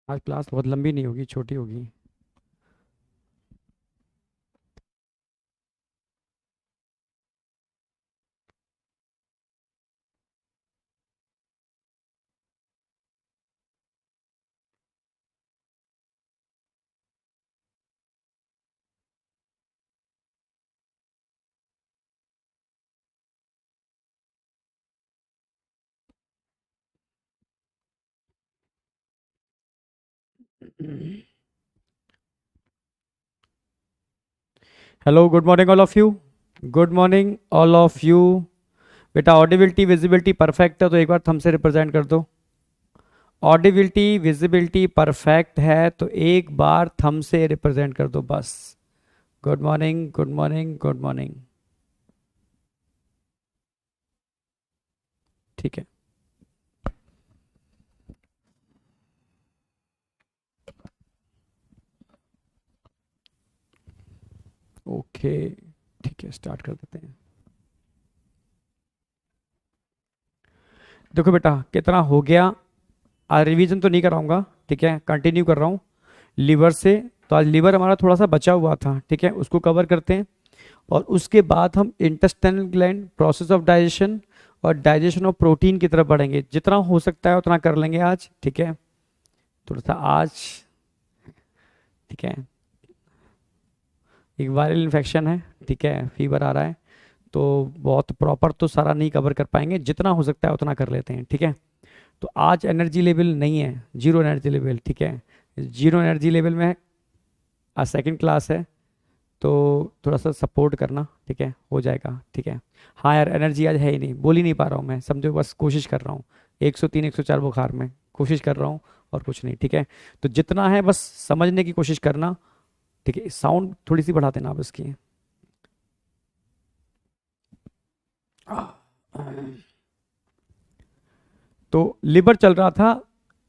आज क्लास बहुत लंबी नहीं होगी, छोटी होगी। Hello, good morning all of you. Good morning all of you. बेटा ऑडिबिलिटी विजिबिलिटी परफेक्ट है तो एक बार थंब से रिप्रेजेंट कर दो। ऑडिबिलिटी विजिबिलिटी परफेक्ट है तो एक बार थंब से रिप्रेजेंट कर दो बस। Good morning, good morning, good morning. ठीक है। ओके, ठीक है, स्टार्ट कर देते हैं। देखो बेटा कितना हो गया। आज रिवीजन तो नहीं कराऊंगा, ठीक है, कंटिन्यू कर रहा हूँ लीवर से। तो आज लीवर हमारा थोड़ा सा बचा हुआ था, ठीक है, उसको कवर करते हैं। और उसके बाद हम intestinal gland, process of digestion और डाइजेशन ऑफ प्रोटीन की तरफ बढ़ेंगे। जितना हो सकता है उतना कर लेंगे आज, ठीक है। थोड़ा सा आज, ठीक है, एक वायरल इन्फेक्शन है, ठीक है, फीवर आ रहा है, तो बहुत प्रॉपर तो सारा नहीं कवर कर पाएंगे, जितना हो सकता है उतना कर लेते हैं, ठीक है। तो आज एनर्जी लेवल नहीं है, जीरो एनर्जी लेवल, ठीक है। जीरो एनर्जी लेवल में आज सेकंड क्लास है, तो थोड़ा सा सपोर्ट करना, ठीक है, हो जाएगा, ठीक है। हाँ यार, एनर्जी आज है ही नहीं, बोल ही नहीं पा रहा हूँ मैं, समझो, बस कोशिश कर रहा हूँ। 103 104 बुखार में कोशिश कर रहा हूँ, और कुछ नहीं, ठीक है। तो जितना है बस समझने की कोशिश करना, ठीक है। साउंड थोड़ी सी बढ़ा देना आप इसकी। तो लिवर चल रहा था,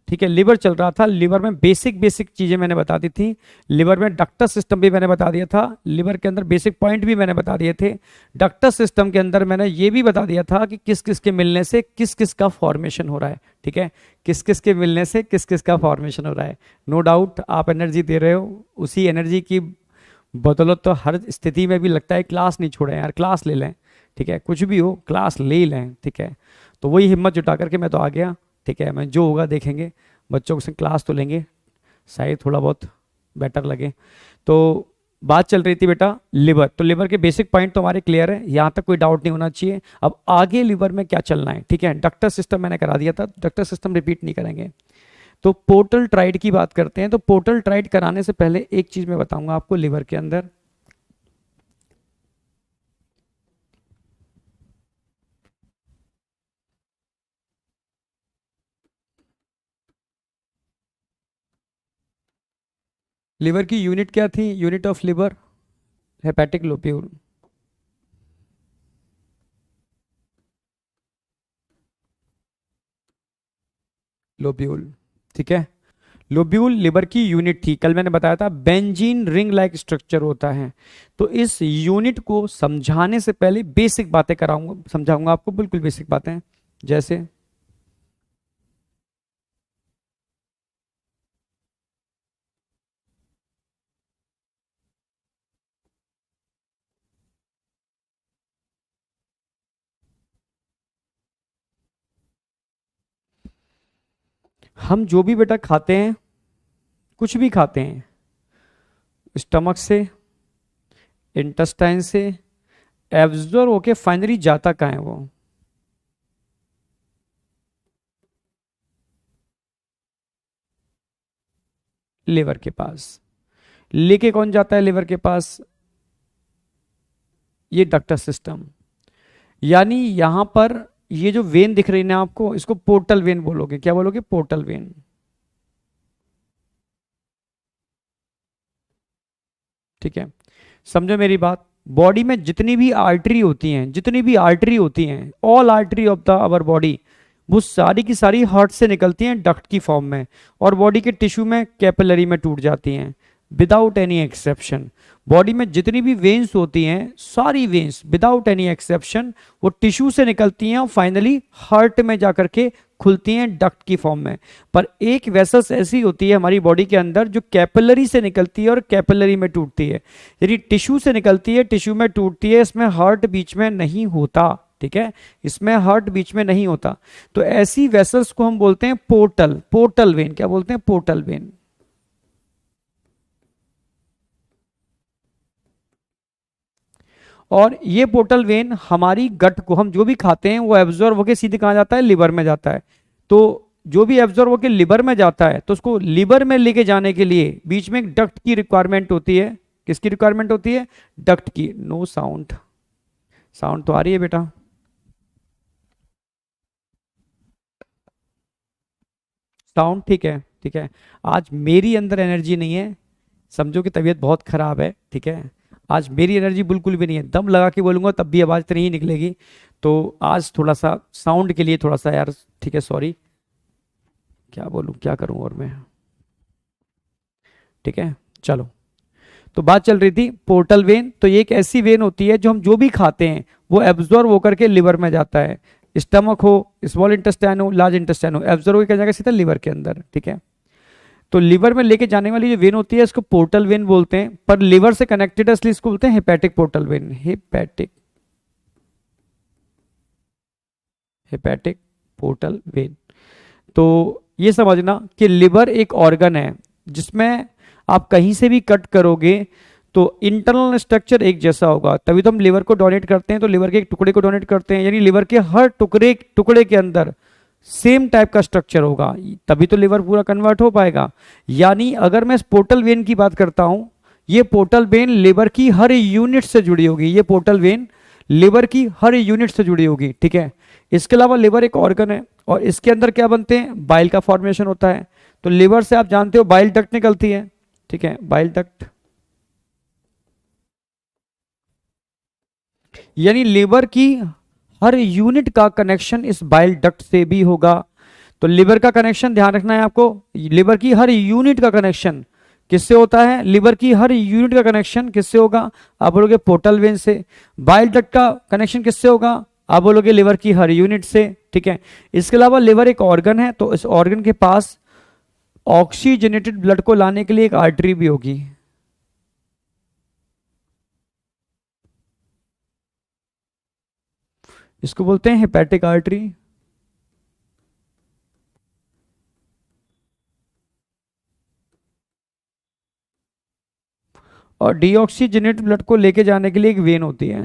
ठीक है, लिवर चल रहा था। लिवर में बेसिक बेसिक चीजें मैंने बता दी थी। लिवर में डक्टस सिस्टम भी मैंने बता दिया था। लिवर के अंदर बेसिक पॉइंट भी मैंने बता दिए थे। डक्टस सिस्टम के अंदर मैंने ये भी बता दिया था कि किस किस के मिलने से किस किस का फॉर्मेशन हो रहा है, ठीक है। किस किस के मिलने से किस किस का फॉर्मेशन हो रहा है। नो डाउट आप एनर्जी दे रहे हो, उसी एनर्जी की बदौलत तो हर स्थिति में भी लगता है क्लास नहीं छोड़ें यार, क्लास ले लें, ठीक है, कुछ भी हो क्लास ले ही लें, ठीक है। तो वही हिम्मत जुटा करके मैं तो आ गया, ठीक है। मैं जो होगा देखेंगे, बच्चों से क्लास तो लेंगे, शायद थोड़ा बहुत बेटर लगे। तो बात चल रही थी बेटा लिवर, तो लिवर के बेसिक पॉइंट तो हमारे क्लियर है, यहाँ तक कोई डाउट नहीं होना चाहिए। अब आगे लिवर में क्या चलना है, ठीक है। डक्टर सिस्टम मैंने करा दिया था, डक्टर सिस्टम रिपीट नहीं करेंगे। तो पोर्टल ट्राइड की बात करते हैं। तो पोर्टल ट्राइड कराने से पहले एक चीज मैं बताऊंगा आपको लिवर के अंदर। लिवर की यूनिट क्या थी, unit of liver hepatic lobule. Lobule, ठीक है। लोब्यूल लिवर की यूनिट थी, कल मैंने बताया था बेंजीन रिंग लाइक स्ट्रक्चर होता है। तो इस यूनिट को समझाने से पहले बेसिक बातें कराऊंगा, समझाऊंगा आपको, बिल्कुल बेसिक बातें। जैसे हम जो भी बेटा खाते हैं, कुछ भी खाते हैं, स्टमक से, इंटेस्टाइन से एब्जॉर्ब होके फाइनली जाता कहाँ है वो, लिवर के पास। लेके कौन जाता है लिवर के पास, ये डक्टर सिस्टम। यानी यहां पर ये जो वेन दिख रही है ना आपको, इसको पोर्टल वेन बोलोगे, क्या बोलोगे, पोर्टल वेन, ठीक है। समझो मेरी बात, बॉडी में जितनी भी आर्टरी होती हैं, जितनी भी आर्टरी होती हैं, all artery of the our body, वो सारी की सारी हार्ट से निकलती हैं डक्ट की फॉर्म में, और बॉडी के टिश्यू में कैपिलरी में टूट जाती हैं। Without any exception. बॉडी में जितनी भी वेन्स होती हैं, सारी वेन्स विदाउट एनी एक्सेप्शन वो टिश्यू से निकलती हैं और फाइनली हार्ट में जाकर के खुलती हैं डक्ट की फॉर्म में। पर एक वेसल्स ऐसी होती है हमारी बॉडी के अंदर जो कैपिलरी से निकलती है और कैपिलरी में टूटती है, यानी टिश्यू से निकलती है, टिश्यू में टूटती है, इसमें हार्ट बीच में नहीं होता, ठीक है, इसमें हार्ट बीच में नहीं होता। तो ऐसी वेसल्स को हम बोलते हैं पोर्टल, पोर्टल वेन। क्या बोलते हैं? Portal vein. और ये पोर्टल वेन हमारी गट को, हम जो भी खाते हैं वो एब्जॉर्ब होकर सीधे कहाँ जाता है? लिवर में जाता है। तो जो भी एब्जॉर्ब होकर लिवर में जाता है तो उसको लिवर में लेके जाने के लिए बीच में एक डक्ट की रिक्वायरमेंट होती है। किसकी रिक्वायरमेंट होती है? डक्ट की। नो साउंड, साउंड तो आ रही है बेटा? साउंड ठीक है, ठीक है। आज मेरी अंदर एनर्जी नहीं है, समझो कि तबीयत बहुत खराब है, ठीक है। आज मेरी एनर्जी बिल्कुल भी नहीं है, दम लगा के बोलूंगा तब भी आवाज़ इतनी ही निकलेगी। तो आज थोड़ा सा साउंड के लिए थोड़ा सा यार, ठीक है, सॉरी, क्या बोलूँ, क्या करूँ और मैं, ठीक है। चलो, तो बात चल रही थी पोर्टल वेन। तो ये एक ऐसी वेन होती है जो हम जो भी खाते हैं वो एब्जॉर्ब होकर के लिवर में जाता है। स्टमक हो, स्मॉल इंटेस्टाइन हो, लार्ज इंटेस्टाइन हो, एब्जॉर्ब होकर जाएगा सीधा लिवर के अंदर, ठीक है। तो लिवर में लेके जाने वाली जो वेन होती है इसको पोर्टल वेन बोलते हैं, पर लिवर से कनेक्टेड है इसलिए इसको बोलते हैं hepatic portal vein. Hepatic, hepatic portal vein. तो ये समझना कि लिवर एक ऑर्गन है जिसमें आप कहीं से भी कट करोगे तो इंटरनल स्ट्रक्चर एक जैसा होगा। तभी तो हम लिवर को डोनेट करते हैं, तो लिवर के एक टुकड़े को डोनेट करते हैं, यानी लिवर के हर टुकड़े टुकड़े के अंदर सेम टाइप का स्ट्रक्चर होगा, तभी तो लिवर पूरा कन्वर्ट हो पाएगा। यानी अगर मैं इस पोर्टल वेन की बात करता हूं, ये पोर्टल वेन लिवर की हर यूनिट से जुड़ी होगी। ये पोर्टल वेन लिवर की हर यूनिट से जुड़ी होगी, ठीक है। इसके अलावा लिवर एक ऑर्गन है और इसके अंदर क्या बनते हैं? बाइल का फॉर्मेशन होता है। तो लिवर से आप जानते हो बाइल डक्ट निकलती है, ठीक है, बाइल डक्ट। यानी लिवर की हर यूनिट का कनेक्शन इस बाइल डक्ट से भी होगा। तो लिवर का कनेक्शन ध्यान रखना है आपको, लिवर की हर यूनिट का कनेक्शन किससे होता है? लिवर की हर यूनिट का कनेक्शन किससे होगा? आप बोलोगे पोर्टल वेन से। बाइल डक्ट का कनेक्शन किससे होगा? आप बोलोगे लिवर की हर यूनिट से, ठीक है। इसके अलावा लिवर एक ऑर्गन है, तो इस ऑर्गन के पास ऑक्सीजनेटेड ब्लड को लाने के लिए एक आर्टरी भी होगी। इसको बोलते हैं हेपेटिक आर्टरी। और डीऑक्सीजनेटेड ब्लड को लेके जाने के लिए एक वेन होती है।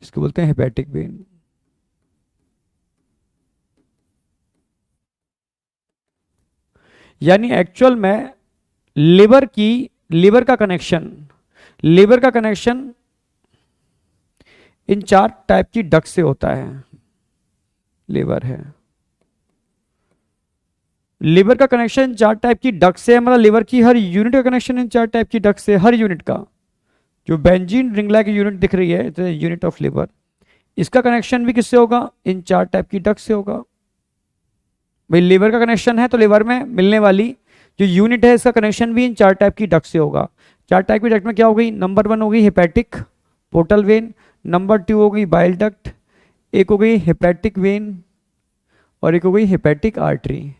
इसको बोलते हैं हेपेटिक वेन। यानी एक्चुअल में लिवर का कनेक्शन इन 4 टाइप की डक्ट से होता है। लिवर है, लिवर का कनेक्शन 4 टाइप की डक्ट से है, मतलब लिवर की हर यूनिट का कनेक्शन इन 4 टाइप की डक्ट से, हर यूनिट का। जो बेंजीन रिंग लाइक यूनिट दिख रही है, यूनिट ऑफ लिवर, इसका कनेक्शन भी किससे होगा? इन 4 टाइप की डक्ट से होगा। भाई लिवर का कनेक्शन है तो लिवर में मिलने वाली जो यूनिट है इसका कनेक्शन भी इन 4 टाइप की डक्ट से होगा। 4 टाइप की डक्ट में क्या हो गई? नंबर 1 हो गई हेपेटिक पोर्टल वेन, नंबर 2 हो गई बाइल डक्ट, एक हो गई हेपेटिक वेन और एक हो गई हेपेटिक आर्टरी।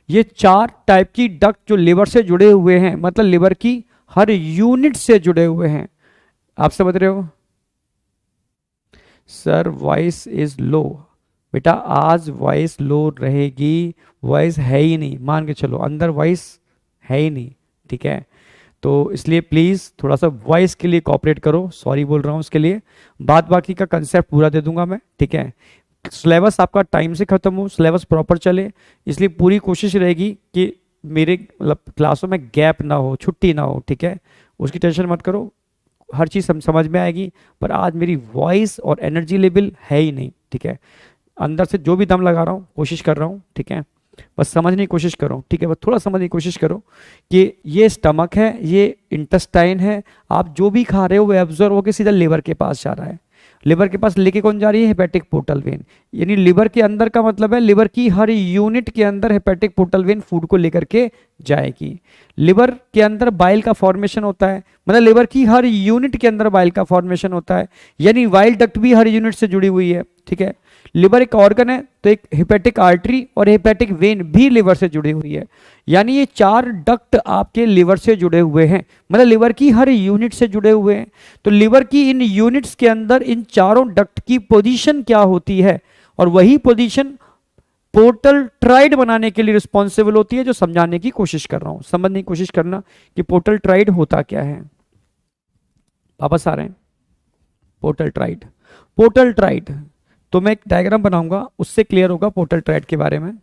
ये 4 टाइप की डक्ट जो लिवर से जुड़े हुए हैं, मतलब लिवर की हर यूनिट से जुड़े हुए हैं। आप समझ रहे हो? Sir voice is low. बेटा आज वॉइस लो रहेगी, वॉइस है ही नहीं, मान के चलो अंदर वॉइस है ही नहीं, ठीक है। तो इसलिए प्लीज़ थोड़ा सा वॉइस के लिए कोऑपरेट करो, सॉरी बोल रहा हूँ उसके लिए। बात बाकी का कंसेप्ट पूरा दे दूंगा मैं, ठीक है। सिलेबस आपका टाइम से खत्म हो, सिलेबस प्रॉपर चले, इसलिए पूरी कोशिश रहेगी कि मेरे मतलब क्लासों में गैप ना हो, छुट्टी ना हो, ठीक है। उसकी टेंशन मत करो, हर चीज़ समझ में आएगी। पर आज मेरी वॉइस और एनर्जी लेवल है ही नहीं, ठीक है। अंदर से जो भी दम लगा रहा हूँ, कोशिश कर रहा हूँ, ठीक है। बस समझने की कोशिश करो, ठीक है। बस थोड़ा समझने की कोशिश करो कि ये स्टमक है, ये इंटेस्टाइन है, आप जो भी खा रहे हो वो एब्जॉर्ब होकर सीधा लिवर के पास जा रहा है। लिवर के पास लेके कौन जा रही है, हेपेटिक पोर्टल वेन। यानी लिवर के अंदर का मतलब है लिवर की हर यूनिट के अंदर हेपेटिक पोर्टल वेन फूड को लेकर के जाएगी। लिवर के अंदर बाइल का फॉर्मेशन होता है, मतलब लिवर की हर यूनिट के अंदर बाइल का फॉर्मेशन होता है, यानी बाइल डक्ट भी हर यूनिट से जुड़ी हुई है, ठीक है। लिवर एक ऑर्गन है तो एक हेपेटिक आर्टरी और हेपेटिक वेन भी लिवर से जुड़ी हुई है, यानी ये 4 डक्ट आपके लिवर से जुड़े हुए हैं, मतलब लिवर की हर यूनिट से जुड़े हुए हैं। तो लिवर की इन यूनिट्स के अंदर इन चारों डक्ट की पोजीशन क्या होती है, और वही पोजीशन पोर्टल ट्राइड बनाने के लिए रिस्पॉन्सिबल होती है, जो समझाने की कोशिश कर रहा हूं। समझने की कोशिश करना कि पोर्टल ट्राइड होता क्या है। वापस आ रहे हैं, पोर्टल ट्राइड। पोर्टल ट्राइड तो मैं एक डायग्राम बनाऊंगा, उससे क्लियर होगा पोर्टल ट्राइड के बारे में।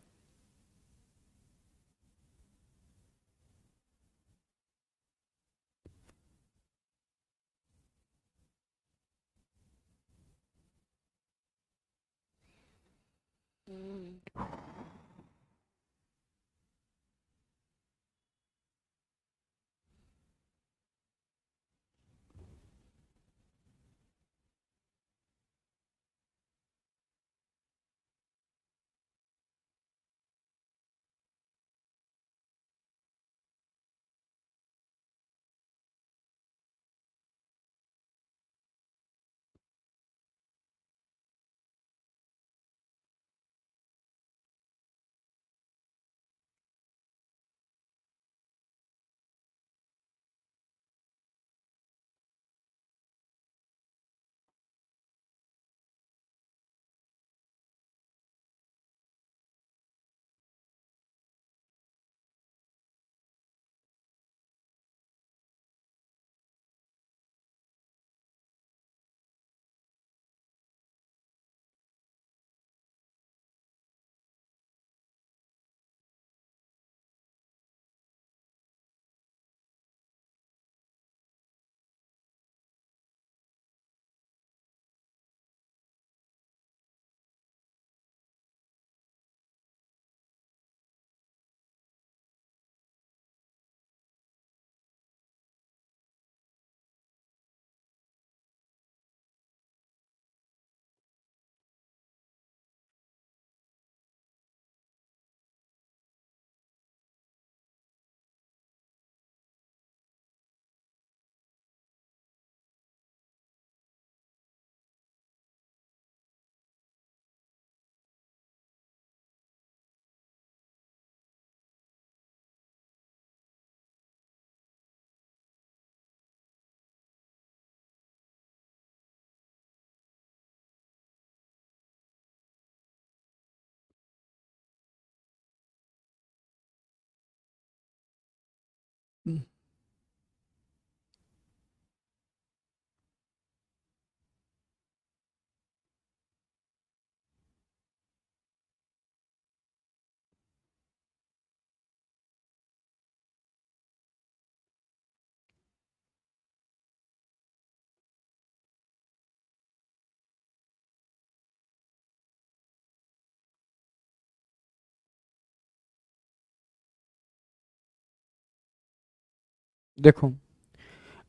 देखो,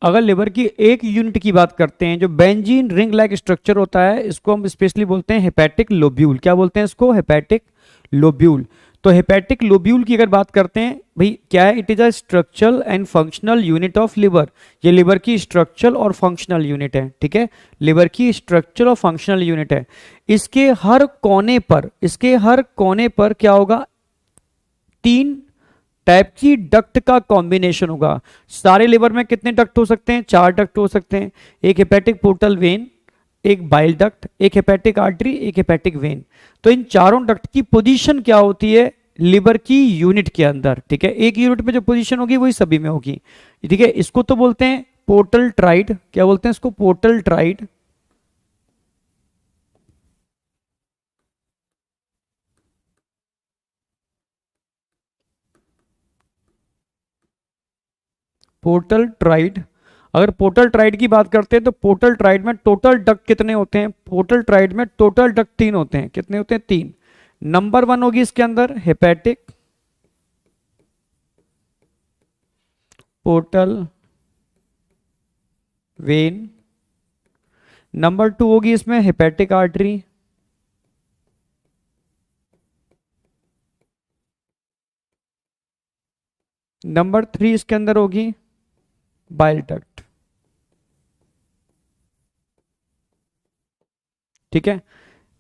अगर लिवर की एक यूनिट की बात करते हैं, जो बेंजीन रिंग लाइक स्ट्रक्चर होता है, इसको हम स्पेशली बोलते हैं हेपेटिक लोब्यूल। क्या बोलते हैं इसको, हेपेटिक लोब्यूल। तो हेपेटिक लोब्यूल की अगर बात करते हैं भाई, क्या है, it is a structural and functional unit of liver. ये लिवर की स्ट्रक्चरल और फंक्शनल यूनिट है, ठीक है, लिवर की स्ट्रक्चरल और फंक्शनल यूनिट है। इसके हर कोने पर क्या होगा, 3 टाइप की डक्ट का कॉम्बिनेशन होगा। सारे लिवर में कितने डक्ट हो सकते हैं, 4 डक्ट हो सकते हैं। एक हेपेटिक पोर्टल वेन, एक बाइल डक्ट, एक हेपेटिक आर्टरी, एक हेपेटिक वेन। तो इन चारों डक्ट की पोजीशन क्या होती है लिवर की यूनिट के अंदर, ठीक है। एक यूनिट में जो पोजीशन होगी वही सभी में होगी, ठीक है। इसको तो बोलते हैं पोर्टल ट्राइड। क्या बोलते हैं इसको, पोर्टल ट्राइड। Portal tried. अगर पोर्टल ट्राइड की बात करते हैं तो पोर्टल ट्राइड में टोटल डक्ट कितने होते हैं, पोर्टल ट्राइड में टोटल डक्ट 3 होते हैं। कितने होते हैं, 3। नंबर 1 होगी इसके अंदर हेपेटिक पोर्टल वेन। नंबर 2 होगी इसमें हेपेटिक आर्टरी। नंबर 3 इसके अंदर होगी बाइल डक्ट। ठीक है,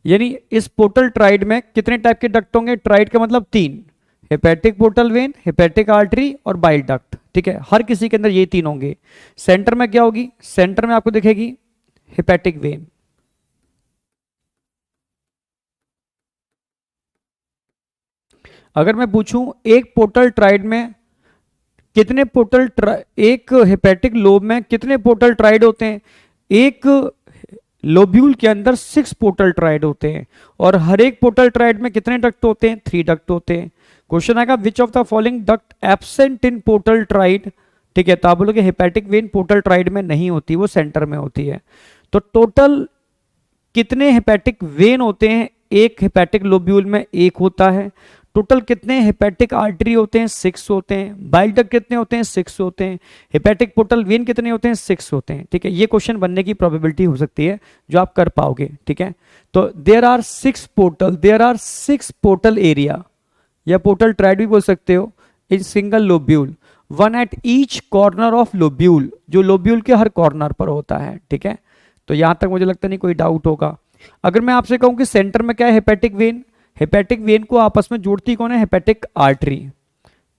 यानी इस पोर्टल ट्राइड में कितने टाइप के डक्ट होंगे? ट्राइड का मतलब 3, hepatic portal vein, hepatic artery और बाइल डक्ट। ठीक है, हर किसी के अंदर ये 3 होंगे। सेंटर में क्या होगी? सेंटर में आपको दिखेगी हेपेटिक वेन। अगर मैं पूछूं एक पोर्टल ट्राइड में कितने एक हेपेटिक लोब में कितने पोर्टल ट्राइड होते हैं? एक लोब्यूल के अंदर 6 पोर्टल ट्राइड होते हैं, और हर एक पोर्टल ट्राइड में कितने डक्ट होते हैं? 3 डक्ट होते हैं। क्वेश्चन आएगा विच of the following duct absent in portal tried. ठीक है, तो आप बोलोगे हेपेटिक वेन पोर्टल ट्राइड में नहीं होती, वो सेंटर में होती है। तो टोटल कितने हेपेटिक वेन होते हैं? एक हेपेटिक लोब्यूल में एक होता है। टोटल कितने हेपेटिक आर्टरी होते हैं? 6 होते हैं। बाइल डक्ट कितने होते हैं? 6 होते हैं। हेपेटिक पोर्टल वेन कितने होते हैं? 6 होते हैं। ठीक है, ये क्वेश्चन बनने की प्रोबेबिलिटी हो सकती है जो आप कर पाओगे। ठीक है, तो देयर आर 6 पोर्टल एरिया, या पोर्टल ट्राइड भी बोल सकते हो, in single lobule, one at each corner of lobule, जो लोब्यूल के हर कॉर्नर पर होता है। ठीक है, तो यहां तक मुझे लगता नहीं कोई डाउट होगा। अगर मैं आपसे कहूं कि सेंटर में क्या है? Hepatic vein. हेपेटिक वेन को आपस में जोड़ती कौन है? Hepatic artery.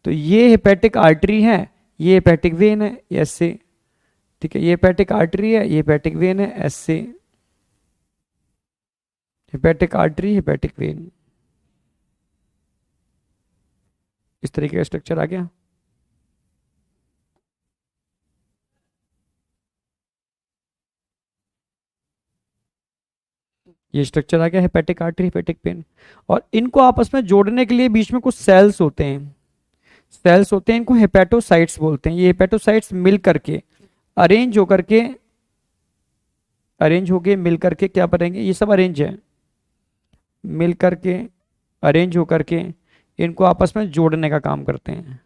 तो ये हेपेटिक आर्टरी है, ये हेपेटिक वेन है ऐसे। ठीक है, ये हेपेटिक आर्टरी है, ये हेपेटिक वेन है ऐसे। हेपेटिक आर्टरी, हेपेटिक वेन, इस तरीके का स्ट्रक्चर आ गया। ये स्ट्रक्चर आ गया हेपेटिक आर्टरी, हेपेटिक वेन। और इनको आपस में जोड़ने के लिए बीच में कुछ सेल्स होते हैं। सेल्स होते हैं, इनको हेपेटोसाइट्स बोलते हैं। ये हेपेटोसाइट्स मिल करके अरेंज होकर के मिल करके क्या बनेंगे? ये सब अरेंज है, मिल करके अरेंज होकर के इनको आपस में जोड़ने का काम करते हैं।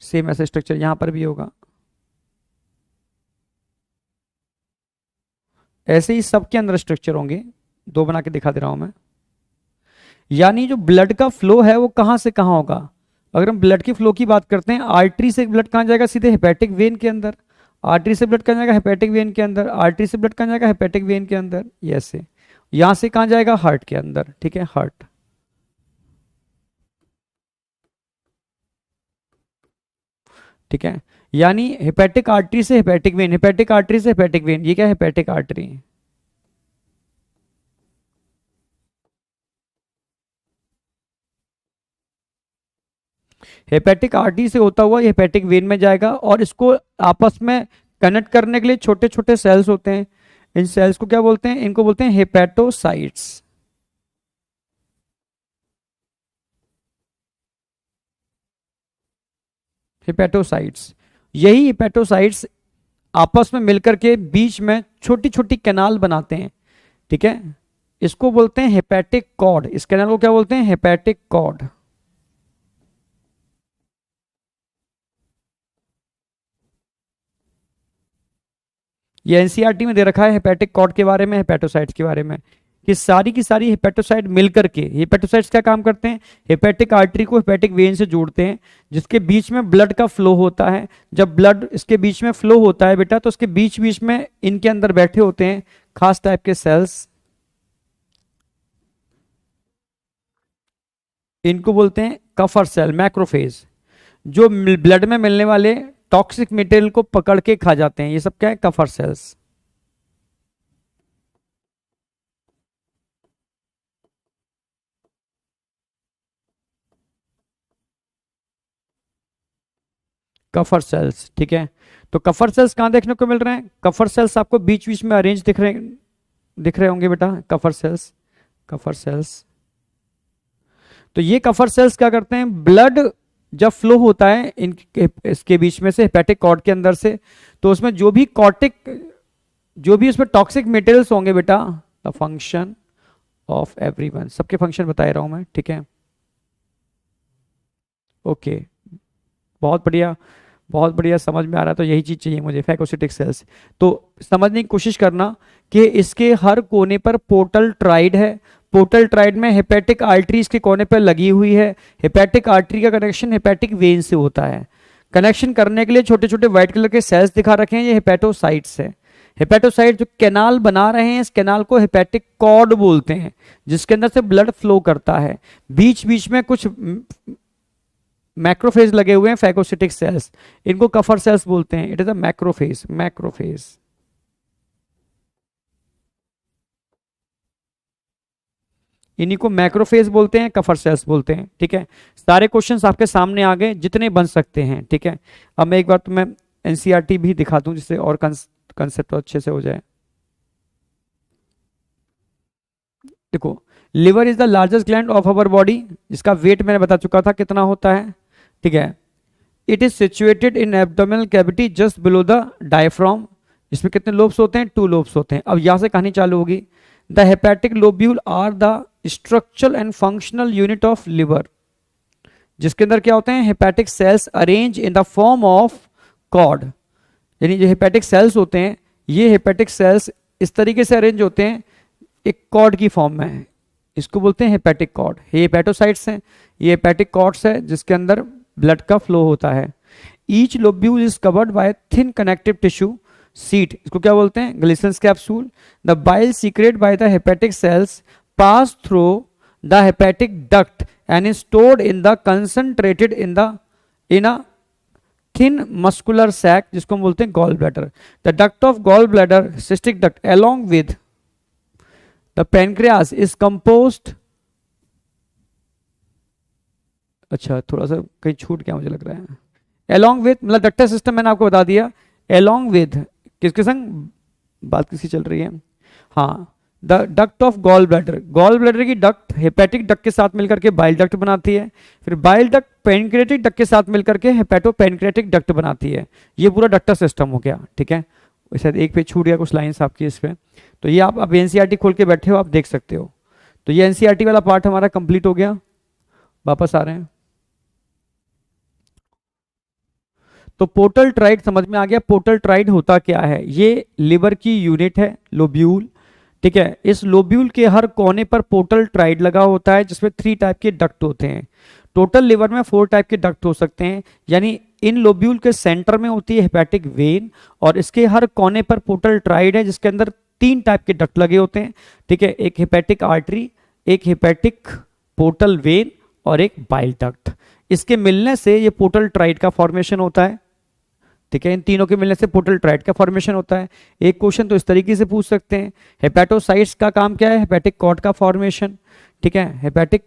सेम ऐसा स्ट्रक्चर यहां पर भी होगा। ऐसे ही सबके अंदर स्ट्रक्चर होंगे। 2 बना के दिखा दे रहा हूं मैं। यानी जो ब्लड का फ्लो है वो कहां से कहां होगा? अगर हम ब्लड की फ्लो की बात करते हैं, आर्टरी से ब्लड कहां जाएगा? सीधे हेपेटिक वेन के अंदर। आर्टरी से ब्लड कहां जाएगा? हेपेटिक वेन के अंदर। आर्टरी से ब्लड कहां जाएगा? हेपेटिक वेन के अंदर। ये ऐसे। यहां से कहां जाएगा? हार्ट के अंदर। ठीक है, हार्ट। ठीक है, यानी हेपेटिक आर्टरी से हेपेटिक वेन, हेपेटिक आर्टरी से हेपेटिक वेन, ये क्या है? Hepatic artery. हेपेटिक आर्टरी से होता हुआ ये हेपेटिक वेन में जाएगा, और इसको आपस में कनेक्ट करने के लिए छोटे छोटे सेल्स होते हैं। इन सेल्स को क्या बोलते हैं? इनको बोलते हैं हेपेटोसाइट्स। हेपेटोसाइट्स, यही हेपेटोसाइट्स आपस में मिलकर के बीच में छोटी छोटी कैनाल बनाते हैं। ठीक है, इसको बोलते हैं हेपेटिक कॉर्ड। इस कैनाल को क्या बोलते हैं? Hepatic cord. ये एनसीईआरटी में दे रखा है हेपेटिक कॉर्ड के बारे में, हेपेटोसाइट्स के बारे में, कि सारी की सारी हेपेटोसाइट मिलकर के, हेपेटोसाइट्स क्या काम करते हैं? हेपेटिक आर्टरी को हेपेटिक वेन से जोड़ते हैं, जिसके बीच में ब्लड का फ्लो होता है। जब ब्लड इसके बीच में फ्लो होता है बेटा, तो उसके बीच बीच में इनके अंदर बैठे होते हैं खास टाइप के सेल्स। इनको बोलते हैं कफर सेल, मैक्रोफेज, जो ब्लड में मिलने वाले टॉक्सिक मटेरियल को पकड़ के खा जाते हैं। ये सब क्या है? Kupffer cells. Kupffer cells. ठीक है, तो कफर सेल्स कहां देखने को मिल रहे हैं? कफर सेल्स आपको बीच बीच में अरेंज दिख रहे होंगे बेटा, कफर सेल्स। कफर सेल्स, तो ये कफर सेल्स क्या करते हैं? ब्लड जब फ्लो होता है इसके बीच में से, हेपेटिक कॉर्ड के अंदर से, तो उसमें जो भी उसमें टॉक्सिक मटेरियल्स होंगे बेटा, द फंक्शन ऑफ एवरीवन, सबके फंक्शन बता रहा हूं मैं। ठीक है, ओके, बहुत बढ़िया। बहुत बढ़िया, समझ में आ रहा है। तो यही चीज चाहिए मुझे, फैगोसिटिक सेल्स। तो समझने की कोशिश करना कि इसके हर कोने पर पोर्टल ट्राइड है। पोर्टल ट्राइड में हेपेटिक आर्टरी इसके कोने पर लगी हुई है। हेपेटिक आर्टरी का कनेक्शन हेपेटिक वेन से होता है। कनेक्शन करने के लिए छोटे छोटे व्हाइट कलर के सेल्स दिखा रखे हैं, ये हेपेटोसाइट्स है। हेपेटोसाइट जो कैनाल बना रहे हैं, इस कैनाल को हेपेटिक कॉर्ड बोलते हैं, जिसके अंदर से ब्लड फ्लो करता है। बीच बीच में कुछ मैक्रोफेज लगे हुए हैं, फैगोसिटिक सेल्स, इनको कफर सेल्स बोलते हैं। It is a macrophage, macrophage. इन्हीं को मैक्रोफेज बोलते हैं, कफर सेल्स बोलते हैं। ठीक है, सारे क्वेश्चंस आपके सामने आ गए जितने बन सकते हैं। ठीक है, अब मैं एक बार तुम्हें एनसीईआरटी भी दिखा दूं जिससे और कंसेप्ट अच्छे से हो जाए। देखो, liver is the largest gland of our body, जिसका वेट मैंने बता चुका था कितना होता है। ठीक है, it is situated in abdominal cavity just below the diaphragm. इसमें कितने लोब्स होते हैं? 2 लोब्स होते हैं। अब यहां से कहानी चालू होगी। The hepatic lobule are the structural and functional unit of liver, जिसके अंदर क्या होते हैं? Hepatic cells arrange in the form of cord. यानी जो हेपेटिक सेल्स होते हैं, ये हेपेटिक सेल्स इस तरीके से अरेंज होते हैं, एक कॉर्ड की फॉर्म में है। इसको बोलते हैं हेपेटिक कॉर्ड। ये हेपेटोसाइट्स हैं, ये हेपेटिक कॉर्ड्स है जिसके अंदर ब्लड का फ्लो होता है। Each lobule is covered by thin connective tissue sheet, इसको क्या बोलते हैं? Glisson's capsule. The bile secrete by the hepatic cells pass through the hepatic duct and is stored in the concentrated in a thin muscular sac, जिसको हम बोलते हैं gall bladder. The duct of gall bladder, cystic duct, along with the pancreas is composed। अच्छा, थोड़ा सा कहीं छूट गया मुझे लग रहा है। along with मतलब डक्टर सिस्टम मैंने आपको बता दिया। along with किसके संग बात किसकी चल रही है? हाँ, the duct of gall bladder. Gall bladder की डक्ट हेपेटिक डक्ट के साथ मिलकर के बाइल डक्ट बनाती है। फिर बाइल डक्ट पेनक्रियाटिक डक्ट के साथ मिलकर के हेपेटो पेनक्रियाटिक डक्ट बनाती है। ये पूरा डक्टर सिस्टम हो गया। ठीक है, शायद एक पेज छूट गया, कुछ लाइंस आपकी इस पे। तो ये आप अब एनसीईआरटी खोल के बैठे हो, आप देख सकते हो। तो ये एनसीईआरटी वाला पार्ट हमारा कंप्लीट हो गया। वापस आ रहे हैं। तो पोर्टल ट्राइड समझ में आ गया। पोर्टल ट्राइड होता क्या है? ये लिवर की यूनिट है, लोब्यूल। ठीक है, इस लोब्यूल के हर कोने पर पोर्टल ट्राइड लगा होता है, जिसमें 3 टाइप के डक्ट होते हैं। टोटल लिवर में 4 टाइप के डक्ट हो सकते हैं। यानी इन लोब्यूल के सेंटर में होती है हेपेटिक वेन, और इसके हर कोने पर पोर्टल ट्राइड है, जिसके अंदर 3 टाइप के डक्ट लगे होते हैं। ठीक है, एक हेपेटिक आर्टरी, एक हेपेटिक पोर्टल वेन और एक बाइल डक्ट। इसके मिलने से ये पोर्टल ट्राइड का फॉर्मेशन होता है। ठीक है, इन तीनों के मिलने से पोर्टल ट्राइड का फॉर्मेशन होता है। एक क्वेश्चन तो इस तरीके से पूछ सकते हैं, हेपेटोसाइट्स का काम क्या है? हेपेटिक कॉर्ड का फॉर्मेशन। ठीक है, हेपेटिक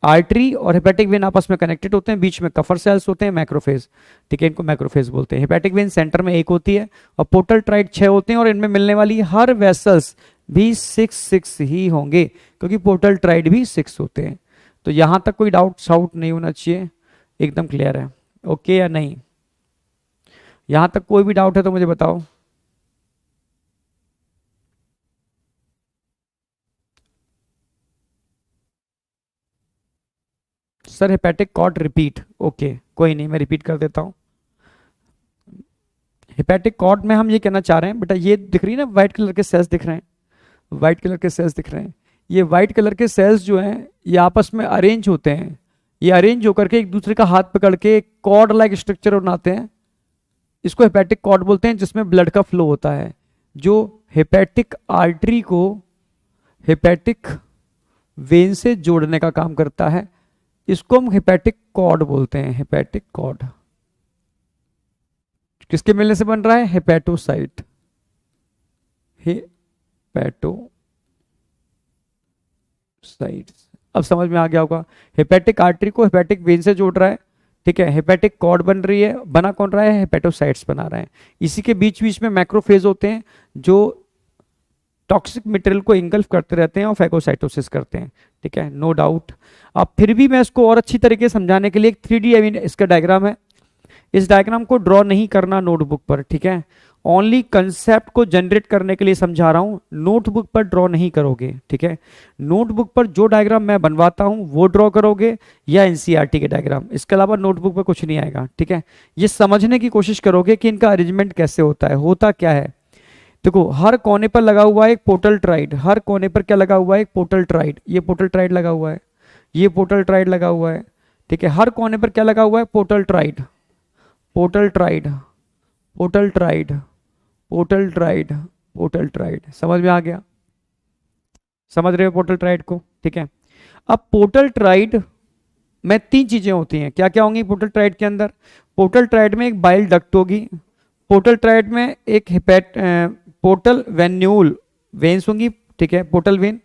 आर्टरी और हेपेटिक वेन आपस में कनेक्टेड होते हैं, बीच में कफर सेल्स होते हैं, मैक्रोफेज। ठीक है, इनको मैक्रोफेज बोलते हैं। हेपेटिक वेन सेंटर में एक होती है और पोर्टल ट्राइड 6 होते हैं, और इनमें मिलने वाली हर वेसल्स भी 6 ही होंगे, क्योंकि पोर्टल ट्राइड भी 6 होते हैं। तो यहां तक कोई डाउट नहीं होना चाहिए, एकदम क्लियर है। ओके या नहीं? यहां तक कोई भी डाउट है तो मुझे बताओ। Sir hepatic cord repeat, okay कोई नहीं, मैं रिपीट कर देता हूं। हेपेटिक कॉर्ड में हम ये कहना चाह रहे हैं बेटा, ये दिख रही है ना व्हाइट कलर के सेल्स दिख रहे हैं, व्हाइट कलर के सेल्स दिख रहे हैं। ये व्हाइट कलर के सेल्स जो हैं ये आपस में अरेंज होते हैं। ये अरेंज होकर के एक दूसरे का हाथ पकड़ के कॉर्ड लाइक स्ट्रक्चर बनाते हैं। इसको हेपेटिक कॉर्ड बोलते हैं, जिसमें ब्लड का फ्लो होता है, जो हेपेटिक आर्टरी को हेपेटिक वेन से जोड़ने का काम करता है। इसको हम हेपेटिक कॉर्ड बोलते हैं, हेपेटिक कॉर्ड। किसके मिलने से बन रहा है? Hepatocyte, hepatocyte. अब समझ में आ गया होगा। हेपेटिक आर्टरी को हेपेटिक वेन से जोड़ रहा है। ठीक है, हेपेटिक कॉर्ड बन रही है, बना कौन रहा है? हेपेटोसाइट्स बना रहे हैं। इसी के बीच बीच में मैक्रोफेज होते हैं, जो टॉक्सिक मटेरियल को इंगल्फ करते रहते हैं और फैगोसाइटोसिस करते हैं। ठीक है, नो डाउट। अब फिर भी मैं इसको और अच्छी तरीके से समझाने के लिए एक 3D इसका डायग्राम है। इस डायग्राम को ड्रॉ नहीं करना नोटबुक पर, ठीक है। ओनली कंसेप्ट को जनरेट करने के लिए समझा रहा हूं, नोटबुक पर ड्रॉ नहीं करोगे, ठीक है। नोटबुक पर जो डायग्राम मैं बनवाता हूं वो ड्रॉ करोगे, या एनसीईआरटी के डायग्राम, इसके अलावा नोटबुक पर कुछ नहीं आएगा, ठीक है। ये समझने की कोशिश करोगे कि इनका अरेंजमेंट कैसे होता है, होता क्या है। देखो हर कोने पर लगा हुआ है एक पोर्टल ट्राइड, हर कोने पर क्या लगा हुआ है, एक पोर्टल ट्राइड, ये पोर्टल ट्राइड लगा हुआ है, ये पोर्टल ट्राइड लगा हुआ है, ठीक है। हर कोने पर क्या लगा हुआ है, portal tried, portal tried, portal tried, portal tried, portal tried, समझ में आ गया, समझ रहे हो पोर्टल ट्राइड को, ठीक है। अब पोर्टल ट्राइड में तीन चीजें होती हैं, क्या क्या होंगी पोर्टल ट्राइड के अंदर। पोर्टल ट्राइड में एक बाइल डक्ट होगी, पोर्टल ट्राइड में एक पोर्टल वेन्यूल वेन्स होंगी, ठीक है, पोर्टल वेन,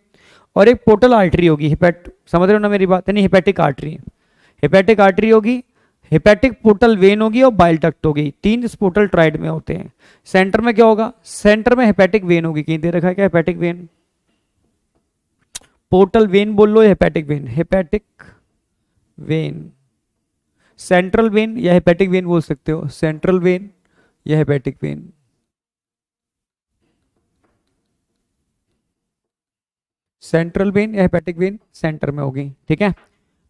और एक पोर्टल आर्टरी होगी, समझ रहे हो ना मेरी बात, यानी हेपेटिक आर्टरी, हेपेटिक आर्टरी होगी, हेपेटिक पोर्टल वेन होगी और बाइल डक्ट होगी, तीन इस पोर्टल ट्राइड में होते हैं। सेंटर में क्या होगा, सेंटर में हेपेटिक वेन होगी, कहीं दे रखा है क्या, हेपेटिक वेन, पोर्टल वेन बोल लो, hepatic vein, hepatic vein, central vein या हेपेटिक वेन बोल सकते हो, सेंट्रल वेन या हेपेटिक वेन, सेंट्रल वेन या हेपेटिक वेन सेंटर में होगी, ठीक है।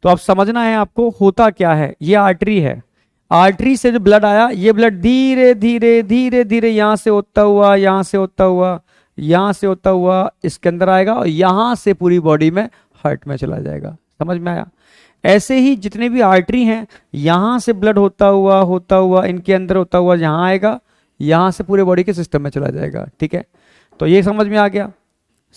तो अब समझना है आपको होता क्या है, ये आर्टरी है, आर्टरी से जो ब्लड आया, ये ब्लड धीरे धीरे धीरे धीरे यहां से होता हुआ, यहां से होता हुआ, यहां से होता हुआ इसके अंदर आएगा, और यहां से पूरी बॉडी में हार्ट में चला जाएगा, समझ में आया। ऐसे ही जितने भी आर्टरी हैं, यहां से ब्लड होता हुआ इनके अंदर होता हुआ यहां आएगा, यहां से पूरे बॉडी के सिस्टम में चला जाएगा, ठीक है। तो ये समझ में आ गया,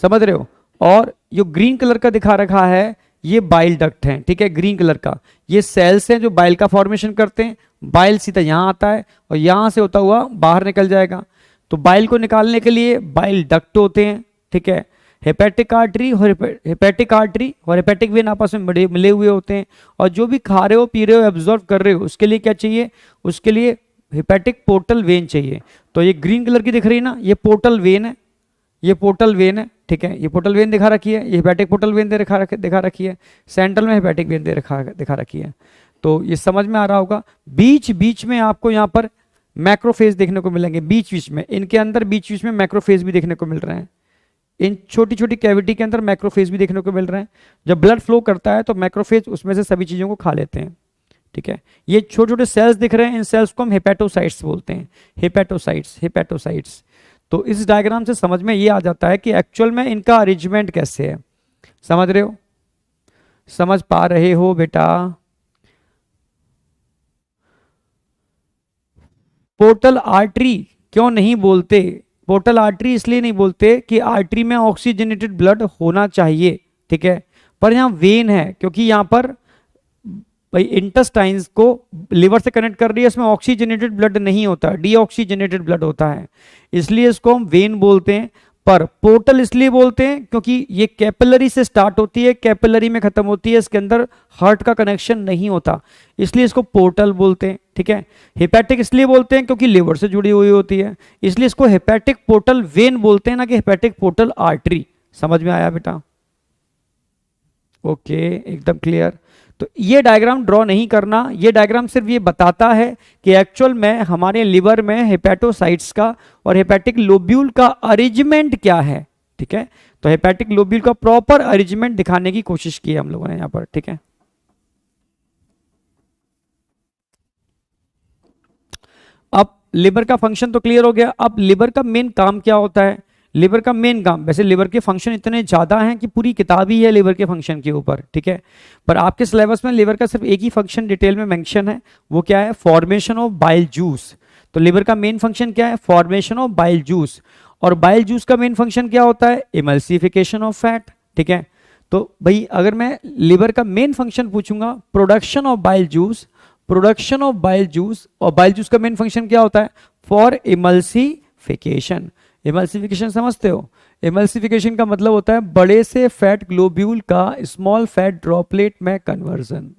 समझ रहे हो। और जो ग्रीन कलर का दिखा रखा है ये बाइल डक्ट है, ठीक है, ग्रीन कलर का, ये सेल्स हैं जो बाइल का फॉर्मेशन करते हैं, बाइल सीधा यहां आता है और यहां से होता हुआ बाहर निकल जाएगा। तो बाइल को निकालने के लिए बाइल डक्ट होते हैं, ठीक है। हेपेटिक आर्टरी और हेपेटिक वेन आपस में मिले हुए होते हैं, और जो भी खा रहे हो पी रहे हो एब्जॉर्व कर रहे हो उसके लिए क्या चाहिए, उसके लिए हेपेटिक पोर्टल वेन चाहिए। तो ये ग्रीन कलर की दिख रही है ना, ये पोर्टल वेन है, ये पोर्टल वेन है, ठीक है, ये पोर्टल वेन दिखा रखी है, ये हेपेटिक पोर्टल वेन दिखा रखी है, सेंट्रल में हेपेटिक वेन दिखा रखी है। तो ये समझ में आ रहा होगा। बीच बीच में आपको यहाँ पर मैक्रोफेज देखने को मिलेंगे, बीच बीच में इनके अंदर बीच बीच में मैक्रोफेज भी देखने को मिल रहे हैं, इन छोटी छोटी कैविटी के अंदर मैक्रोफेज भी देखने को मिल रहे हैं। जब ब्लड फ्लो करता है तो मैक्रोफेज उसमें से सभी चीजों को खा लेते हैं, ठीक है। ये छोटे छोटे सेल्स दिख रहे हैं, इन सेल्स को हम हेपेटोसाइट्स बोलते हैं, हेपेटोसाइट्स, हेपेटोसाइट्स। तो इस डायग्राम से समझ में ये आ जाता है कि एक्चुअल में इनका अरेंजमेंट कैसे है, समझ रहे हो, समझ पा रहे हो बेटा। पोर्टल आर्टरी क्यों नहीं बोलते, पोर्टल आर्टरी इसलिए नहीं बोलते कि आर्टरी में ऑक्सीजनेटेड ब्लड होना चाहिए, ठीक है, पर यहां वेन है, क्योंकि यहां पर भाई इंटेस्टाइन्स को लिवर से कनेक्ट कर रही है, इसमें ऑक्सीजनेटेड ब्लड नहीं होता, डीऑक्सीजनेटेड ब्लड होता है, इसलिए इसको हम वेन बोलते हैं। पर पोर्टल इसलिए बोलते हैं क्योंकि ये कैपिलरी से स्टार्ट होती है, कैपिलरी में खत्म होती है, इसके अंदर हार्ट का कनेक्शन नहीं होता, इसलिए इसको पोर्टल बोलते हैं, ठीक है। हेपेटिक इसलिए बोलते हैं क्योंकि लिवर से जुड़ी हुई होती है, इसलिए इसको हेपेटिक पोर्टल वेन बोलते हैं, ना कि हेपेटिक पोर्टल आर्टरी। समझ में आया बेटा, ओके, एकदम क्लियर। तो ये डायग्राम ड्रॉ नहीं करना, ये डायग्राम सिर्फ ये बताता है कि एक्चुअल में हमारे लिवर में हेपेटोसाइट्स का और हेपेटिक लोब्यूल का अरेंजमेंट क्या है, ठीक है। तो हेपेटिक लोब्यूल का प्रॉपर अरेंजमेंट दिखाने की कोशिश की है हम लोगों ने यहां पर, ठीक है। अब लिवर का फंक्शन तो क्लियर हो गया, अब लिवर का मेन काम क्या होता है। लिवर का मेन काम, वैसे लिवर के फंक्शन इतने ज्यादा हैं कि पूरी किताब ही है लिवर के फंक्शन के ऊपर, ठीक है। पर आपके सिलेबस में लिवर का सिर्फ एक ही फंक्शन डिटेल में मेंशन है, वो क्या है, फॉर्मेशन ऑफ बाइल जूस। तो लिवर का मेन फंक्शन क्या है, फॉर्मेशन ऑफ बाइल जूस। और बाइल जूस का मेन फंक्शन क्या होता है, इमल्सिफिकेशन ऑफ फैट, ठीक है। तो भाई अगर मैं लिवर का मेन फंक्शन पूछूंगा, production of bile juice, production of bile juice, और बाइल जूस का मेन फंक्शन क्या होता है, फॉर इमल्सिफिकेशन। इमल्सिफिकेशन समझते हो, इमल्सिफिकेशन का मतलब होता है बड़े से फैट ग्लोब्यूल का स्मॉल फैट ड्रॉपलेट में कन्वर्जन।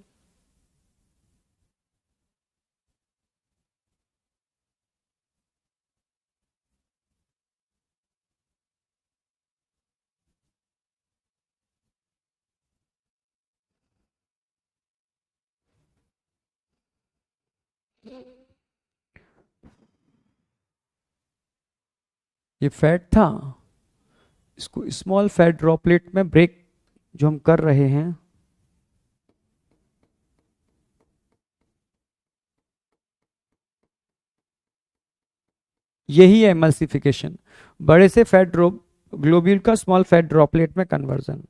ये फैट था, इसको स्मॉल फैट ड्रॉपलेट में ब्रेक जो हम कर रहे हैं, यही है एमल्सिफिकेशन, बड़े से फैट ड्रॉप ग्लोब्यूल का स्मॉल फैट ड्रॉपलेट में कन्वर्जन।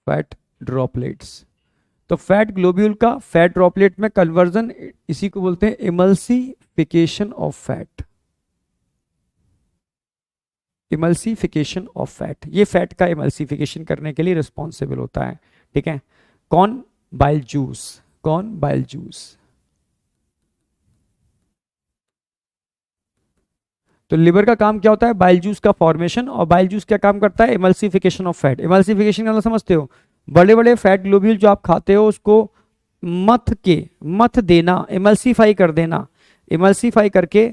फैट ड्रॉपलेट्स, तो फैट ग्लोब्यूल का फैट ड्रॉपलेट में कन्वर्जन, इसी को बोलते हैं emulsification of fat. Emulsification of fat, ये फैट का इमल्सिफिकेशन करने के लिए रिस्पॉन्सिबल होता है। ठीक है, कौन? Bile juice. कौन? Bile juice. तो लिवर का काम क्या होता है? बाइल जूस का फॉर्मेशन। और बाइल जूस क्या काम करता है? Emulsification of fat. इमल्सिफिकेशन का मतलब समझते हो? बड़े बड़े फैट ग्लोब्यूल जो आप खाते हो उसको मथ देना, इमल्सीफाई कर देना, इमल्सीफाई करके,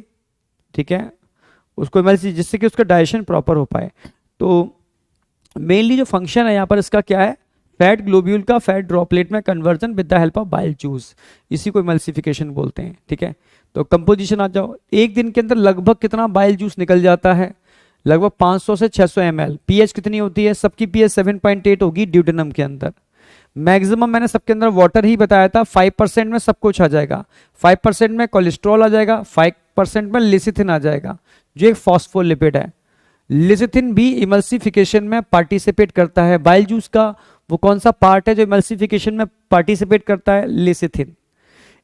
ठीक है, उसको इमल्सी, जिससे कि उसका डाइजेशन प्रॉपर हो पाए। तो मेनली जो फंक्शन है यहाँ पर इसका क्या है? फैट ग्लोब्यूल का फैट ड्रॉपलेट में conversion with the help of bile juice, इसी को इमल्सिफिकेशन बोलते हैं। ठीक है, तो कंपोजिशन आ जाओ। एक दिन के अंदर लगभग कितना बाइल जूस निकल जाता है? लगभग 500 से 600 ml। पीएच कितनी होती है? सबकी पीएच 7.8 होगी ड्यूडेनम के अंदर। मैक्सिमम मैंने सबके अंदर वाटर ही बताया था। 5% में सब कुछ आ जाएगा। 5% में कोलेस्ट्रॉल आ जाएगा, 5% में लिसिथिन आ जाएगा जो एक फॉस्फोलिपिड है। लिसिथिन भी इमल्सिफिकेशन में पार्टिसिपेट करता है। बाइल जूस का वो कौन सा पार्ट है जो इमल्सिफिकेशन में पार्टिसिपेट करता है? लिसिथिन।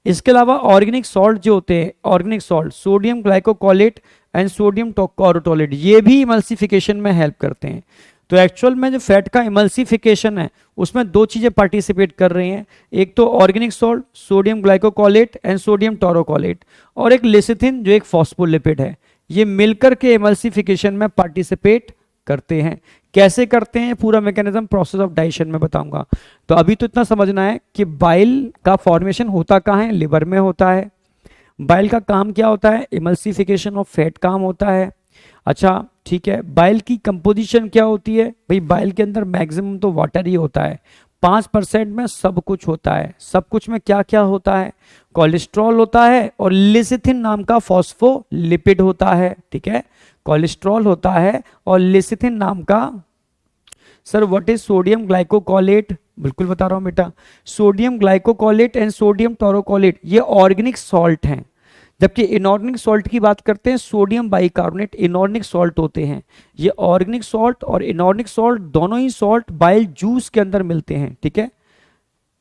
इसके अलावा ऑर्गेनिक सॉल्ट जो होते हैं, organic salt, sodium glycocholate and sodium taurocholate, ये भी इमल्सिफिकेशन में हेल्प करते हैं। तो एक्चुअल में जो फैट का इमल्सिफिकेशन है उसमें दो चीजें पार्टिसिपेट कर रही हैं, एक तो organic salt sodium glycocholate and sodium taurocholate, और एक लिसिथिन जो एक फॉस्फोलिपिड है। ये मिलकर के इमल्सिफिकेशन में पार्टिसिपेट करते हैं। कैसे करते हैं? पूरा मैकेनिज्म प्रोसेस ऑफ डाइजेशन में बताऊंगा। तो अभी तो इतना समझना है कि बाइल का फॉर्मेशन होता कहाँ है? लिवर में होता है। बाइल का काम क्या होता है? इमल्सिफिकेशन ऑफ फैट काम होता है। अच्छा ठीक है, बाइल की कंपोजिशन क्या होती है? भाई बाइल के अंदर मैक्सिमम तो वाटर ही होता है। 5% में सब कुछ होता है। सब कुछ में क्या क्या होता है? कोलेस्ट्रॉल होता है और लिसिथिन नाम का फॉस्फोलिपिड होता है। ठीक है, कोलेस्ट्रॉल होता है और लिसिथिन नाम का, सर व्हाट इज सोडियम ग्लाइकोकोलेट? बिल्कुल बता रहा हूं बेटा, sodium glycocholate and sodium taurocholate ये ऑर्गेनिक सॉल्ट हैं। जबकि इनऑर्गेनिक सॉल्ट की बात करते हैं, सोडियम बाइकार्बोनेट इनऑर्गेनिक सॉल्ट होते हैं। ये ऑर्गेनिक सॉल्ट और इनऑर्गेनिक सॉल्ट दोनों ही सॉल्ट बाइल जूस के अंदर मिलते हैं। ठीक है,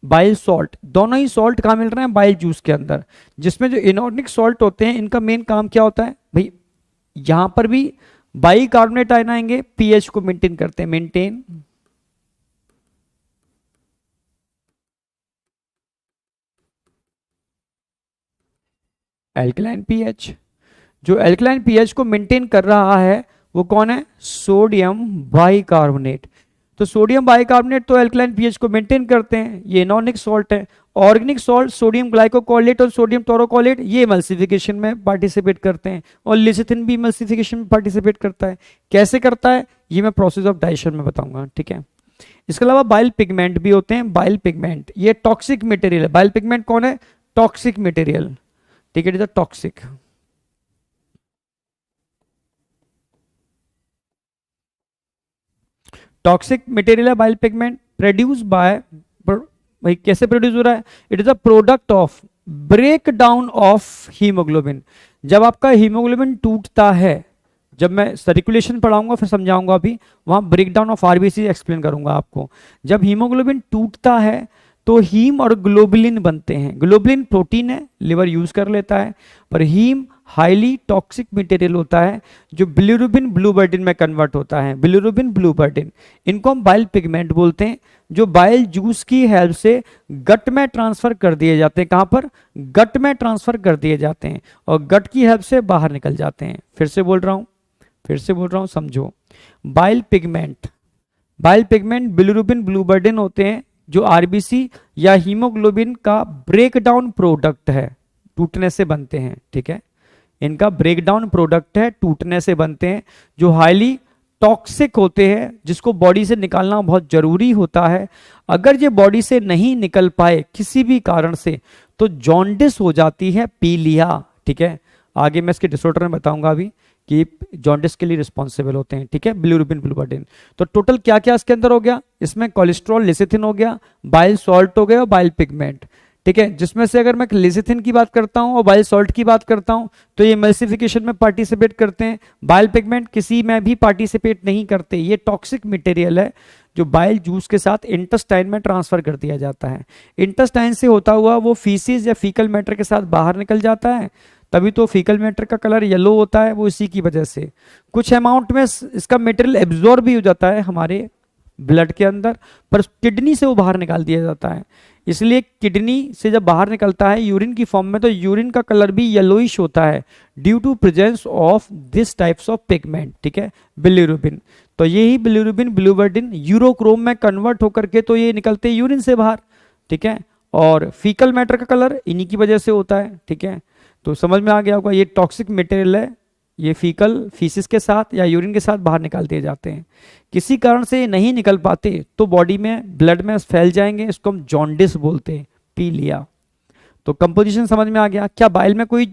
बाइल सॉल्ट, दोनों ही सॉल्ट कहाँ मिल रहे हैं? बाइल जूस के अंदर। जिसमें जो इनऑर्गेनिक सॉल्ट होते हैं इनका मेन काम क्या होता है? भाई यहां पर भी बाइकार्बोनेट आयन आएंगे, पीएच को मेंटेन करते हैं, मेंटेन एल्कलाइन पीएच। जो एल्कलाइन पीएच को मेंटेन कर रहा है वो कौन है? Sodium bicarbonate. तो सोडियम बाइकार्बोनेट तो एल्कलाइन पीएच को मेंटेन करते हैं, ये इनऑर्गेनिक सॉल्ट है। ऑर्गेनिक सॉल्ट सोडियम ग्लाइकोकोलेट और सोडियम टोरोकोलेट ये इमल्सिफिकेशन में पार्टिसिपेट करते हैं, और लिसिथिन भी इमल्सिफिकेशन में पार्टिसिपेट करता है। कैसे करता है ये मैं प्रोसेस ऑफ डाइजेशन में बताऊंगा। ठीक है, इसके अलावा बाइल पिगमेंट भी होते हैं। बाइल पिगमेंट ये टॉक्सिक मटेरियल है। बाइल पिगमेंट कौन है? Toxic material. ठीक है, it is toxic. Toxic material है बाइल पिगमेंट, प्रोड्यूस बाय, भाई कैसे प्रोड्यूस हो रहा है? It is a product of break down of haemoglobin. जब आपका हीमोग्लोबिन टूटता है, जब मैं सर्कुलेशन पढ़ाऊंगा फिर समझाऊंगा, अभी वहां break down of RBC explain करूंगा आपको। जब हीमोग्लोबिन टूटता है तो हीम और ग्लोबुलिन बनते हैं। ग्लोबुलिन प्रोटीन है, लिवर यूज कर लेता है, पर हीम हाईली टॉक्सिक मटेरियल होता है जो बिलिरुबिन ब्लूबर्डिन में कन्वर्ट होता है। बिलिरुबिन ब्लूबर्डिन, इनको हम बाइल पिगमेंट बोलते हैं, जो बाइल जूस की हेल्प से गट में ट्रांसफर कर दिए जाते हैं। कहां पर? गट में ट्रांसफर कर दिए जाते हैं और गट की हेल्प से बाहर निकल जाते हैं। फिर से बोल रहा हूं, समझो। बाइल पिगमेंट बिलिरुबिन ब्लूबर्डिन होते हैं जो आरबीसी या हीमोग्लोबिन का ब्रेकडाउन प्रोडक्ट है, टूटने से बनते हैं। ठीक है, इनका ब्रेकडाउन प्रोडक्ट है, टूटने से बनते हैं, जो हाईली टॉक्सिक होते हैं, जिसको बॉडी से निकालना बहुत जरूरी होता है। अगर ये बॉडी से नहीं निकल पाए किसी भी कारण से, तो जॉन्डिस हो जाती है पीलिया। ठीक है, आगे मैं इसके डिसऑर्डर में बताऊंगा अभी कि जॉन्डिस के लिए रिस्पॉन्सिबल होते हैं। ठीक है, बिलिरुबिन, बिलिवर्डिन। तो टोटल क्या क्या इसके अंदर हो गया, इसमें कोलेस्ट्रॉल, लेसिथिन हो गया, बाइल सॉल्ट हो गया और बाइल पिगमेंट। ठीक है, जिसमें से अगर मैं लेसिथिन की बात करता हूं और बाइल सॉल्ट की बात करता हूं, तो ये एमल्सिफिकेशन में पार्टिसिपेट करते हैं। बाइल पिगमेंट किसी में भी पार्टिसिपेट नहीं करते। ये टॉक्सिक मटेरियल है जो बाइल जूस के साथ इंटेस्टाइन में ट्रांसफर कर दिया जाता है। इंटेस्टाइन से होता हुआ वो फीसिस या फीकल मैटर के साथ बाहर निकल जाता है, तभी तो फीकल मैटर का कलर येलो होता है, वो इसी की वजह से। कुछ अमाउंट में इसका मटेरियल एब्जॉर्ब भी हो जाता है हमारे ब्लड के अंदर, पर किडनी से वो बाहर निकाल दिया जाता है। इसलिए किडनी से जब बाहर निकलता है यूरिन की फॉर्म में, तो यूरिन का कलर भी येलोइश होता है due to presence of this types of pigment. ठीक है, बिलिरुबिन। तो यही बिलिरुबिन, बिलिवर्डिन यूरोक्रोम में कन्वर्ट होकर के तो ये निकलते हैं यूरिन से बाहर। ठीक है, और फीकल मैटर का कलर इन्हीं की वजह से होता है। ठीक है, तो समझ में आ गया होगा, ये टॉक्सिक मटेरियल है, ये फीकल फीसिस के साथ या यूरिन के साथ बाहर निकाल दिए जाते हैं। किसी कारण से ये नहीं निकल पाते तो बॉडी में, ब्लड में फैल जाएंगे, इसको हम जॉन्डिस बोलते हैं, पी लिया। तो कंपोजिशन समझ में आ गया। क्या बाइल में कोई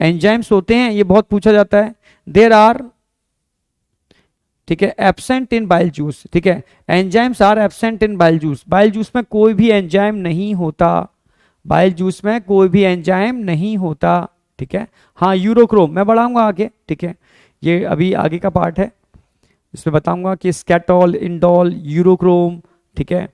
एंजाइम्स होते हैं, ये बहुत पूछा जाता है। देर आर, ठीक है, एब्सेंट इन बाइल जूस। ठीक है, enzymes are absent in bile juice. Bile juice में कोई भी एंजाइम नहीं होता, बाइल जूस में कोई भी एंजाइम नहीं होता। ठीक है, हाँ यूरोक्रोम मैं बढ़ाऊंगा आगे। ठीक है, ये अभी आगे का पार्ट है, इसमें बताऊंगा कि स्कैटोल, इंडोल, यूरोक्रोम। ठीक है,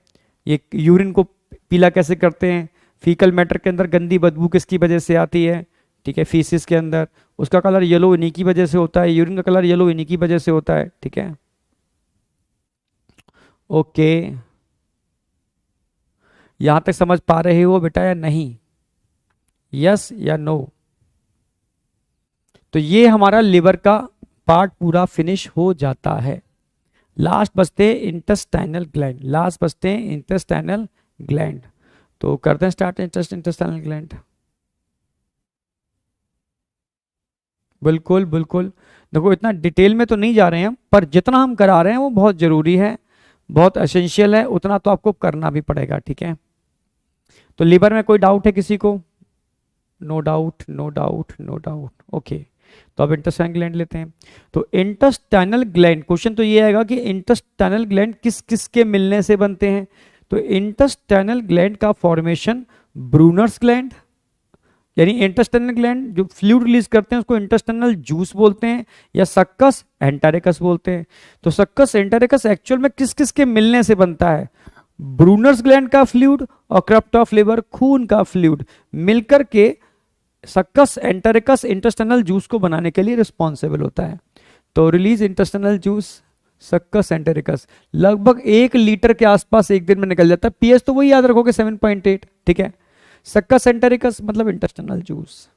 ये यूरिन को पीला कैसे करते हैं, फीकल मैटर के अंदर गंदी बदबू किसकी वजह से आती है। ठीक है, फीसिस के अंदर उसका कलर येलो इन्हीं की वजह से होता है, यूरिन का कलर येलो इन्हीं की वजह से होता है। ठीक है, ओके, यहां तक समझ पा रहे हो बेटा या नहीं, यस या नो। तो ये हमारा लिवर का पार्ट पूरा फिनिश हो जाता है। लास्ट बचते हैं इंटेस्टाइनल ग्लैंड, लास्ट बचते हैं इंटेस्टाइनल ग्लैंड। तो करते हैं स्टार्ट इंटेस्टाइनल ग्लैंड। बिल्कुल बिल्कुल, देखो इतना डिटेल में तो नहीं जा रहे हैं हम, पर जितना हम करा रहे हैं वो बहुत जरूरी है, बहुत एसेंशियल है, उतना तो आपको करना भी पड़ेगा। ठीक है, तो लिवर में कोई डाउट है किसी को? No doubt, no doubt, no doubt, okay. तो अब इंटेस्टाइनल ग्लैंड लेते हैं। तो इंटेस्टाइनल ग्लैंड, क्वेश्चन तो ये आएगा कि इंटेस्टाइनल ग्लैंड किस किस के मिलने से बनते हैं। तो इंटेस्टाइनल ग्लैंड का फॉर्मेशन ब्रूनर्स ग्लैंड, यानी इंटेस्टाइनल ग्लैंड जो फ्लूइड रिलीज करते हैं उसको इंटेस्टाइनल जूस बोलते हैं, या सक्कस एंटेरिकस बोलते हैं। तो सक्कस एंटेरिकस एक्चुअल में किस किस के मिलने से बनता है? ब्रूनर्स ग्लैंड का फ्लूइड और क्रप्ट ऑफ लिवर, खून का फ्लूइड मिलकर के सक्कस एंटेरिकस इंटेस्टाइनल जूस को बनाने के लिए रिस्पॉन्सिबल होता है। तो release intestinal juice succus entericus लगभग 1 लीटर के आसपास एक दिन में निकल जाता है। पीएच तो वही याद रखोगे 7.8। ठीक है, सक्कस एंटेरिकस मतलब इंटेस्टाइनल जूस।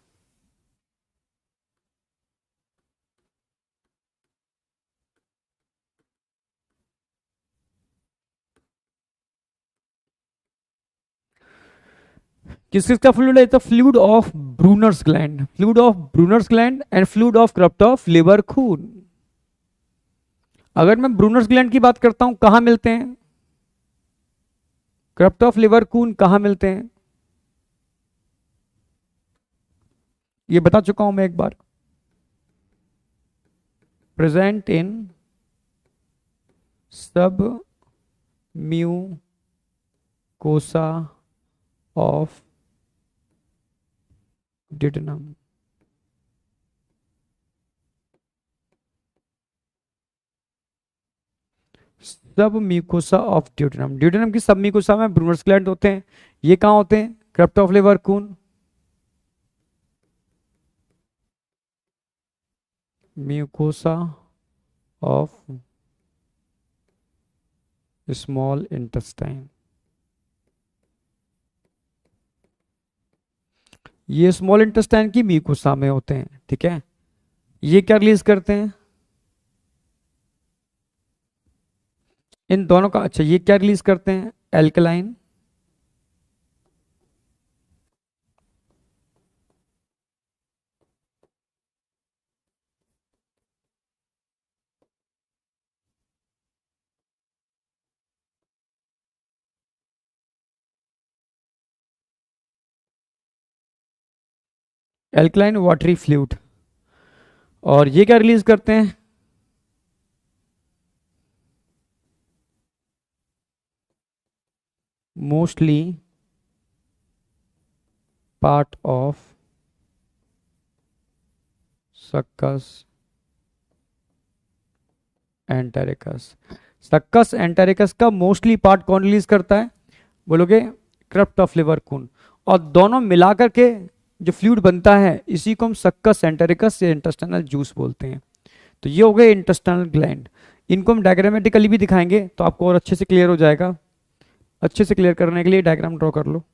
किस किस का फ्लूइड है? तो fluid of Brunner's gland, fluid of Brunner's gland and fluid of crypt of Lieberkuhn. अगर मैं ब्रूनर्स ग्लैंड की बात करता हूं, कहां मिलते हैं? क्रप्ट ऑफ लिवर, खून कहां मिलते हैं? ये बता चुका हूं मैं एक बार। Present in submucosa of डिडनम। सब म्यूकोसा ऑफ ड्यूडेनम, ड्यूडेनम की सब म्यूकोसा में ब्रूनर्स ग्लैंड होते हैं। ये कहाँ होते हैं? क्रप्ट ऑफ लिवर, खून। म्यूकोसा ऑफ स्मॉल इंटेस्टाइन, ये स्मॉल इंटेस्टाइन की म्यूकोसा में होते हैं। ठीक है, ये क्या रिलीज करते हैं? इन दोनों का, अच्छा ये क्या रिलीज करते हैं? Alkaline, alkaline watery fluid. और ये क्या रिलीज करते हैं? Mostly part of succus entericus. Succus entericus का मोस्टली पार्ट कौन रिलीज करता है? बोलोगे क्रप्ट ऑफ लिवर कून। और दोनों मिलाकर के जो फ्लूइड बनता है इसी को हम सक्कस एंटेरिकस या इंटेस्टाइनल जूस बोलते हैं। तो ये हो गए इंटेस्टाइनल ग्लैंड। इनको हम डायग्रामेटिकली भी दिखाएंगे तो आपको और अच्छे से क्लियर हो जाएगा। अच्छे से क्लियर करने के लिए डायग्राम ड्रॉ कर लो।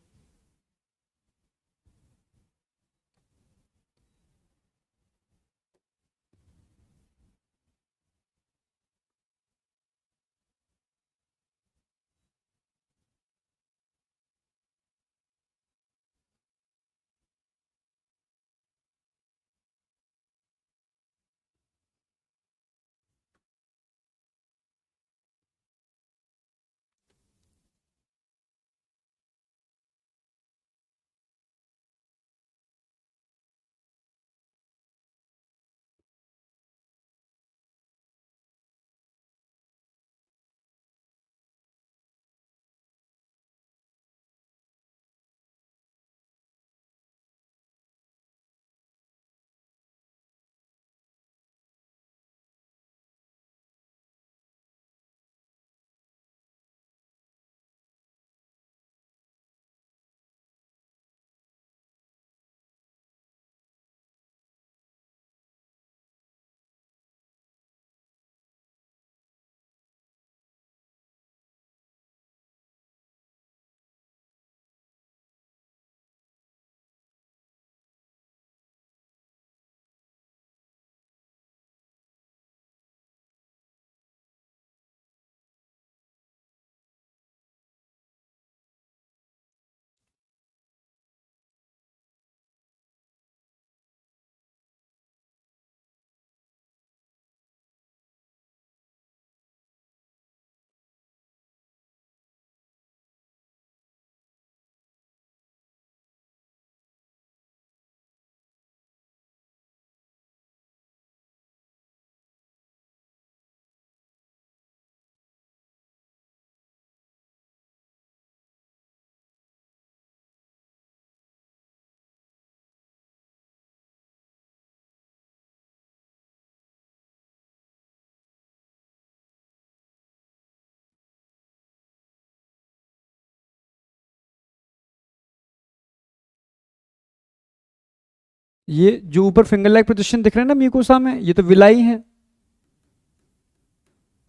ये जो ऊपर फिंगर लाइक प्रोजेक्शन दिख रहे हैं ना म्यूकोसा में, ये तो विलाई है।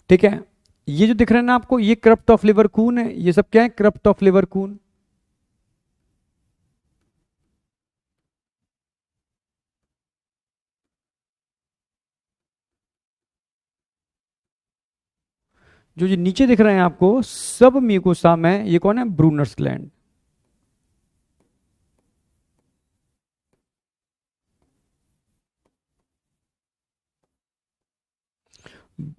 ठीक है। ये जो दिख रहे हैं ना आपको, ये क्रप्ट ऑफ लिवर कून है। ये सब क्या है? क्रप्ट ऑफ लिवर कून। जो ये नीचे दिख रहे हैं आपको सब म्यूकोसा में, ये कौन है? Brunner's gland.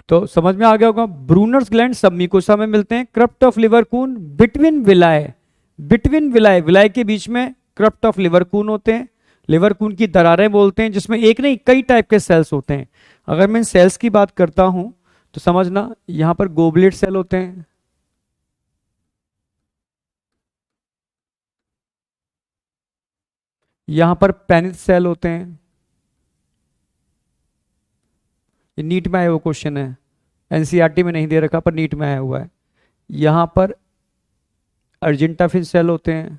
तो समझ में आ गया होगा, ब्रूनर्स ग्लैंड सब म्यूकोसा में मिलते हैं। Crypt of Lieberkuhn between villi, between villi, villi के बीच में क्रप्ट ऑफ लिवर कून होते हैं। लिवर कून की दरारें बोलते हैं, जिसमें एक नहीं कई टाइप के सेल्स होते हैं। अगर मैं इन सेल्स की बात करता हूं तो समझना, यहां पर गोबलेट सेल होते हैं, यहां पर पेनिथ सेल होते हैं। ये नीट में आया हुआ क्वेश्चन है, एनसीईआरटी में नहीं दे रखा पर नीट में आया हुआ है। यहां पर अर्जेंटाफिन सेल होते हैं,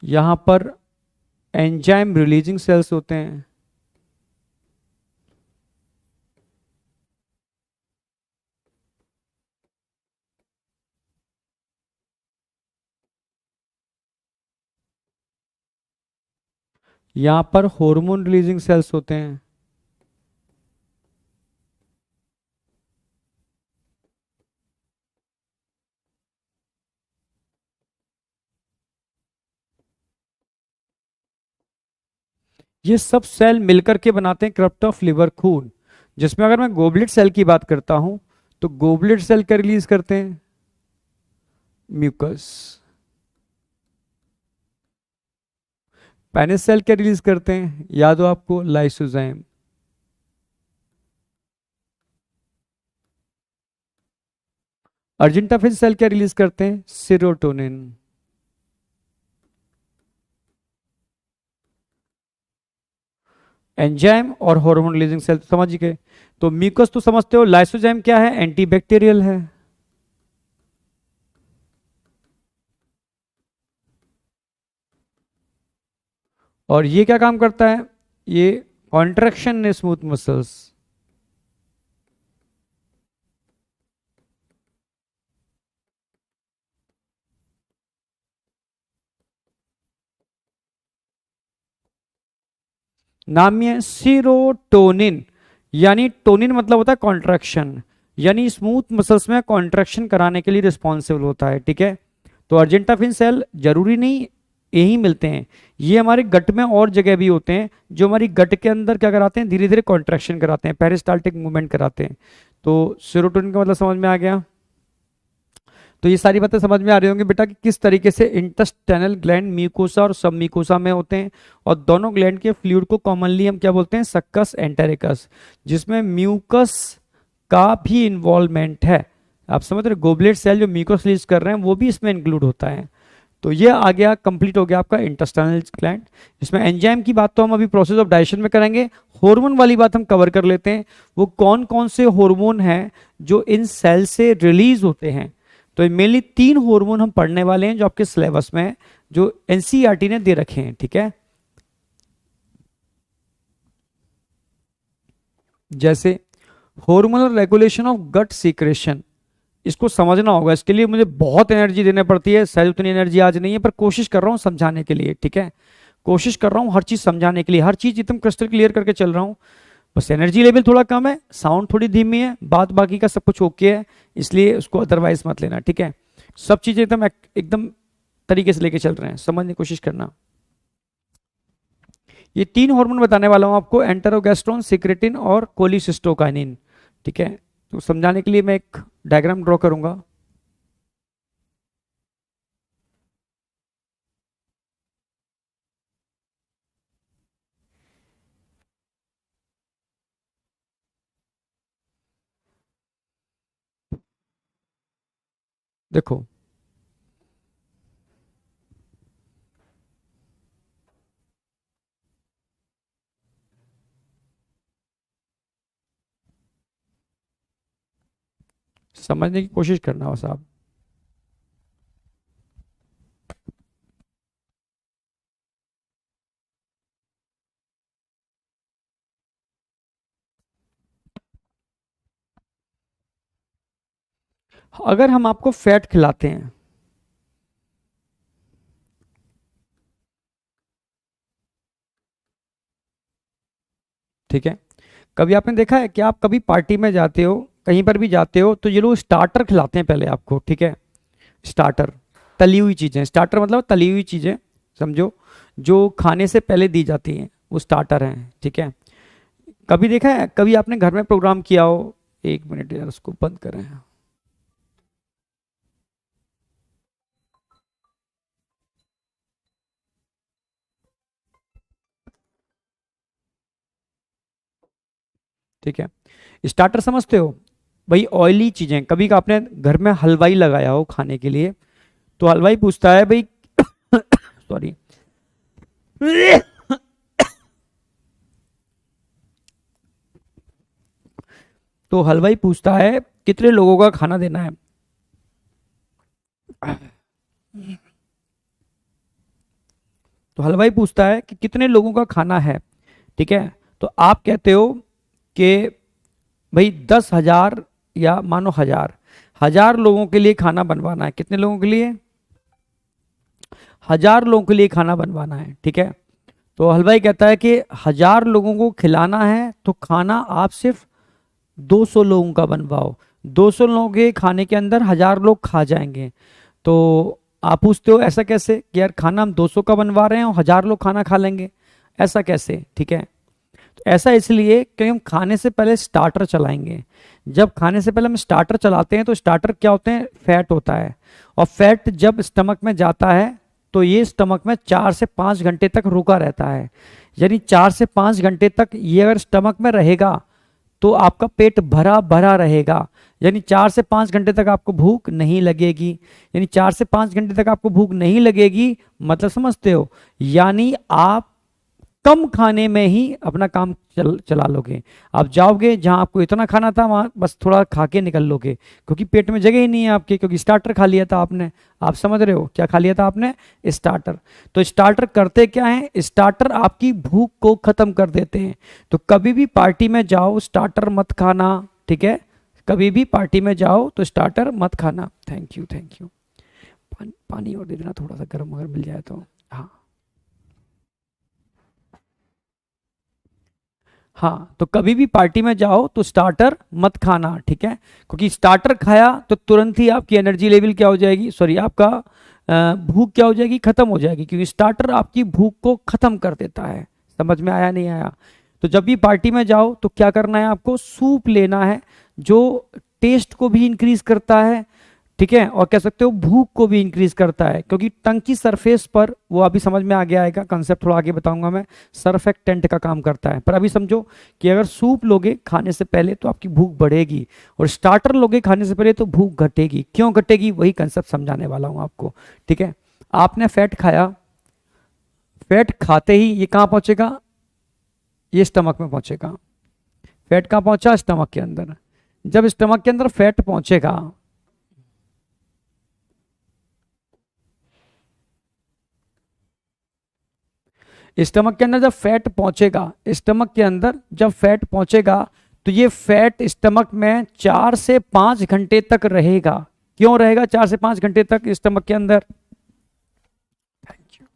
यहां पर एंजाइम रिलीजिंग सेल्स होते हैं, यहां पर हार्मोन रिलीजिंग सेल्स होते हैं, ये सब सेल मिलकर के बनाते हैं क्रप्ट ऑफ लिवर खून। जिसमें अगर मैं गोबलेट सेल की बात करता हूं तो गोबलेट सेल क्या रिलीज करते हैं? म्यूकस। पेनिस सेल क्या रिलीज करते हैं? याद हो आपको? लाइसोजाइम। अर्जेंटाफिन सेल क्या रिलीज करते हैं? सीरोटोनिन। एंजाइम और हार्मोन रिलीजिंग सेल तो समझ गए। तो म्यूकस तो समझते हो, लाइसोजाइम क्या है? एंटीबैक्टीरियल है। और ये क्या काम करता है? ये कॉन्ट्रैक्शन स्मूथ मसल्स। नाम ही है सीरोटोनिन। यानी टोनिन मतलब होता है कॉन्ट्रैक्शन, यानी स्मूथ मसल्स में कॉन्ट्रैक्शन कराने के लिए रिस्पॉन्सिबल होता है, ठीक है। तो अर्जेंटाफिन सेल जरूरी नहीं यही मिलते हैं, ये हमारे गट में और जगह भी होते हैं, जो हमारी गट के अंदर क्या कराते हैं? धीरे धीरे कॉन्ट्रैक्शन कराते हैं, पेरिस्टाल्टिक मूवमेंट कराते हैं। तो सीरोटोनिन का मतलब समझ में आ गया। तो ये सारी बातें समझ में आ रही होंगी बेटा कि किस तरीके से इंटेस्टाइनल ग्लैंड म्यूकोसा और सब म्यूकोसा में होते हैं, और दोनों ग्लैंड के फ्लूइड को कॉमनली हम क्या बोलते हैं? सक्कस एंटेरिकस, जिसमें म्यूकस का भी इन्वॉल्वमेंट है। आप समझ रहे? गोबलेट सेल जो म्यूकस रिलीज कर रहे हैं वो भी इसमें इंक्लूड होता है। तो ये आ गया, कंप्लीट हो गया आपका इंटेस्टाइनल ग्लैंड। इसमें एंजाइम की बात तो हम अभी प्रोसेस ऑफ डाइजेशन में करेंगे। हार्मोन वाली बात हम कवर कर लेते हैं। वो कौन कौन से हार्मोन हैं जो इन सेल से रिलीज होते हैं? तो मेनली 3 हार्मोन हम पढ़ने वाले हैं जो आपके सिलेबस में है, जो एनसीईआरटी ने दे रखे हैं, ठीक है। जैसे hormonal regulation of gut secretion, इसको समझना होगा। इसके लिए मुझे बहुत एनर्जी देनी पड़ती है, शायद उतनी एनर्जी आज नहीं है, पर कोशिश कर रहा हूँ समझाने के लिए, ठीक है। कोशिश कर रहा हूँ हर चीज समझाने के लिए, हर चीज एकदम क्रिस्टल क्लियर करके चल रहा हूँ। बस एनर्जी लेवल थोड़ा कम है, साउंड थोड़ी धीमी है, बात बाकी का सब कुछ ओके है, इसलिए उसको अदरवाइज मत लेना, ठीक है। सब चीजें एकदम एकदम तरीके से लेके चल रहे हैं, समझने की कोशिश करना। ये 3 हार्मोन बताने वाला हूं आपको, एंटेरोगेस्ट्रोन, सिक्रेटिन और कोलिसिस्टोकाइनिन, ठीक है। तो समझाने के लिए मैं एक डायग्राम ड्रॉ करूंगा। देखो, समझने की कोशिश करना बस आप। अगर हम आपको फैट खिलाते हैं, ठीक है, कभी आपने देखा है कि आप कभी पार्टी में जाते हो, कहीं पर भी जाते हो, तो ये लोग स्टार्टर खिलाते हैं पहले आपको, ठीक है। स्टार्टर, तली हुई चीजें, स्टार्टर मतलब तली हुई चीजें, समझो, जो खाने से पहले दी जाती हैं वो स्टार्टर हैं, ठीक है। कभी देखा है, कभी आपने घर में प्रोग्राम किया हो, एक मिनट यार उसको बंद करें, ठीक है। स्टार्टर समझते हो भाई? ऑयली चीजें, कभी का आपने घर में हलवाई लगाया हो खाने के लिए, तो हलवाई पूछता है भाई सॉरी तो हलवाई पूछता है कितने लोगों का खाना देना है। तो हलवाई पूछता है कि कितने लोगों का खाना है, ठीक है। तो आप कहते हो कि भाई 10,000, या मानो 1,000, 1,000 लोगों के लिए खाना बनवाना है। कितने लोगों के लिए? 1,000 लोगों के लिए खाना बनवाना है, ठीक है। तो हलवाई कहता है कि 1,000 लोगों को खिलाना है, तो खाना आप सिर्फ 200 लोगों का बनवाओ। 200 लोगों के खाने के अंदर 1,000 लोग खा जाएंगे। तो आप पूछते हो ऐसा कैसे कि यार खाना हम 200 का बनवा रहे हैं और 1,000 लोग खाना खा लेंगे, ऐसा कैसे, ठीक है। तो ऐसा इसलिए कि हम खाने से पहले स्टार्टर चलाएंगे। जब खाने से पहले हम स्टार्टर चलाते हैं तो स्टार्टर क्या होते हैं, फैट होता है, और फैट जब स्टमक में जाता है तो ये स्टमक में 4 से 5 घंटे तक रुका रहता है। यानी 4 से 5 घंटे तक ये अगर स्टमक में रहेगा तो आपका पेट भरा भरा रहेगा। यानी 4 से 5 घंटे तक आपको भूख नहीं लगेगी। यानी 4 से 5 घंटे तक आपको भूख नहीं लगेगी, मतलब समझते हो, यानी आप कम खाने में ही अपना काम चला लोगे। आप जाओगे जहां आपको इतना खाना था वहां बस थोड़ा खा के निकल लोगे, क्योंकि पेट में जगह ही नहीं है आपके, क्योंकि स्टार्टर खा लिया था आपने। आप समझ रहे हो क्या खा लिया था आपने, स्टार्टर। तो स्टार्टर करते क्या है, स्टार्टर आपकी भूख को खत्म कर देते हैं। तो कभी भी पार्टी में जाओ स्टार्टर मत खाना, ठीक है, कभी भी पार्टी में जाओ तो स्टार्टर मत खाना। Thank you thank you. पानी और दे देना थोड़ा सा गर्म अगर मिल जाए तो। हाँ हाँ, तो कभी भी पार्टी में जाओ तो स्टार्टर मत खाना, ठीक है, क्योंकि स्टार्टर खाया तो तुरंत ही आपकी एनर्जी लेवल क्या हो जाएगी, सॉरी आपका भूख क्या हो जाएगी, खत्म हो जाएगी, क्योंकि स्टार्टर आपकी भूख को खत्म कर देता है। समझ में आया नहीं आया। तो जब भी पार्टी में जाओ तो क्या करना है, आपको सूप लेना है जो टेस्ट को भी इंक्रीज करता है, ठीक है, और कह सकते हो भूख को भी इंक्रीज करता है, क्योंकि टंग की सरफेस पर, वो अभी समझ में आ गया आएगा, कंसेप्ट थोड़ा आगे बताऊंगा मैं, सरफेक्टेंट का काम करता है। पर अभी समझो कि अगर सूप लोगे खाने से पहले तो आपकी भूख बढ़ेगी, और स्टार्टर लोगे खाने से पहले तो भूख घटेगी। क्यों घटेगी, वही कंसेप्ट समझाने वाला हूं आपको, ठीक है। आपने फैट खाया, फैट खाते ही ये कहां पहुंचेगा, ये स्टमक में पहुंचेगा। फैट कहां पहुंचा, स्टमक के अंदर। जब स्टमक के अंदर फैट पहुंचेगा, स्टमक के अंदर जब फैट पहुंचेगा, स्टमक के अंदर जब फैट पहुंचेगा तो ये फैट स्टमक में 4 से 5 घंटे तक रहेगा। क्यों रहेगा 4 से 5 घंटे तक स्टमक के अंदर, थैंक यू।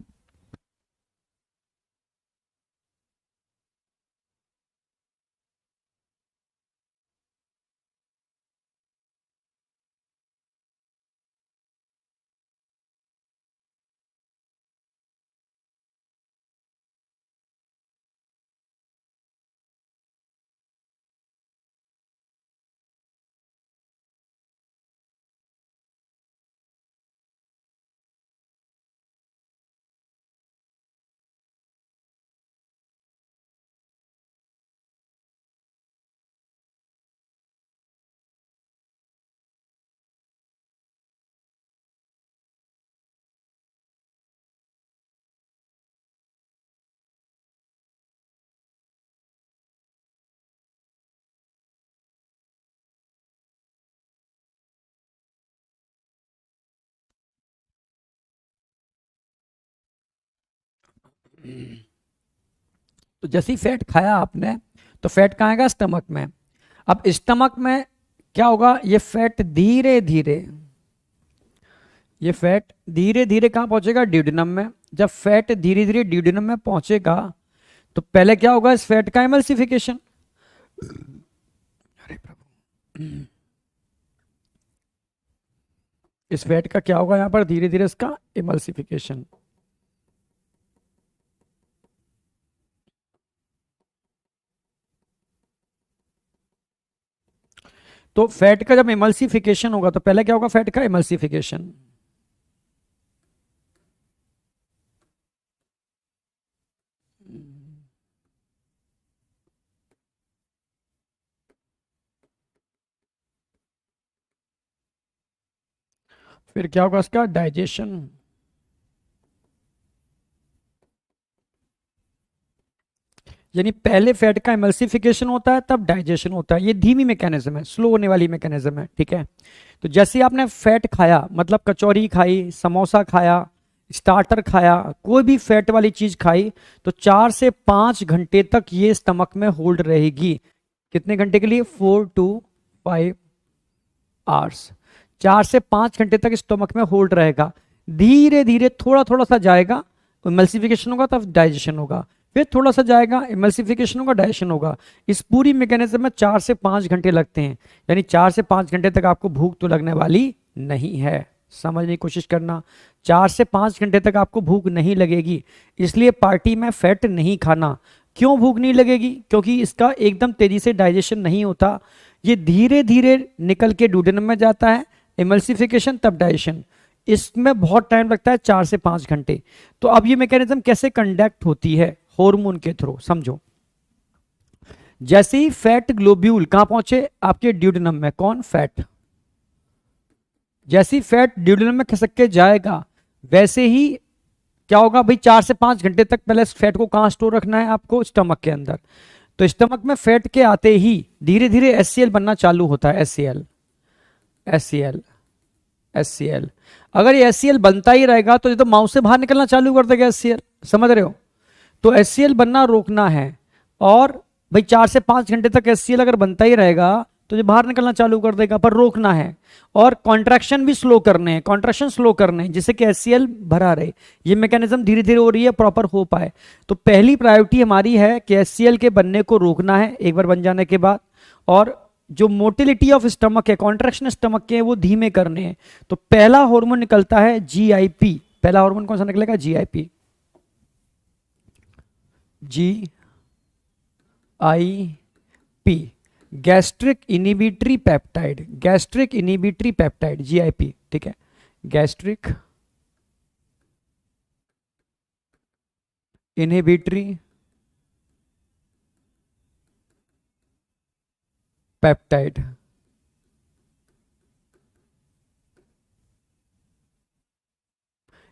तो जैसे ही फैट खाया आपने तो फैट कहाँ आएगा, स्टमक में। अब स्टमक में क्या होगा, ये फैट धीरे धीरे, ये फैट धीरे धीरे कहाँ पहुंचेगा, ड्यूडेनम में। जब फैट धीरे धीरे ड्यूडेनम में पहुंचेगा तो पहले क्या होगा, इस फैट का एमल्सिफिकेशन। अरे प्रभु, इस फैट का क्या होगा यहां पर, धीरे धीरे इसका एमल्सिफिकेशन। तो फैट का जब एमल्सिफिकेशन होगा तो पहले क्या होगा, फैट का एमल्सिफिकेशन। फिर क्या होगा इसका डाइजेशन। यानी पहले फैट का एमल्सिफिकेशन होता है तब डाइजेशन होता है। ये धीमी मैकेनिज्म है, स्लो होने वाली मैकेनिज्म है, ठीक है। तो जैसे ही आपने फैट खाया, मतलब कचौरी खाई, समोसा खाया, स्टार्टर खाया, कोई भी फैट वाली चीज खाई, तो 4 से 5 घंटे तक ये स्टमक में होल्ड रहेगी। कितने घंटे के लिए, 4 to 5 आवर्स। 4 से 5 घंटे तक स्टमक में होल्ड रहेगा। धीरे धीरे थोड़ा थोड़ा सा जाएगा, एमल्सिफिकेशन होगा तब डाइजेशन होगा, फिर थोड़ा सा जाएगा, एमल्सिफिकेशन होगा, डाइजेशन होगा। इस पूरी मैकेनिज्म में 4 से 5 घंटे लगते हैं। यानी 4 से 5 घंटे तक आपको भूख तो लगने वाली नहीं है, समझने की कोशिश करना। 4 से 5 घंटे तक आपको भूख नहीं लगेगी, इसलिए पार्टी में फैट नहीं खाना। क्यों भूख नहीं लगेगी? क्योंकि इसका एकदम तेजी से डाइजेशन नहीं होता, ये धीरे धीरे निकल के डुओडेनम में जाता है, इमल्सिफिकेशन तब डाइजेशन, इसमें बहुत टाइम लगता है, 4 से 5 घंटे। तो अब ये मैकेनिज्म कैसे कंडक्ट होती है? हार्मोन के थ्रू। समझो, जैसे ही फैट ग्लोब्यूल कहां पहुंचे? आपके ड्यूडेनम में। कौन? फैट। जैसे ही फैट ड्यूडेनम में खिसक के जाएगा, वैसे ही क्या होगा भाई? 4 से 5 घंटे तक पहले फैट को कहां स्टोर रखना है आपको? स्टमक के अंदर। तो स्टमक में फैट के आते ही धीरे धीरे एचसीएल बनना चालू होता है। HCL, HCL, HCL. अगर ये एचसीएल बनता ही रहेगा तो ये तो माउथ से बाहर निकलना चालू कर देगा एचसीएल। समझ रहे हो? तो एचसीएल बनना रोकना है, और भाई 4 से 5 घंटे तक एचसीएल अगर बनता ही रहेगा तो ये बाहर निकलना चालू कर देगा, पर रोकना है। और कॉन्ट्रैक्शन भी स्लो करने हैं, कॉन्ट्रैक्शन स्लो करने हैं, जिससे कि एचसीएल भरा रहे। ये मैकेनिज्म धीरे धीरे हो रही है, प्रॉपर हो पाए। तो पहली प्रायोरिटी हमारी है कि एचसीएल के बनने को रोकना है एक बार बन जाने के बाद, और जो मोटिलिटी ऑफ स्टमक है, कॉन्ट्रैक्शन स्टमक के, वो धीमे करने हैं। तो पहला हार्मोन निकलता है जीआईपी। पहला हार्मोन कौन सा निकलेगा? GIP, G I P, gastric inhibitory peptide, gastric inhibitory peptide, GIP. ठीक है, गैस्ट्रिक इनहिबिटरी पेप्टाइड।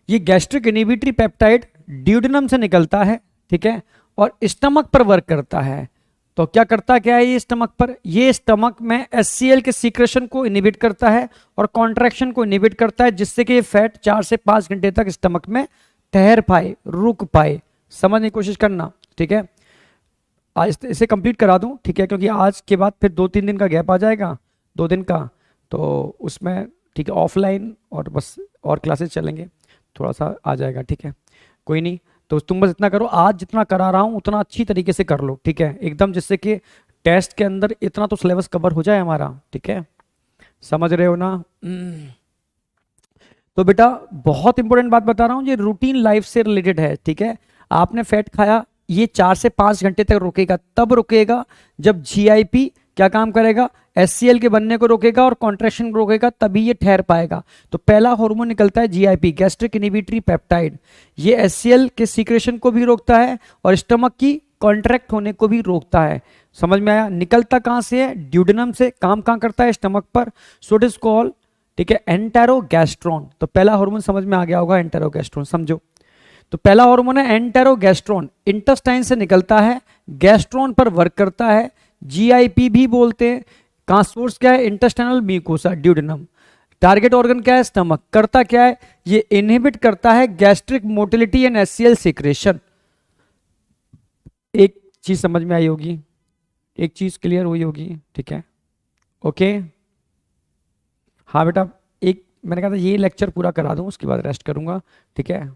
ये गैस्ट्रिक इनहिबिटरी पेप्टाइड ड्यूडेनम से निकलता है, ठीक है, और स्टमक पर वर्क करता है। तो क्या करता क्या है ये स्टमक पर? ये स्टमक में एचसीएल के सीक्रेशन को इनहिबिट करता है और कॉन्ट्रैक्शन को इनहिबिट करता है, जिससे कि ये फैट 4 से 5 घंटे तक स्टमक में ठहर पाए, रुक पाए। समझने की कोशिश करना, ठीक है। आज इसे कंप्लीट करा दूं, ठीक है, क्योंकि आज के बाद फिर 2-3 दिन का गैप आ जाएगा, 2 दिन का, तो उसमें ठीक है ऑफलाइन और बस और क्लासेस चलेंगे, थोड़ा सा आ जाएगा, ठीक है, कोई नहीं। तो तुम बस इतना करो, आज जितना करा रहा हूँ उतना अच्छी तरीके से कर लो, ठीक है, एकदम, जिससे कि टेस्ट के अंदर इतना तो सिलेबस कवर हो जाए हमारा, ठीक है, समझ रहे हो ना? तो बेटा बहुत इंपॉर्टेंट बात बता रहा हूँ, ये रूटीन लाइफ से रिलेटेड है, ठीक है। आपने फैट खाया, ये 4 से 5 घंटे तक रुकेगा, तब रुकेगा जब जीआईपी क्या काम करेगा? एचसीएल के बनने को रोकेगा और कॉन्ट्रैक्शन को रोकेगा, तभी ये ठहर पाएगा। तो पहला हार्मोन निकलता है जीआईपी, गैस्ट्रिक इनहिबिटरी पेप्टाइड। ये एचसीएल के सीक्रेशन को भी रोकता है और स्टमक की कॉन्ट्रैक्ट होने को भी रोकता है। समझ में आया? निकलता कहां से है? ड्यूडेनम से। काम कहां करता है? स्टमक पर। सो इट इज कॉल्ड, ठीक है, एंटेरोगैस्ट्रोन। तो पहला हार्मोन समझ में आ गया होगा, एंटेरोगैस्ट्रोन, समझो। तो पहला हार्मोन है एंटेरोगैस्ट्रोन, इंटेस्टाइन से निकलता है, गैस्ट्रोन पर वर्क करता है, जीआईपी भी बोलते हैं। कहां सोर्स क्या है? Intestinal mucosa, duodenum. Target organ क्या है? स्टमक। करता क्या है? ये इनहिबिट करता है gastric motility and HCl secretion. एक चीज समझ में आई होगी, एक चीज क्लियर हुई होगी, ठीक है, ओके। हाँ बेटा, एक मैंने कहा था ये लेक्चर पूरा करा दूं, उसके बाद रेस्ट करूंगा, ठीक है,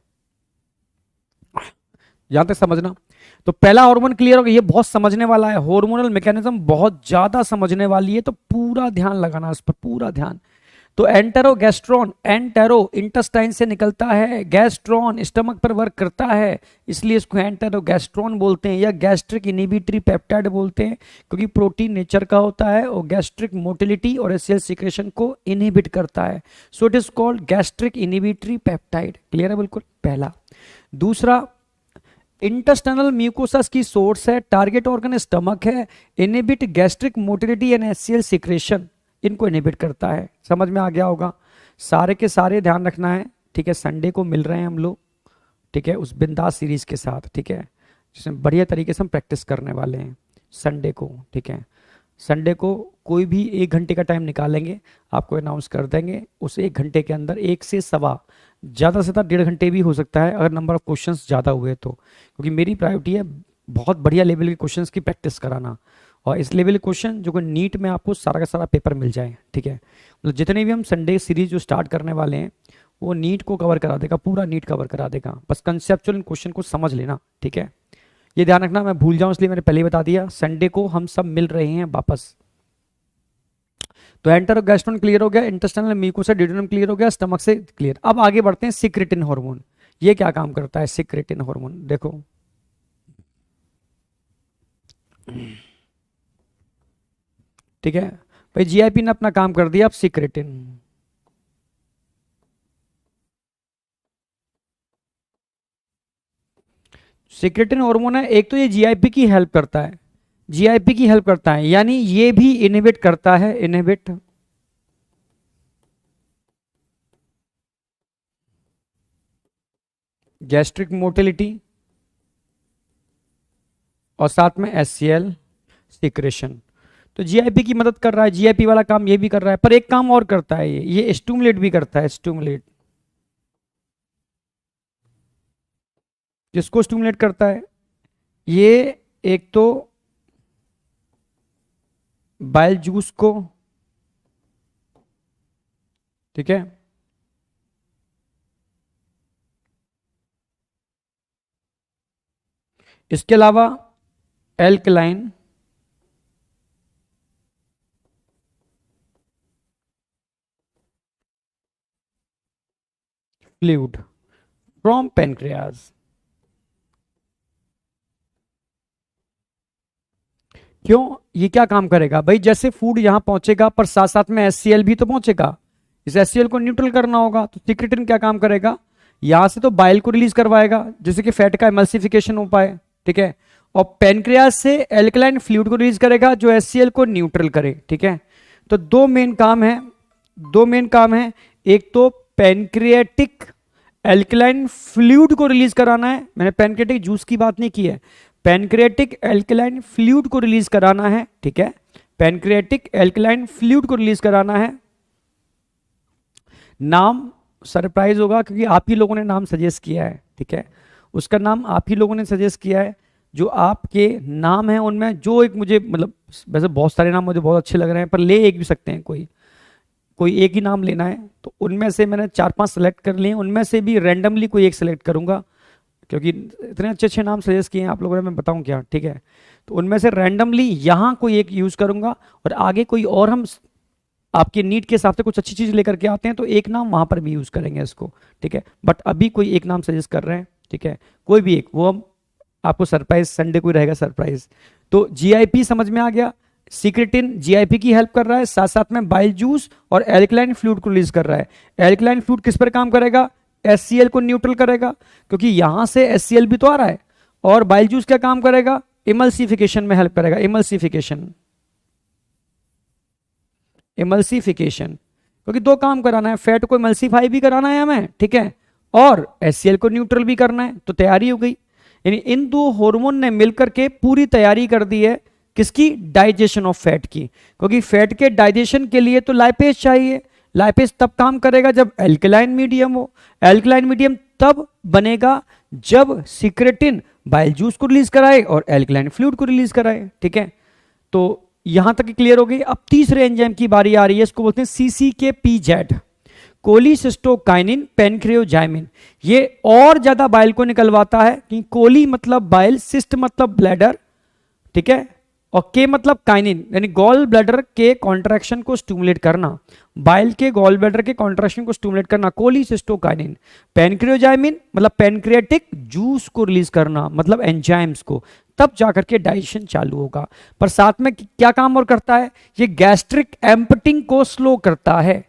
यहां तक समझना। तो पहला हार्मोन क्लियर हो गया, ये बहुत समझने वाला है, हार्मोनल मैकेनिज्म बहुत ज्यादा समझने वाली है, तो पूरा ध्यान लगाना इस पर, पूरा ध्यान। तो एंटेरोगैस्ट्रोन, एंटेरो इंटेस्टाइन से निकलता है, गैस्ट्रोन स्टमक पर वर्क करता है, इसलिए इसको एंटेरोगैस्ट्रोन बोलते हैं या गैस्ट्रिक इनहिबिटरी पेप्टाइड बोलते हैं, क्योंकि प्रोटीन नेचर का होता है और गैस्ट्रिक मोटिलिटी और एचसीएल सीक्रेशन को इनहिबिट करता है। So it is called gastric inhibitory peptide. Clear है बिल्कुल? पहला। दूसरा, इंटेस्टाइनल म्यूकोसस की सोर्स है, टारगेट ऑर्गन स्टमक है, inhibit gastric motility and HCl secretion, इनको इनहिबिट करता है। समझ में आ गया होगा? सारे के सारे ध्यान रखना है, ठीक है। संडे को मिल रहे हैं हम लोग, ठीक है, उस बिंदास सीरीज के साथ, ठीक है, जिसमें बढ़िया तरीके से हम प्रैक्टिस करने वाले हैं संडे को, ठीक है। संडे को कोई भी 1 घंटे का टाइम निकालेंगे, आपको अनाउंस कर देंगे। उस 1 घंटे के अंदर 1 से सवा, ज़्यादा से ज़्यादा 1.5 घंटे भी हो सकता है अगर नंबर ऑफ क्वेश्चंस ज़्यादा हुए तो, क्योंकि मेरी प्रायोरिटी है बहुत बढ़िया लेवल के क्वेश्चंस की प्रैक्टिस कराना, और इस लेवल के क्वेश्चन जो कि नीट में आपको सारा का सारा पेपर मिल जाए, ठीक है। मतलब जितने भी हम संडे सीरीज जो स्टार्ट करने वाले हैं वो नीट को कवर करा देगा, पूरा नीट कवर करा देगा, बस कंसेप्चुअल क्वेश्चन को समझ लेना, ठीक है। ये ध्यान रखना, मैं भूल जाऊं इसलिए मैंने पहले ही बता दिया, संडे को हम सब मिल रहे हैं वापस। तो एंटेरोगैस्ट्रोन क्लियर हो गया, इंटेस्टाइनल म्यूकोसा ड्यूडेनम क्लियर हो गया, स्टमक से क्लियर। अब आगे बढ़ते हैं, सिक्रेटिन हार्मोन। ये क्या काम करता है? सिक्रेटिन हार्मोन देखो, ठीक है भाई, जीआईपी ने अपना काम कर दिया, अब सिक्रेटिन। सिक्रेटिन हार्मोन है, एक तो ये जीआईपी की हेल्प करता है, जीआईपी की हेल्प करता है, यानी ये भी इनहिबिट करता है, इनहिबिट गैस्ट्रिक मोटिलिटी, और साथ में एचसीएल सिक्रेशन। तो जीआईपी की मदद कर रहा है, जीआईपी वाला काम ये भी कर रहा है, पर एक काम और करता है, ये स्टिमुलेट भी करता है, स्टिमुलेट। किसको स्टिमुलेट करता है ये? एक तो बाइल जूस को, ठीक है, इसके अलावा एल्कलाइन फ्लूइड फ्रॉम पेनक्रियाज। क्यों? ये क्या काम करेगा भाई? जैसे फूड यहां पहुंचेगा पर साथ साथ में एचसीएल भी तो पहुंचेगा, इस एचसीएल को न्यूट्रल करना होगा, तो सिक्रेटिन क्या काम करेगा? यहां से तो बाइल को रिलीज करवाएगा जिससे कि फैट का एमल्सिफिकेशन हो पाए, ठीक है, और पेनक्रियाज से एल्कलाइन फ्लूइड को रिलीज करेगा जो एचसीएल को न्यूट्रल करे, ठीक है। तो दो मेन काम है, दो मेन काम है, एक तो पेनक्रियाटिक एल्कलाइन फ्लूइड को रिलीज कराना है, मैंने पेनक्रियाटिक जूस की बात नहीं की है, पेनक्रियाटिक एल्कलाइन फ्लूइड को रिलीज कराना है, ठीक है, पेनक्रियाटिक एल्कलाइन फ्लूइड को रिलीज कराना है। नाम सरप्राइज होगा क्योंकि आप ही लोगों ने नाम सजेस्ट किया है, ठीक है, उसका नाम आप ही लोगों ने सजेस्ट किया है। जो आपके नाम है उनमें जो एक मुझे, मतलब वैसे बहुत सारे नाम मुझे बहुत अच्छे लग रहे हैं, पर ले एक भी सकते हैं, कोई कोई एक ही नाम लेना है, तो उनमें से मैंने 4-5 सेलेक्ट कर लिए, उनमें से भी रैंडमली कोई एक सेलेक्ट करूंगा क्योंकि इतने अच्छे अच्छे नाम सजेस्ट किए हैं आप लोगों ने, मैं बताऊं क्या, ठीक है। तो उनमें से रैंडमली यहां कोई एक यूज करूंगा, और आगे कोई और हम आपके नीड के हिसाब से कुछ अच्छी चीज लेकर के आते हैं तो एक नाम वहां पर भी यूज करेंगे इसको, ठीक है। बट अभी कोई एक नाम सजेस्ट कर रहे हैं, ठीक है, कोई भी एक, वो हम आपको सरप्राइज, संडे को रहेगा सरप्राइज। तो जीआईपी समझ में आ गया, सिक्रेटिन जीआईपी की हेल्प कर रहा है, साथ साथ में बाइल जूस और एल्कलाइन फ्लूइड को रिलीज कर रहा है। एल्कलाइन फ्लूइड किस पर काम करेगा? एचसीएल को न्यूट्रल करेगा, क्योंकि यहां से एचसीएल भी तो आ रहा है। और बाइल जूस क्या काम करेगा? इमल्सिफिकेशन में हेल्प करेगा, इमल्सिफिकेशन, इमल्सिफिकेशन, क्योंकि दो काम कराना है, फैट को इमल्सिफाई भी कराना है हमें, ठीक है, और एचसीएल को न्यूट्रल भी करना है, तो तैयारी हो गई। यानी इन दो हार्मोन ने मिलकर के पूरी तैयारी कर दी है, किसकी? डाइजेशन ऑफ फैट की, क्योंकि फैट के डाइजेशन के लिए तो लाइपेज चाहिए, लाइपेज तब काम करेगा जब एल्कलाइन मीडियम हो, एल्कलाइन मीडियम तब बनेगा जब सिक्रेटिन बाइल जूस को रिलीज कराए और एल्कलाइन फ्लूइड को रिलीज कराए, ठीक है। तो यहां तक क्लियर हो गई। अब तीसरे एंजाइम की बारी आ रही है, इसको बोलते हैं CCK-PZ, कोलिसिस्टोकाइनिन पेनक्रियोजाइमिन। ये और ज्यादा बाइल को निकलवाता है, कि कोली मतलब बाइल, सिस्ट मतलब ब्लैडर, ठीक है, और के मतलब काइनिन, यानी गॉल ब्लैडर के कॉन्ट्रैक्शन को स्टिमुलेट करना, बाइल के गॉल ब्लैडर के कॉन्ट्रैक्शन को स्टिमुलेट करना, कोलिसिस्टोकाइनिन। पेनक्रियोजाइमिन मतलब पेनक्रियाटिक जूस को रिलीज करना, मतलब एंजाइम्स को, तब जाकर के डाइजेशन चालू होगा। पर साथ में क्या काम और करता है? ये गैस्ट्रिक एम्पटिंग को स्लो करता है,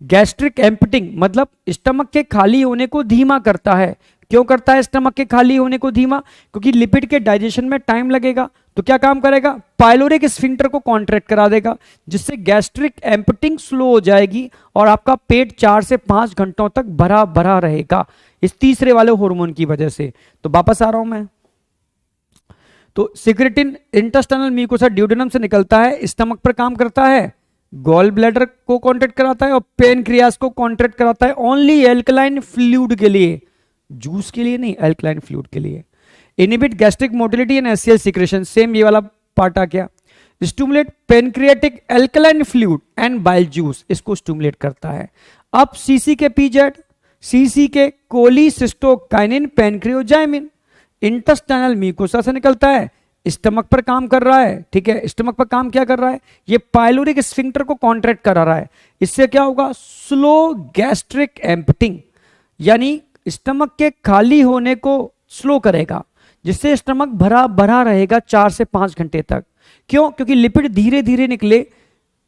गैस्ट्रिक एम्पटिंग मतलब स्टमक के खाली होने को धीमा करता है। क्यों करता है स्टमक के खाली होने को धीमा? क्योंकि लिपिड के डाइजेशन में टाइम लगेगा, तो क्या काम करेगा? पाइलोरिक स्फिंक्टर को कॉन्ट्रैक्ट करा देगा, जिससे गैस्ट्रिक एम्पटिंग स्लो हो जाएगी और आपका पेट 4 से 5 घंटों तक भरा भरा रहेगा, इस तीसरे वाले हार्मोन की वजह से। तो वापस आ रहा हूं मैं, तो सिक्रेटिन इंटेस्टाइनल म्यूकोसा ड्यूडेनम से निकलता है, स्टमक पर काम करता है, गॉल ब्लैडर को कॉन्ट्रैक्ट कराता है और पेनक्रियास को कॉन्ट्रैक्ट कराता है, ओनली एल्कलाइन फ्लूइड के लिए, जूस के लिए नहीं, एल्कलाइन फ्लूइड के लिए। Inhibit gastric motility and HCl secretion, same ये वाला पार्ट आ गया। Stimulate pancreatic alkaline fluid and bile juice, इसको स्टिमुलेट करता है। अब CCK-PZ, CCK cholecystokinin pancreozymin, intestinal mucosa से निकलता है, स्टमक पर काम कर रहा है, ठीक है। स्टमक पर काम क्या कर रहा है? ये पाइलोरिक स्फिंक्टर को कॉन्ट्रैक्ट करा रहा है, इससे क्या होगा? स्लो गैस्ट्रिक एम्पटिंग, यानी स्टमक के खाली होने को स्लो करेगा, जिससे स्टमक भरा भरा रहेगा 4 से 5 घंटे तक। क्यों? क्योंकि लिपिड धीरे धीरे निकले,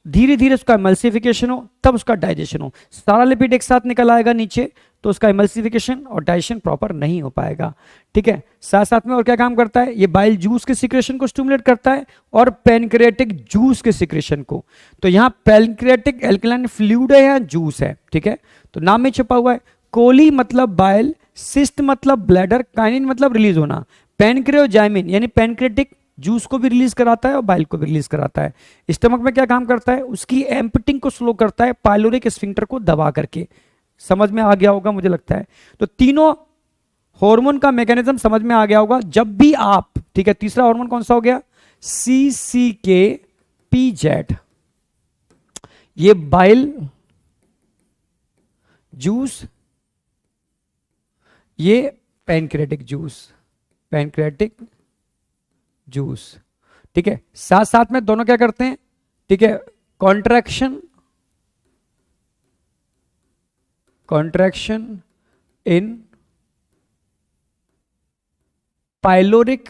धीरे धीरे उसका एमल्सिफिकेशन हो, तब उसका डाइजेशन हो। सारा लिपिड एक साथ निकल आएगा नीचे तो उसका एमल्सिफिकेशन और डाइजेशन प्रॉपर नहीं हो पाएगा। ठीक है, साथ साथ में और क्या काम करता है, ये बाइल जूस के सिक्रेशन को स्टिमुलेट करता है और पैनक्रियाटिक जूस के सिक्रेशन को। तो यहाँ पैनक्रियाटिक एल्कलाइन फ्लूइड है या जूस है, ठीक है, तो नाम में छुपा हुआ है। कोली मतलब बाइल, सिस्ट मतलब ब्लैडर, काइनिन मतलब रिलीज होना। पैनक्रियोजाइमिन यानी पैनक्रियाटिक जूस को भी रिलीज कराता है और बाइल को भी रिलीज कराता है। स्टमक में क्या काम करता है, उसकी एम्पटिंग को स्लो करता है पाइलोरिक स्फिंक्टर को दबा करके। समझ में आ गया होगा मुझे लगता है। तो तीनों हार्मोन का मैकेनिज्म समझ में आ गया होगा। जब भी आप, ठीक है, तीसरा हार्मोन कौन सा हो गया, सी के पी जेड, ये बाइल जूस, ये पैनक्रेटिक जूस, पैनक्रेटिक जूस, ठीक है, साथ साथ में दोनों क्या करते हैं, ठीक है, कॉन्ट्रैक्शन, कॉन्ट्रैक्शन इन पाइलोरिक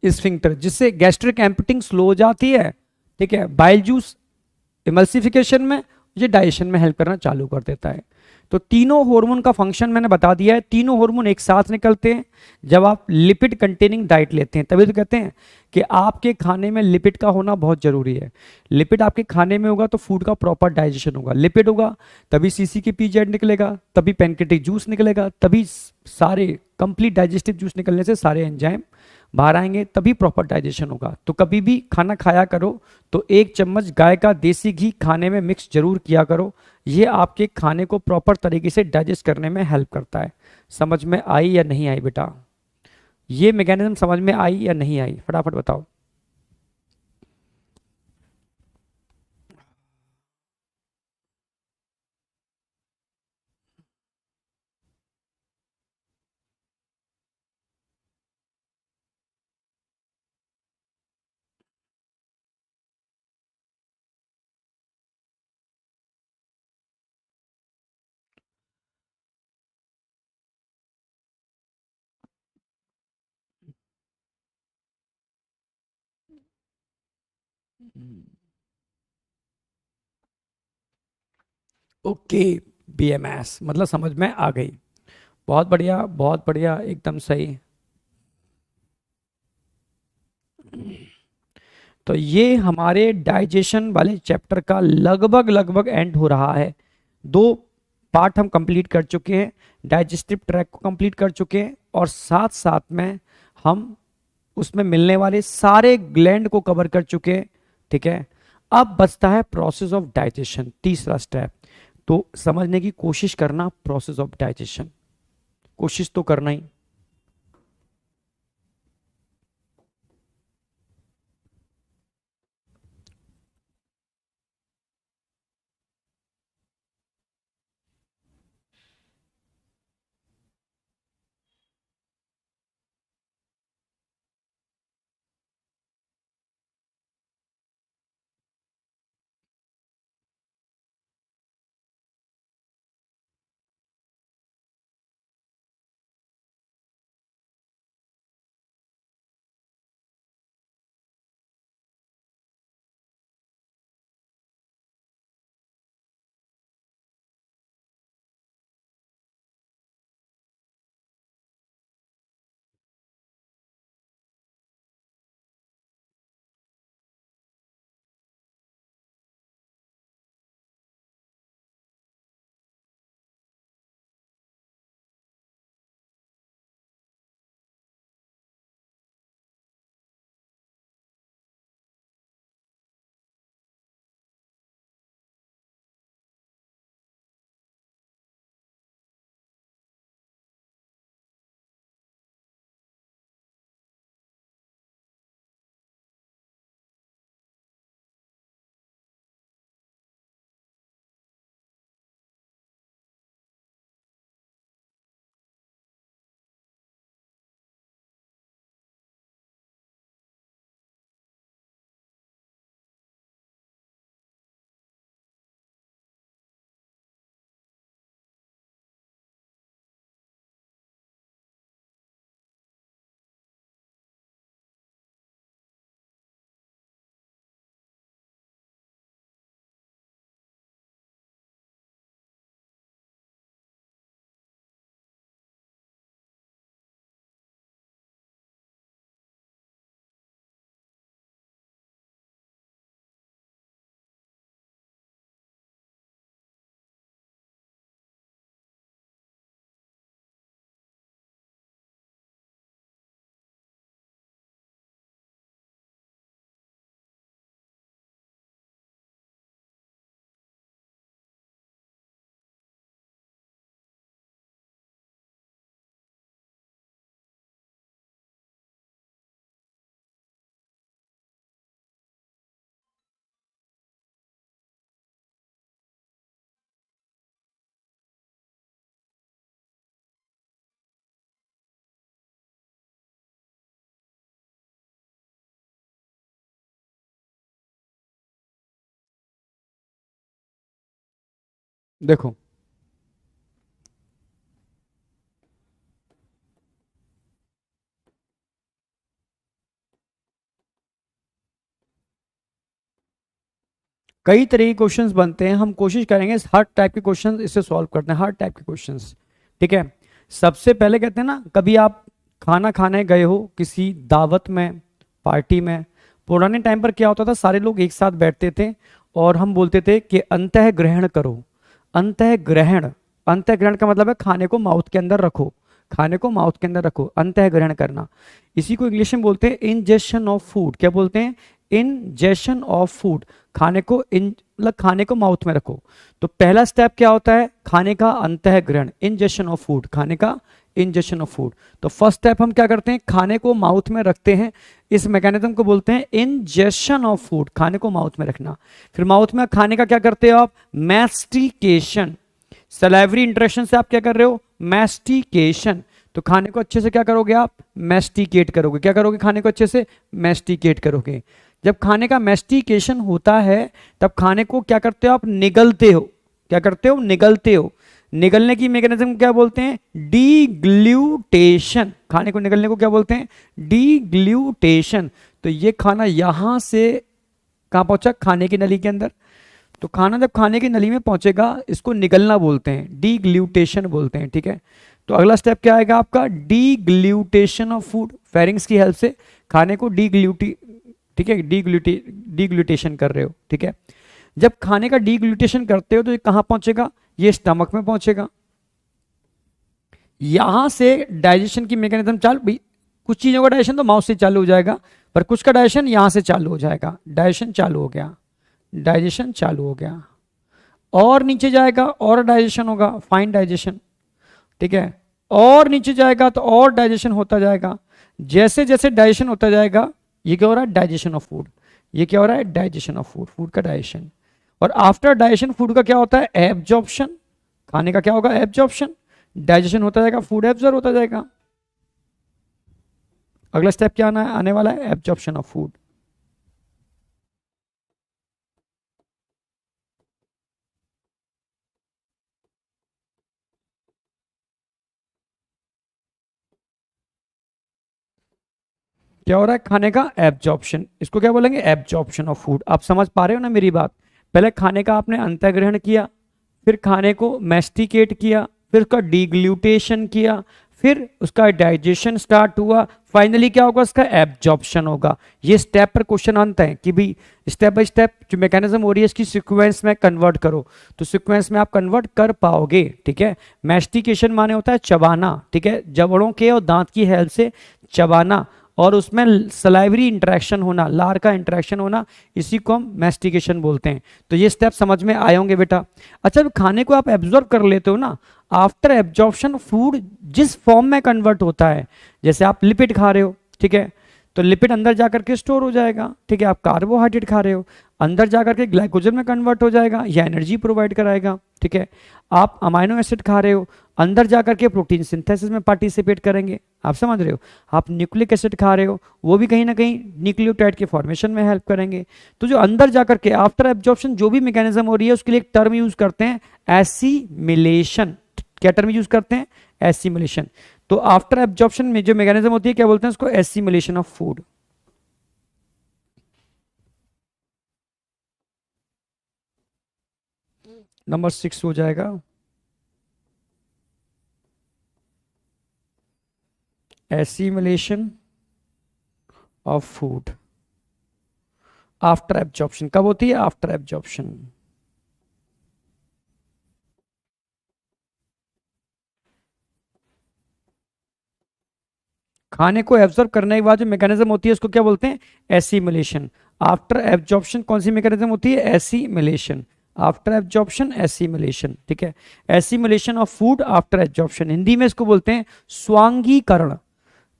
स्फिंक्टर, जिससे गैस्ट्रिक एम्पटिंग स्लो हो जाती है। ठीक है, बाइल जूस इमल्सिफिकेशन में, ये डाइजेशन में हेल्प करना चालू कर देता है। तो तीनों हार्मोन का फंक्शन मैंने बता दिया है। तीनों हार्मोन एक साथ निकलते हैं जब आप लिपिड कंटेनिंग डाइट लेते हैं। तभी तो कहते हैं कि आपके खाने में लिपिड का होना बहुत जरूरी है। लिपिड आपके खाने में होगा तो फूड का प्रॉपर डाइजेशन होगा। लिपिड होगा तभी सीसी की पीजेड निकलेगा, तभी पैनक्रेटिक जूस निकलेगा, तभी सारे कंप्लीट डाइजेस्टिव जूस निकलने से सारे एंजाइम बाहर आएंगे, तभी प्रॉपर डाइजेशन होगा। तो कभी भी खाना खाया करो तो 1 चम्मच गाय का देसी घी खाने में मिक्स जरूर किया करो। ये आपके खाने को प्रॉपर तरीके से डाइजेस्ट करने में हेल्प करता है। समझ में आई या नहीं आई बेटा? ये मैकेनिज्म समझ में आई या नहीं आई, फटाफट बताओ। ओके, बीएमएस मतलब समझ में आ गई। बहुत बढ़िया, बहुत बढ़िया, एकदम सही। तो ये हमारे डाइजेशन वाले चैप्टर का लगभग लगभग एंड हो रहा है। 2 पार्ट हम कंप्लीट कर चुके हैं, डाइजेस्टिव ट्रैक को कंप्लीट कर चुके हैं, और साथ साथ में हम उसमें मिलने वाले सारे ग्लैंड को कवर कर चुके हैं। ठीक है, अब बचता है प्रोसेस ऑफ डाइजेशन, तीसरा स्टेप। तो समझने की कोशिश करना प्रोसेस ऑफ डाइजेशन, कोशिश तो करना ही। देखो, कई तरह के क्वेश्चंस बनते हैं, हम कोशिश करेंगे हर टाइप के क्वेश्चंस इससे सॉल्व करते हैं, हर टाइप के क्वेश्चंस। ठीक है, सबसे पहले कहते हैं ना, कभी आप खाना खाने गए हो किसी दावत में, पार्टी में। पुराने टाइम पर क्या होता था, सारे लोग एक साथ बैठते थे और हम बोलते थे कि अंतः ग्रहण करो। अंतः ग्रहण, अंतः ग्रहण का मतलब है खाने को माउथ के अंदर रखो, खाने को माउथ के अंदर रखो, अंतः ग्रहण करना। इसी को इंग्लिश में बोलते हैं इंजेशन ऑफ फूड। क्या बोलते हैं? Ingestion of food. खाने को इन मतलब खाने को माउथ में रखो। तो पहला स्टेप क्या होता है? खाने का अंतः ग्रहण, इंजेशन ऑफ फूड, खाने का इंजेशन ऑफ फूड। तो फर्स्ट स्टेप हम क्या करते हैं? खाने को माउथ में रखते हैं, इस मैकेनिज्म को बोलते हैं इंजेशन ऑफ फूड, खाने को माउथ में रखना। फिर माउथ में खाने का क्या करते हो आप? मैस्टिकेशन। सलाइवरी इंटरेक्शन से आप क्या कर रहे हो? मैस्टिकेशन। तो खाने को अच्छे से क्या करोगे आप? मैस्टिकेट करोगे। क्या करोगे? खाने को अच्छे से मैस्टिकेट करोगे। जब खाने का मैस्टिकेशन होता है तब खाने को क्या करते हो आप? निगलते हो। क्या करते हो? निगलते हो। निगलने की मैकेनिज्म क्या बोलते हैं? डीग्लूटेशन। खाने को निगलने को क्या बोलते हैं? डीग्लूटेशन। तो ये खाना यहां से कहां पहुंचा? खाने की नली के अंदर। तो खाना जब खाने की नली में पहुंचेगा इसको निगलना बोलते हैं, डीग्लूटेशन बोलते हैं। ठीक है, तो अगला स्टेप क्या आएगा आपका? डीग्लूटेशन ऑफ फूड। फेरिंग्स की हेल्प से खाने को डीग्लूटी, ठीक है, डीग्लूटेशन कर रहे हो। ठीक है, जब खाने का डीग्लूटेशन करते हो तो ये कहां पहुंचेगा? ये स्टमक में पहुंचेगा। यहां से डाइजेशन की मैकेनिज्म चालू भाई। कुछ चीजों का डाइजेशन तो माउथ से चालू हो जाएगा, पर कुछ का डाइजेशन यहां से चालू हो जाएगा। डाइजेशन चालू हो गया, डाइजेशन चालू हो गया, और नीचे जाएगा और डाइजेशन होगा, फाइन डाइजेशन। ठीक है, और नीचे जाएगा तो और डाइजेशन होता जाएगा। जैसे जैसे डाइजेशन होता जाएगा, ये क्या हो रहा है? Digestion of food. ये क्या हो रहा है? डाइजेशन ऑफ फूड, फूड का डाइजेशन। और आफ्टर डाइजेशन फूड का क्या होता है? एब्जॉर्प्शन। खाने का क्या होगा? एब्जॉर्प्शन। डाइजेशन होता जाएगा, फूड एब्जॉर्ब होता जाएगा। अगला स्टेप क्या आने वाला है? Absorption of food. क्या हो रहा है? खाने का एब्जॉर्प्शन। इसको क्या बोलेंगे? Absorption of food. आप समझ पा रहे हो ना मेरी बात? पहले खाने का आपने अंतःग्रहण किया, फिर खाने को मैस्टिकेट किया, फिर उसका डिग्लूटेशन किया, फिर उसका डाइजेशन स्टार्ट हुआ, फाइनली क्या होगा? उसका एब्जॉर्प्शन होगा। ये स्टेप पर क्वेश्चन आते हैं कि भाई स्टेप बाय स्टेप जो मैकेनिज्म हो रही है इसकी सीक्वेंस में कन्वर्ट करो। तो सीक्वेंस में आप कन्वर्ट कर पाओगे। ठीक है, मैस्टिकेशन माने होता है चबाना। ठीक है, जबड़ों के और दांत की हेल्प से चबाना, और उसमें सलाइवरी इंटरेक्शन होना, लार का इंटरेक्शन होना, इसी को हम मैस्टिकेशन बोलते हैं। तो ये स्टेप समझ में आए होंगे बेटा। अच्छा, खाने को आप एब्जॉर्ब कर लेते हो ना, आफ्टर एब्जॉर्प्शन फूड जिस फॉर्म में कन्वर्ट होता है, जैसे आप लिपिड खा रहे हो, ठीक है, तो लिपिड अंदर जाकर के स्टोर हो जाएगा। ठीक है, आप कार्बोहाइड्रेट खा रहे हो, अंदर जाकर के ग्लाइकोजन में कन्वर्ट हो जाएगा, या एनर्जी प्रोवाइड कराएगा। ठीक है, आप अमाइनो एसिड खा रहे हो, अंदर जाकर के प्रोटीन सिंथेसिस में पार्टिसिपेट करेंगे। आप समझ रहे हो? आप न्यूक्लिक एसिड खा रहे हो, वो भी कहीं ना कहीं न्यूक्लियोटाइड के फॉर्मेशन में हेल्प करेंगे। तो जो अंदर जाकर के आफ्टर एब्जॉर्प्शन जो भी मैकेनिज्म हो रही है उसके लिए एक टर्म यूज करते हैं, एसिमिलेशन। क्या टर्म यूज करते हैं? एसिमिलेशन। तो आफ्टर एब्जॉर्प्शन में जो मैकेनिज्म होती है क्या बोलते हैं उसको? Assimilation of food. नंबर 6 हो जाएगा assimilation of food after absorption. कब होती है? After absorption. खाने को एब्जॉर्ब करने के बाद जो मैकेनिज्म होती है उसको क्या बोलते हैं? एसिमिलेशन। आफ्टर एब्जॉर्प्शन कौन सी मैकेनिज्म होती है? एसिमिलेशन। After absorption assimilation. ठीक है, assimilation of food after absorption, Hindi में इसको बोलते हैं स्वांगीकरण।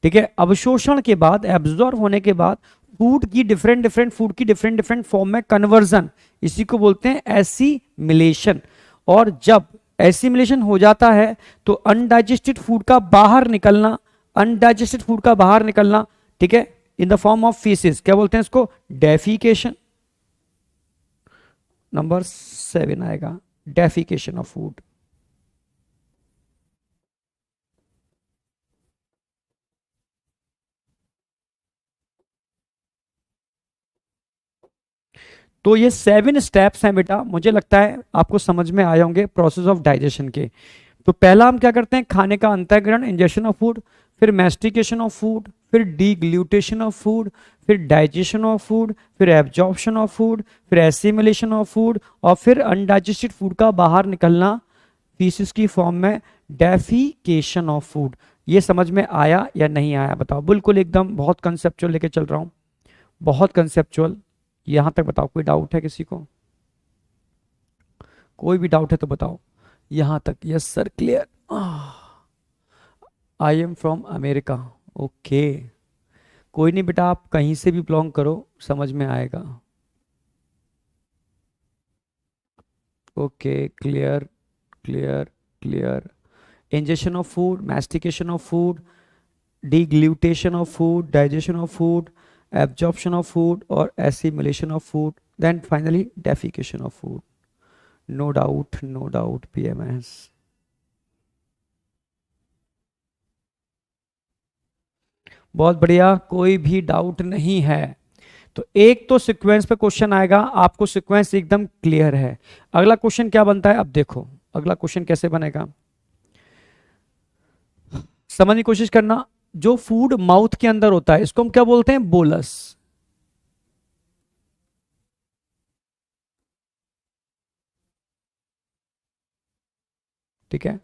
ठीक है, अवशोषण के बाद, एब्जॉर्ब होने के बाद फूड की डिफरेंट डिफरेंट फूड की डिफरेंट डिफरेंट फॉर्म में कन्वर्जन, इसी को बोलते हैं एसिमिलेशन। और जब एसिमिलेशन हो जाता है तो अनडाइजेस्टेड फूड का बाहर निकलना, अनडाइजेस्टेड फूड का बाहर निकलना, ठीक है, in the form of faeces, क्या बोलते हैं इसको? डेफिकेशन। नंबर 7 आएगा डेफिकेशन ऑफ फूड। तो ये 7 स्टेप्स हैं बेटा, मुझे लगता है आपको समझ में आए होंगे प्रोसेस ऑफ डाइजेशन के। तो पहला हम क्या करते हैं, खाने का अंतःग्रहण, इंजेक्शन ऑफ फूड, फिर मैस्टिकेशन ऑफ फूड, फिर डीग्लूटेशन ऑफ फूड, फिर डाइजेशन ऑफ फूड, फिर एब्जॉर्प्शन ऑफ फूड, फिर एसिमिलेशन ऑफ फूड, और फिर अनडाइजेस्टेड फूड का बाहर निकलना फीसिस की फॉर्म में, डेफिकेशन ऑफ फूड। ये समझ में आया या नहीं आया बताओ? बिल्कुल एकदम बहुत कंसेप्चुअल लेके चल रहा हूँ, बहुत कंसेप्चुअल। यहां तक बताओ, कोई डाउट है किसी को? कोई भी डाउट है तो बताओ। यहां तक yes sir, clear. I am from America. Okay, कोई नहीं बेटा, आप कहीं से भी बिलोंग करो, समझ में आएगा। Okay, clear clear clear. Ingestion of food, mastication of food, deglutition of food, digestion of food, absorption of food और assimilation of food, then finally defecation of food. No doubt, no doubt PMS. बहुत बढ़िया, कोई भी doubt नहीं है। तो एक तो सीक्वेंस पे क्वेश्चन आएगा, आपको सीक्वेंस एकदम क्लियर है। अगला क्वेश्चन क्या बनता है, अब देखो अगला क्वेश्चन कैसे बनेगा, समझने की कोशिश करना। जो फूड माउथ के अंदर होता है इसको हम क्या बोलते हैं, बोलस। ठीक है,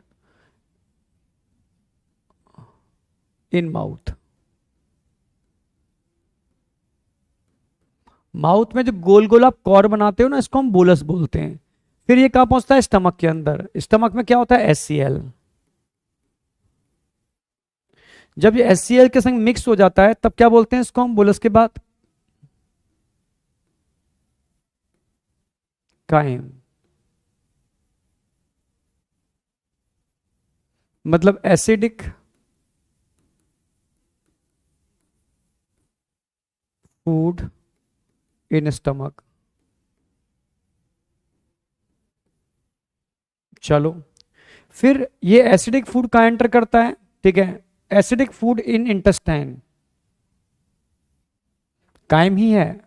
इन माउथ, माउथ में जो गोल गोल आप कॉर बनाते हो ना, इसको हम बोलस बोलते हैं। फिर ये कहां पहुंचता है, स्टमक के अंदर। स्टमक में क्या होता है, एचसीएल। जब ये एचसीएल के संग मिक्स हो जाता है तब क्या बोलते हैं इसको हम, बोलस के बाद काइम। मतलब एसिडिक फूड इन स्टमक। चलो, फिर ये एसिडिक फूड कहाँ एंटर करता है, ठीक है, एसिडिक फूड इन इंटेस्टाइन, कायम ही है।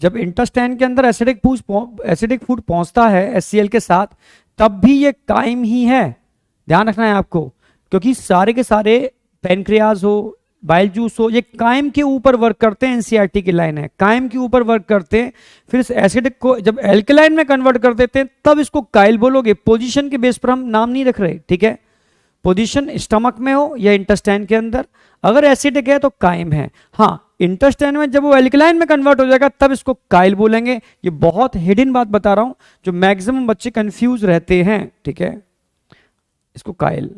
जब इंटेस्टाइन के अंदर एसिडिक फूड पहुंचता है एचसीएल के साथ, तब भी ये कायम ही है। ध्यान रखना है आपको, क्योंकि सारे के सारे पेनक्रियाज हो, बाइल जूस हो, ये कायम के ऊपर वर्क करते हैं। एनसीईआरटी की लाइन है, कायम के ऊपर वर्क करते हैं। फिर इस एसिडिक को जब एल्कलाइन में कन्वर्ट कर देते हैं तब इसको काइल बोलोगे। पोजीशन के बेस पर हम नाम नहीं रख रहे, ठीक है। पोजीशन स्टमक में हो या इंटेस्टाइन के अंदर, अगर एसिडिक है तो कायम है। हाँ, इंटेस्टाइन में जब वो एल्कलाइन में कन्वर्ट हो जाएगा तब इसको काइल बोलेंगे। ये बहुत हिडन बात बता रहा हूं, जो मैक्सिमम बच्चे कंफ्यूज रहते हैं, ठीक है। इसको Kyle.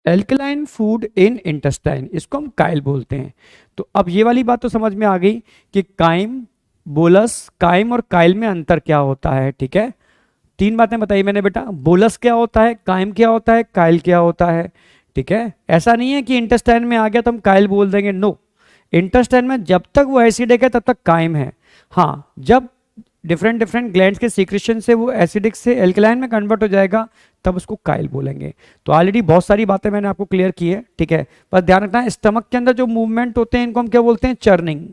Alkaline food in intestine, इसको हम काइल बोलते हैं। तो अब ये वाली बात तो समझ में आ गई कि काइम, बोलस, काइम और काइल में अंतर क्या होता है, ठीक है। 3 बातें बताई मैंने बेटा, बोलस क्या होता है, काइम क्या होता है, काइल क्या होता है, ठीक है। ऐसा नहीं है कि इंटेस्टाइन में आ गया तो हम काइल बोल देंगे, नो। इंटेस्टाइन में जब तक वो एसिडिक है तब तक काइम है। हाँ, जब डिफरेंट डिफरेंट ग्लैंड्स के सीक्रेशन से वो एसिडिक से एल्कलाइन में कन्वर्ट हो जाएगा तब उसको काइल बोलेंगे। तो ऑलरेडी बहुत सारी बातें मैंने आपको क्लियर की है, ठीक है। बस ध्यान रखना है, स्टमक के अंदर जो मूवमेंट होते हैं इनको हम क्या बोलते हैं, चर्निंग,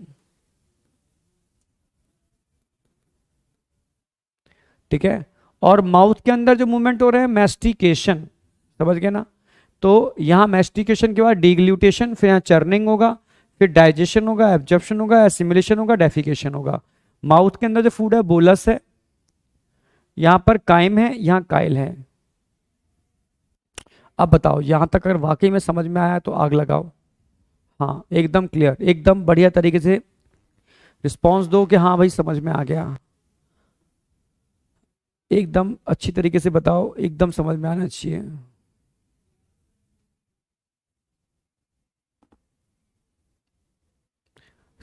ठीक है। और माउथ के अंदर जो मूवमेंट हो रहे हैं, मैस्टिकेशन, समझ गए ना। तो यहाँ मैस्टिकेशन के बाद डिग्लूटेशन, फिर यहाँ चर्निंग होगा, फिर डाइजेशन होगा, एब्जॉर्प्शन होगा, एसिमिलेशन होगा, डेफिकेशन होगा। माउथ के अंदर जो फूड है बोलस है, यहां पर काइम है, यहां काइल है। अब बताओ, यहां तक अगर वाकई में समझ में आया तो आग लगाओ। हाँ एकदम क्लियर, एकदम बढ़िया तरीके से रिस्पॉन्स दो कि हाँ भाई समझ में आ गया। एकदम अच्छी तरीके से बताओ, एकदम समझ में आना चाहिए।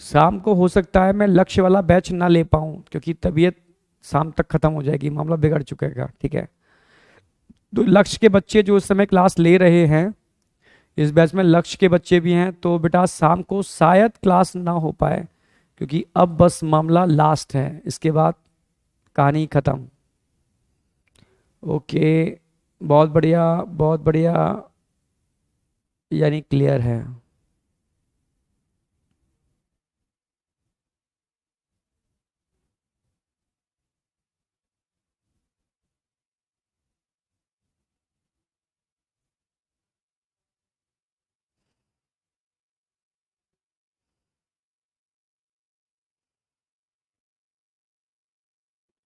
शाम को हो सकता है मैं लक्ष्य वाला बैच ना ले पाऊँ, क्योंकि तबीयत शाम तक खत्म हो जाएगी, मामला बिगड़ चुकेगा, ठीक है। तो लक्ष्य के बच्चे जो इस समय क्लास ले रहे हैं, इस बैच में लक्ष्य के बच्चे भी हैं, तो बेटा शाम को शायद क्लास ना हो पाए, क्योंकि अब बस मामला लास्ट है, इसके बाद कहानी खत्म। ओके, बहुत बढ़िया, बहुत बढ़िया, यानी क्लियर है।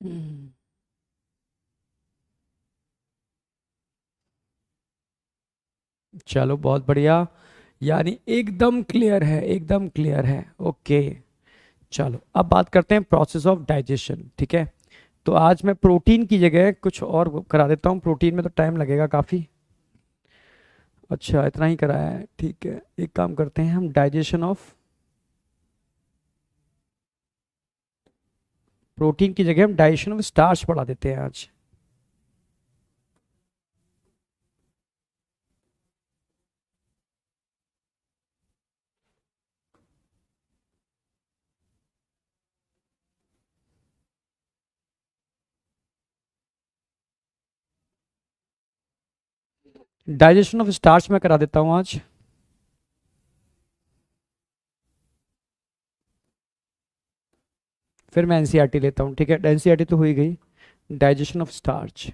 हम्म, चलो बहुत बढ़िया, यानी एकदम क्लियर है, एकदम क्लियर है। ओके, चलो अब बात करते हैं प्रोसेस ऑफ डाइजेशन, ठीक है। तो आज मैं प्रोटीन की जगह कुछ और करा देता हूँ, प्रोटीन में तो टाइम लगेगा काफ़ी। अच्छा इतना ही कराया है, ठीक है। एक काम करते हैं हम, डाइजेशन ऑफ प्रोटीन की जगह हम डाइजेशन ऑफ स्टार्च पढ़ा देते हैं आज। डाइजेशन ऑफ स्टार्च में करा देता हूँ आज। फिर मैं एनसीईआरटी लेता हूँ, ठीक है। एनसीईआरटी तो हो ही गई। Digestion of starch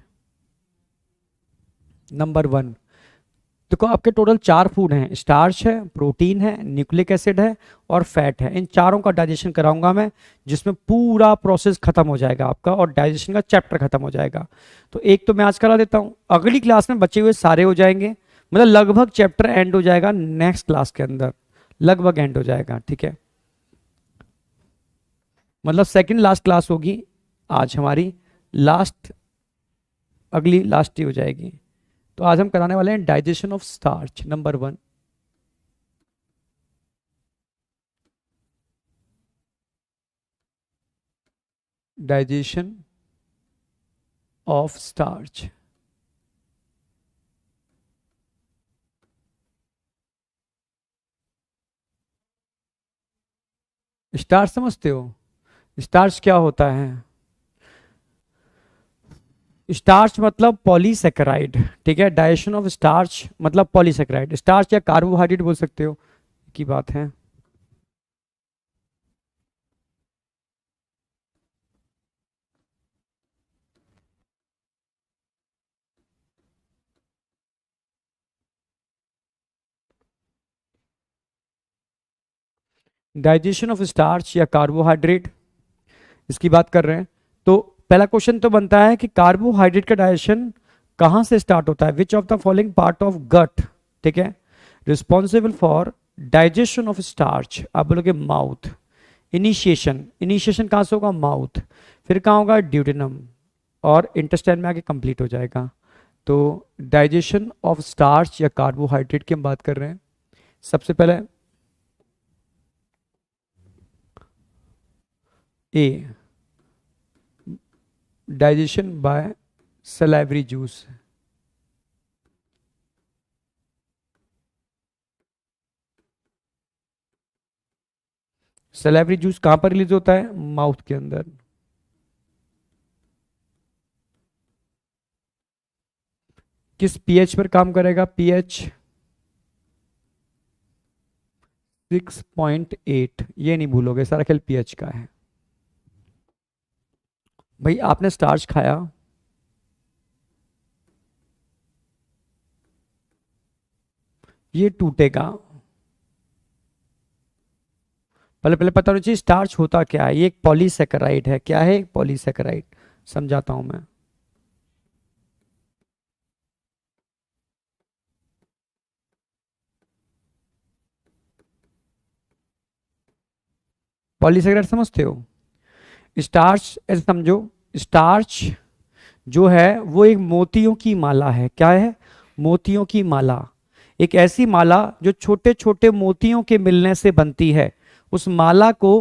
number one. देखो आपके टोटल चार फूड हैं, स्टार्च है, प्रोटीन है, न्यूक्लिक एसिड है और फैट है। इन चारों का डाइजेशन कराऊंगा मैं, जिसमें पूरा प्रोसेस खत्म हो जाएगा आपका और डाइजेशन का चैप्टर खत्म हो जाएगा। तो एक तो मैं आज करा देता हूँ, अगली क्लास में बचे हुए सारे हो जाएंगे, मतलब लगभग चैप्टर एंड हो जाएगा नेक्स्ट क्लास के अंदर, लगभग एंड हो जाएगा, ठीक है। मतलब सेकंड लास्ट क्लास होगी आज हमारी, लास्ट, अगली लास्ट ही हो जाएगी। तो आज हम कराने वाले हैं digestion of starch number one. Digestion of starch. Starch समझते हो? स्टार्च क्या होता है? स्टार्च मतलब पॉलीसेकेराइड, ठीक है। डाइजेशन ऑफ स्टार्च मतलब पॉलीसेकेराइड, स्टार्च या कार्बोहाइड्रेट बोल सकते हो, की बात है। डाइजेशन ऑफ स्टार्च या कार्बोहाइड्रेट, इसकी बात कर रहे हैं। तो पहला क्वेश्चन तो बनता है कि कार्बोहाइड्रेट का डाइजेशन कहाँ से स्टार्ट होता है, which of the following part of gut, ठीक है, responsible for digestion of starch. आप बोलोगे माउथ। इनिशिएशन, इनिशिएशन कहाँ से होगा? माउथ। फिर कहाँ होगा? ड्यूडेनम, और इंटेस्टाइन में आके कंप्लीट हो जाएगा। तो डाइजेशन ऑफ स्टार्च या कार्बोहाइड्रेट की हम बात कर रहे हैं। सबसे पहले A, digestion by salivary juice. Salivary juice कहाँ पर रिलीज होता है? माउथ के अंदर। किस पीएच पर काम करेगा? पीएच 6.8, ये नहीं भूलोगे, सारा खेल पीएच का है। भाई आपने स्टार्च खाया, ये टूटेगा। पहले पहले पता होना चाहिए स्टार्च होता क्या है। ये एक पॉलीसेकेराइड है। क्या है? एक पॉलीसेकेराइड। समझाता हूं मैं। पॉलीसेकेराइड समझते हो? स्टार्च ऐसे समझो, स्टार्च जो है वो एक मोतियों की माला है। क्या है? मोतियों की माला। एक ऐसी माला जो छोटे छोटे मोतियों के मिलने से बनती है, उस माला को,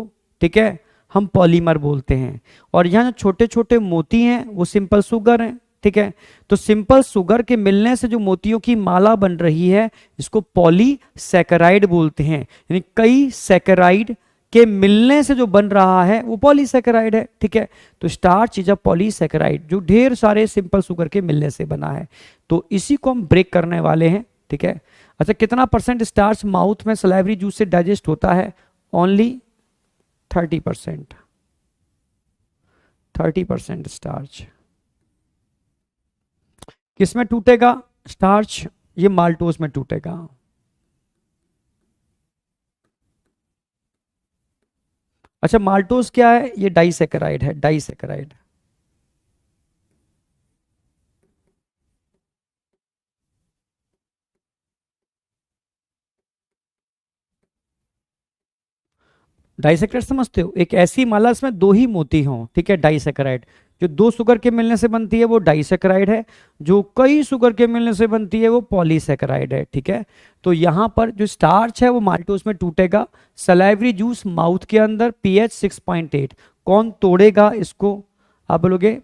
ठीक है, हम पॉलीमर बोलते हैं। और यहाँ जो छोटे छोटे मोती हैं वो सिंपल शुगर हैं, ठीक है। तो सिंपल शुगर के मिलने से जो मोतियों की माला बन रही है, इसको पॉलीसैकेराइड बोलते हैं। यानी कई सैकेराइड के मिलने से जो बन रहा है वो पॉलीसैकेराइड है, ठीक है। तो स्टार्च इज अ पॉलीसैकेराइड जो ढेर सारे सिंपल शुगर के मिलने से बना है। तो इसी को हम ब्रेक करने वाले हैं, ठीक है। अच्छा, कितना परसेंट स्टार्च माउथ में सलाइवरी जूस से डाइजेस्ट होता है? ओनली 30%। 30% स्टार्च। किसमें टूटेगा स्टार्च? ये माल्टोज में टूटेगा। अच्छा, माल्टोज क्या है? ये डाइसैकेराइड है, डाइसैकेराइड। डाइसैकेराइड समझते हो? एक ऐसी माला इसमें दो ही मोती हों, ठीक है, डाइसैकेराइड। जो दो शुगर के मिलने से बनती है वो डाइसैकेराइड है, जो कई शुगर के मिलने से बनती है वो पॉलीसैकेराइड है, ठीक है। तो यहां पर जो स्टार्च है वो माल्टोज में टूटेगा। सलाइवरी जूस माउथ के अंदर, पीएच 6.8। कौन तोड़ेगा इसको? आप बोलोगे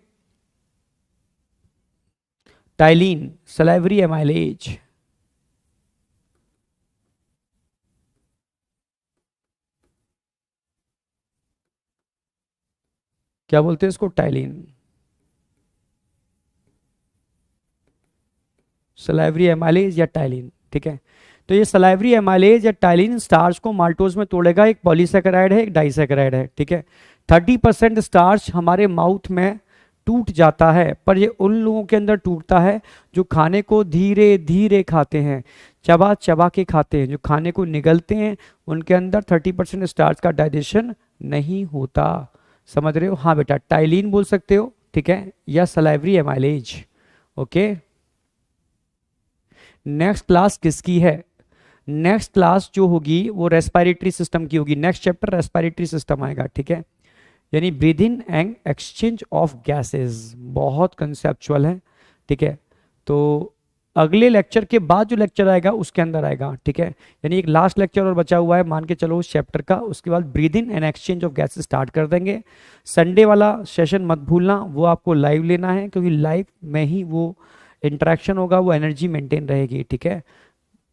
टाइलिन, सलाइवरी एमाइलेज। क्या बोलते हैं इसको? टाइलिन, सलाइवरी एमाइलेज या टाइलिन, ठीक है। तो ये सलाइवरी एमाइलेज या टाइलिन स्टार्च को माल्टोज में तोड़ेगा। एक पॉलीसैकेराइड है, एक डाइसैकेराइड है, ठीक है। 30% स्टार्च हमारे माउथ में टूट जाता है, पर ये उन लोगों के अंदर टूटता है जो खाने को धीरे धीरे खाते हैं, चबा चबा के खाते हैं। जो खाने को निगलते हैं उनके अंदर 30% स्टार्च का डाइजेशन नहीं होता। समझ रहे हो? हाँ बेटा, टाइलिन बोल सकते हो, ठीक है, या salivary amylase. Okay, next class किसकी है? नेक्स्ट क्लास जो होगी वो रेस्पिरेटरी सिस्टम की होगी। नेक्स्ट चैप्टर रेस्पिरेटरी सिस्टम आएगा, ठीक है। यानी breathing and exchange of gases, बहुत कंसेप्चुअल है, ठीक है। तो अगले लेक्चर के बाद जो लेक्चर आएगा उसके अंदर आएगा, ठीक है। यानी एक लास्ट लेक्चर और बचा हुआ है मान के चलो उस चैप्टर का, उसके बाद breathing and exchange of gases start कर देंगे। संडे वाला सेशन मत भूलना, वो आपको लाइव लेना है, क्योंकि लाइव में ही वो इंटरेक्शन होगा, वो एनर्जी मेंटेन रहेगी, ठीक है।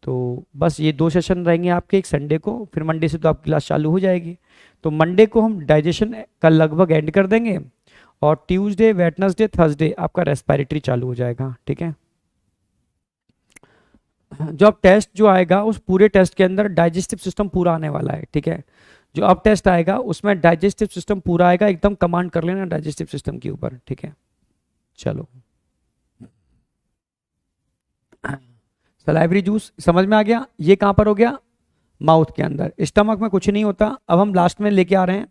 तो बस ये दो सेशन रहेंगे आपके, एक संडे को, फिर मंडे से तो आपकी क्लास चालू हो जाएगी। तो मंडे को हम डाइजेशन का लगभग एंड कर देंगे, और ट्यूसडे, वेडनेसडे, थर्सडे आपका रेस्पिरेटरी चालू हो जाएगा, ठीक है। जो अब टेस्ट जो आएगा उस पूरे टेस्ट के अंदर डाइजेस्टिव सिस्टम पूरा आने वाला है, ठीक है। जो अब टेस्ट आएगा उसमें डाइजेस्टिव सिस्टम पूरा आएगा, एकदम कमांड कर लेना डाइजेस्टिव सिस्टम के ऊपर, ठीक है। चलो, सलाइवरी जूस समझ में आ गया? ये कहां पर हो गया? माउथ के अंदर। स्टमक में कुछ नहीं होता। अब हम लास्ट में लेके आ रहे हैं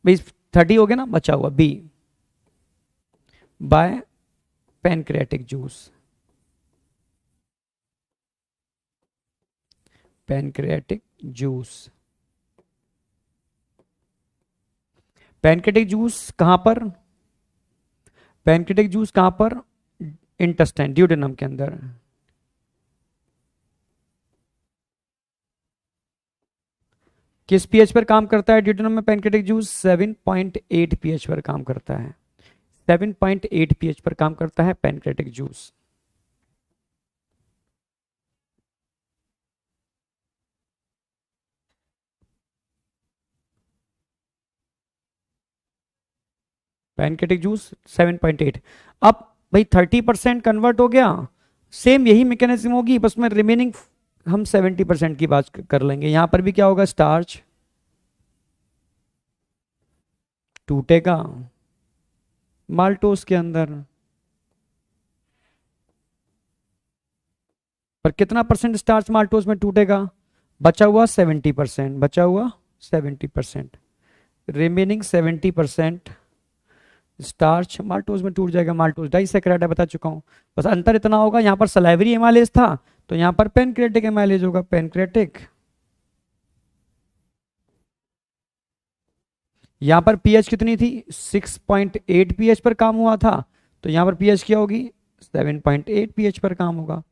भाई, 30 हो गया ना, बचा हुआ B, by pancreatic juice. Pancreatic juice, pancreatic juice कहां पर? पैनक्रियाटिक जूस कहां पर? इंटेस्टाइन, ड्यूडेनम के अंदर। किस पीएच पर काम करता है ड्यूटेनम में पैनक्रियाटिक जूस? 7.8 पीएच पर काम करता है। 7.8 पीएच पर काम करता है पैनक्रियाटिक जूस। Pancreatic juice 7.8। अब भाई 30% कन्वर्ट हो गया, सेम यही मैकेनिज्म होगी, बस में रिमेनिंग हम 70% की बात कर लेंगे। यहां पर भी क्या होगा? स्टार्च टूटेगा माल्टोस के अंदर, पर कितना परसेंट स्टार्च माल्टोस में टूटेगा? बचा हुआ 70%, बचा हुआ 70%, रिमेनिंग 70% स्टार्च माल्टोज में टूट जाएगा। माल्टोज डाइसैकेराइड है, बता चुका हूं। बस अंतर इतना होगा, यहां पर सलाइवरी एमाइलेज था तो यहां पर पैनक्रियाटिक एमाइलेज होगा, पैनक्रियाटिक। यहाँ पर पीएच कितनी थी, 6.8 पीएच पर काम हुआ था, तो यहाँ पर पीएच क्या होगी, 7.8 पीएच पर काम होगा।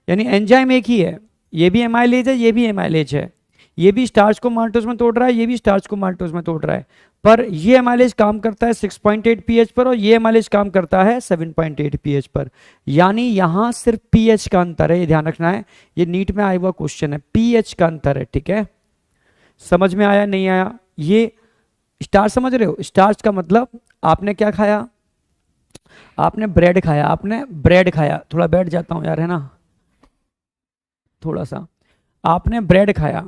यानी एंजाइम एक ही है, ये भी एमाइलेज है, ये भी एमाइलेज है, ये भी स्टार्च को माल्टोज में तोड़ रहा है, ये भी स्टार्च को माल्टोज में तोड़ रहा है, पर ये एमाइलेज काम करता है 6.8 पीएच पर और ये एमाइलेज काम करता है 7.8 पीएच पर। यानी यहां सिर्फ पीएच का अंतर है, ये ध्यान रखना है, ये नीट में आया हुआ क्वेश्चन है, पीएच का अंतर है, ठीक है। समझ में आया नहीं आया? ये स्टार्च समझ रहे हो, स्टार्च का मतलब आपने क्या खाया, आपने ब्रेड खाया, आपने ब्रेड खाया, थोड़ा बैठ जाता हूं यार, है ना, थोड़ा सा, आपने ब्रेड खाया,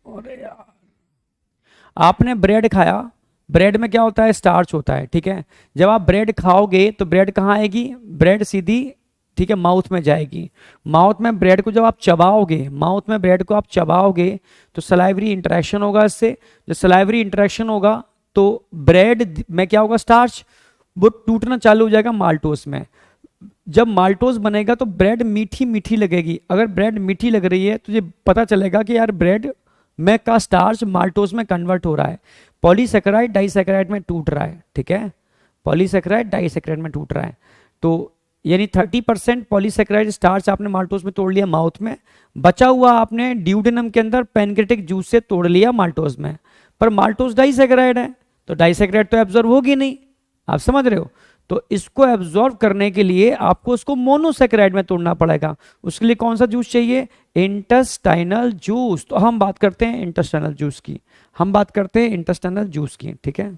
अरे यार, आपने ब्रेड खाया, ब्रेड में क्या होता है, स्टार्च होता है, ठीक है। जब आप ब्रेड खाओगे तो ब्रेड कहाँ आएगी, ब्रेड सीधी, ठीक है, माउथ में जाएगी। माउथ में ब्रेड को जब आप चबाओगे, माउथ में ब्रेड को आप चबाओगे तो सलाइवरी इंटरेक्शन होगा इससे, जब सलाइवरी इंटरेक्शन होगा तो ब्रेड में क्या होगा, स्टार्च, वो टूटना चालू हो जाएगा माल्टोस में। जब माल्टोस बनेगा तो ब्रेड मीठी मीठी लगेगी, अगर ब्रेड मीठी लग रही है तो ये पता चलेगा कि यार ब्रेड में का स्टार्च माल्टोस में कन्वर्ट हो रहा है, पॉलीसेकेराइड डाइसेकेराइड में टूट रहा है, ठीक है, पॉलीसेकेराइड डाइसेकेराइड में टूट रहा है। तो यानी 30% पॉलीसेकेराइड स्टार्च आपने माल्टोस में तोड़ लिया माउथ में, बचा हुआ आपने ड्यूडेनम के अंदर पैनक्रेटिक जूस से तोड़ लिया माल्टोस में, पर माल्टोस डाइसेकेराइड है तो डाइसेकेराइड तो एब्जॉर्ब होगी नहीं, आप समझ रहे हो। तो इसको एब्जॉर्ब करने के लिए आपको उसको मोनोसेकेराइड में तोड़ना पड़ेगा, उसके लिए कौन सा जूस चाहिए, इंटेस्टाइनल जूस। तो हम बात करते हैं इंटेस्टाइनल जूस की, हम बात करते हैं इंटेस्टाइनल जूस की, ठीक है।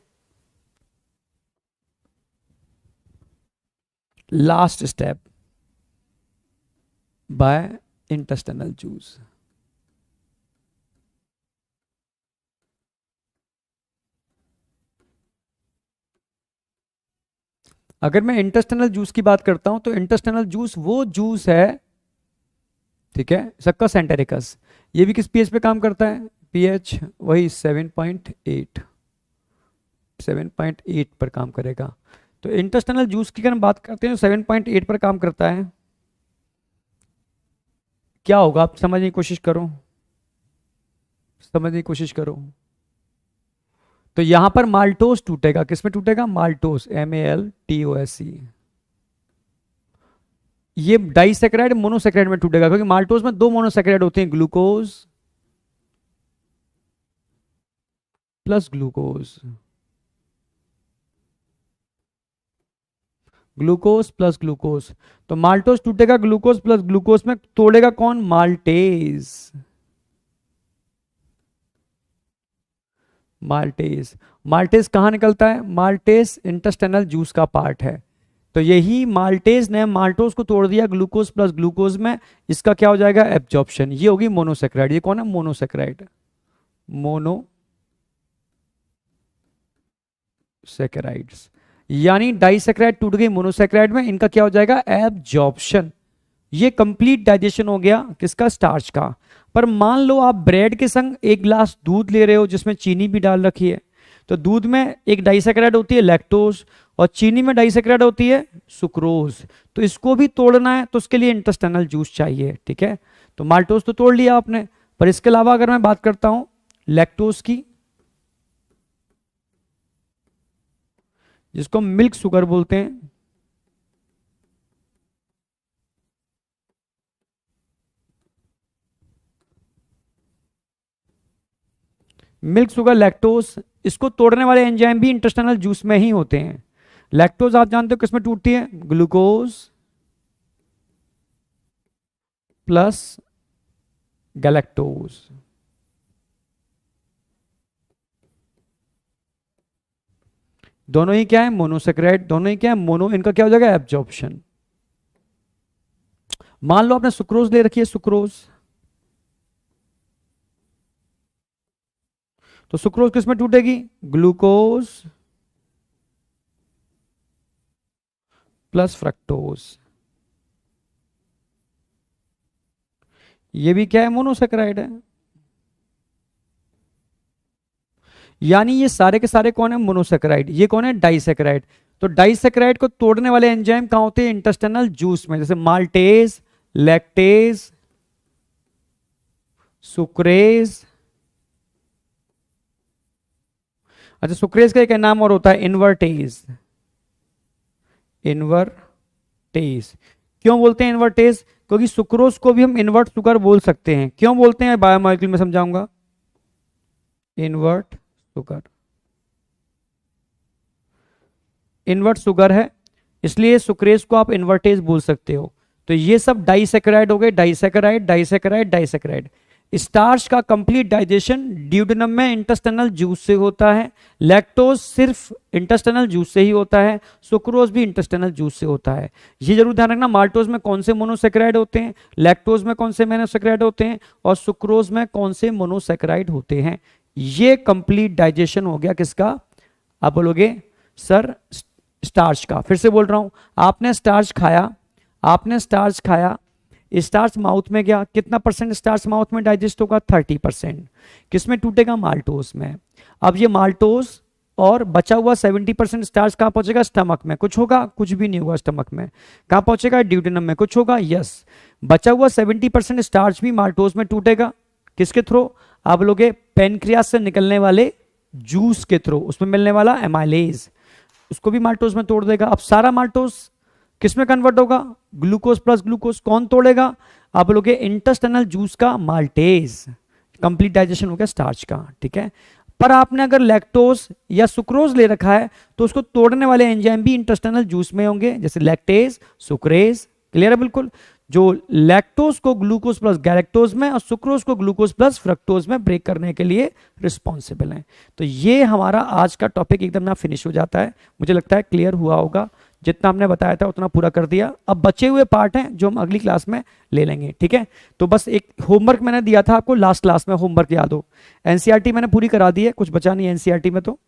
Last step by intestinal juice. अगर मैं इंटेस्टाइनल जूस की बात करता हूं तो इंटेस्टाइनल जूस वो जूस है, ठीक है, सक्कस एंटेरिकस, ये भी किस पीएच पे काम करता है, पीएच वही 7.8, 7.8 पर काम करेगा। तो इंटेस्टाइनल जूस की अगर हम बात करते हैं तो 7.8 पर काम करता है। क्या होगा, आप समझने की कोशिश करो, समझने की कोशिश करो। तो यहां पर माल्टोस टूटेगा, किसमें टूटेगा, माल्टोस, MALTOSE। ये डाइसेकेराइड मोनोसेकेराइड में टूटेगा, क्योंकि माल्टोस में दो मोनोसेकेराइड होते हैं, glucose plus glucose, glucose plus glucose. तो माल्टोस टूटेगा ग्लूकोज प्लस ग्लूकोज में, तोड़ेगा कौन, माल्टेज, माल्टेज। माल्टेज कहाँ निकलता है, माल्टेज इंटेस्टाइनल जूस का पार्ट है। तो यही माल्टेज ने माल्टोज को तोड़ दिया ग्लूकोज प्लस ग्लूकोज में, इसका क्या हो जाएगा, एब्जॉर्प्शन, ये होगी मोनोसेक्राइड। ये कौन है, मोनोसेक्राइड, मोनोसेक्राइड्स। यानी डाइसेक्राइड टूट गई मोनोसेक्राइड में, इनका क्या हो जाएगा, एब्जॉर्प्शन। ये कंप्लीट डाइजेशन हो गया किसका, स्टार्च का। पर मान लो आप ब्रेड के संग एक ग्लास दूध ले रहे हो जिसमें चीनी भी डाल रखी है, तो दूध में एक डाइसेक्राइड होती है लैक्टोज, और चीनी में डाइसेक्राइड होती है सुक्रोज। तो इसको भी तोड़ना है तो उसके लिए इंटेस्टाइनल जूस चाहिए, ठीक है। तो माल्टोज तो तोड़ लिया आपने, पर इसके अलावा अगर मैं बात करता हूं लैक्टोज की, जिसको मिल्क शुगर बोलते हैं, मिल्क शुगर लैक्टोज, इसको तोड़ने वाले एंजाइम भी इंटेस्टाइनल जूस में ही होते हैं। लैक्टोज आप जानते हो किसमें टूटती है, ग्लूकोज प्लस गैलेक्टोज। दोनों ही क्या है, मोनोसेक्राइड, दोनों ही क्या है, मोनो, इनका क्या हो जाएगा, एब्जॉर्प्शन। मान लो आपने सुक्रोज ले रखी है, सुक्रोज, तो सुक्रोज किसमें टूटेगी, ग्लूकोज प्लस फ्रक्टोज। ये भी क्या है, मोनोसेक्राइड है। यानी ये सारे के सारे कौन है, मोनोसेक्राइड, ये कौन है, डाइसेक्राइड। तो डाइसेक्राइड को तोड़ने वाले एंजाइम कहां होते हैं, इंटेस्टाइनल जूस में, जैसे माल्टेज, लैक्टेज, सुक्रेज। अच्छा, सुक्रेज का एक नाम और होता है इन्वर्टेज। इन्वर्टेज क्यों बोलते हैं इन्वर्टेज? क्योंकि सुक्रोज को भी हम इन्वर्ट शुगर बोल सकते हैं। क्यों बोलते हैं बायोमोलिक्यूल में समझाऊंगा। इन्वर्ट शुगर, इन्वर्ट शुगर है, इसलिए सुक्रेज को आप इन्वर्टेज बोल सकते हो। तो ये सब डाइसैकेराइड हो गए, डाइसैकेराइड डाइसैकेराइड डाइसैकेराइड। स्टार्च का कंप्लीट डाइजेशन ड्यूडेनम में इंटेस्टिनल जूस से होता है। लैक्टोज सिर्फ इंटेस्टिनल जूस से ही होता है। सुक्रोज भी इंटेस्टिनल जूस से होता है। ये जरूर ध्यान रखना, माल्टोज में कौन से मोनोसेक्राइड होते हैं, लैक्टोज में कौन से मोनोसेक्राइड होते हैं, और सुक्रोज में कौन से मोनोसेक्राइड होते हैं। ये कंप्लीट डाइजेशन हो गया किसका? आप बोलोगे सर स्टार्च का। फिर से बोल रहा हूं, आपने स्टार्च खाया, आपने स्टार्च खाया, स्टार्च माउथ में गया, कितना परसेंट स्टार्च माउथ में डाइजेस्ट होगा? 30%। किसमें टूटेगा? माल्टोस में। अब ये माल्टोस और बचा हुआ 70% स्टार्च कहां पहुंचेगा? स्टमक में। कुछ होगा? कुछ भी नहीं होगा स्टमक में। कहां पहुंचेगा? ड्यूडेनम में। कुछ होगा? यस। बचा हुआ 70% स्टार्च भी माल्टोस में टूटेगा। किसके थ्रू? आप लोगे पेनक्रियास से निकलने वाले जूस के थ्रू, उसमें मिलने वाला एमाइलेज, उसको भी माल्टोस में तोड़ देगा। अब सारा माल्टोस किस में कन्वर्ट होगा? Glucose plus glucose. कौन तोड़ेगा? आप बोलोगे इंटेस्टिनल जूस का माल्टेज। कंप्लीट डाइजेशन हो गया स्टार्च का, ठीक है। पर आपने अगर लैक्टोज या सुक्रोज ले रखा है तो उसको तोड़ने वाले एंजाइम भी इंटेस्टिनल जूस में होंगे, जैसे लैक्टेज, सुक्रेज। क्लियर है बिल्कुल? जो लैक्टोज को ग्लूकोज प्लस गैलेक्टोज में और सुक्रोज को ग्लूकोज प्लस फ्रक्टोज में ब्रेक करने के लिए रिस्पॉन्सिबल हैं। तो ये हमारा आज का टॉपिक एकदम ना फिनिश हो जाता है। मुझे लगता है क्लियर हुआ होगा, जितना हमने बताया था उतना पूरा कर दिया। अब बचे हुए पार्ट हैं जो हम अगली क्लास में ले लेंगे, ठीक है। तो बस एक होमवर्क मैंने दिया था आपको लास्ट क्लास में, होमवर्क याद हो। एनसीईआरटी मैंने पूरी करा दी है, कुछ बचा नहीं है एनसीईआरटी में, तो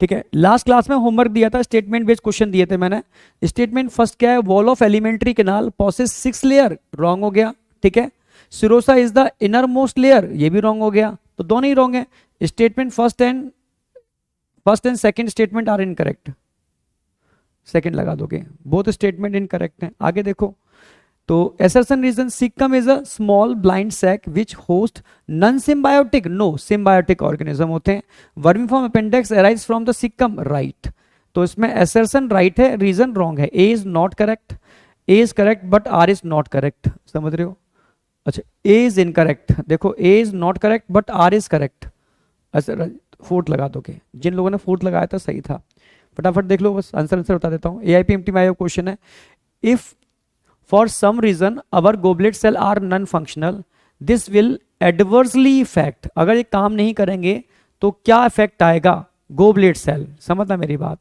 ठीक है। लास्ट क्लास में होमवर्क दिया था, स्टेटमेंट बेस्ड क्वेश्चन दिए थे मैंने। स्टेटमेंट फर्स्ट क्या है? Wall of alimentary canal possess 6 layer, wrong हो गया, ठीक है। Serosa is the innermost layer, ये भी रॉन्ग हो गया, तो दोनों ही रॉन्ग है। Statement first and second statement are incorrect, second लगा दोगे, बोथ स्टेटमेंट इनकरेक्ट हैं। आगे देखो, तो assertion reason caecum is a small blind sac which host non symbiotic, no symbiotic organism होते हैं। Vermiform appendix arise from the caecum, right. तो इसमें assertion राइट है, रीजन रॉन्ग है। A is not correct, A is correct but R is not correct, समझ रहे हो? अच्छा, ए इज इनकरेक्ट, देखो A is not correct but R is correct. अच्छा, फोर्थ लगा दोगे, जिन लोगों ने फोर्थ लगाया था सही था। फटाफट देख लो, बस आंसर बता देता हूँ। AIPMT में आया क्वेश्चन है, if for some reason our goblet cell are non-functional this will adversely affect, अगर ये काम नहीं करेंगे तो क्या इफेक्ट आएगा? गोबलेट सेल, समझना मेरी बात।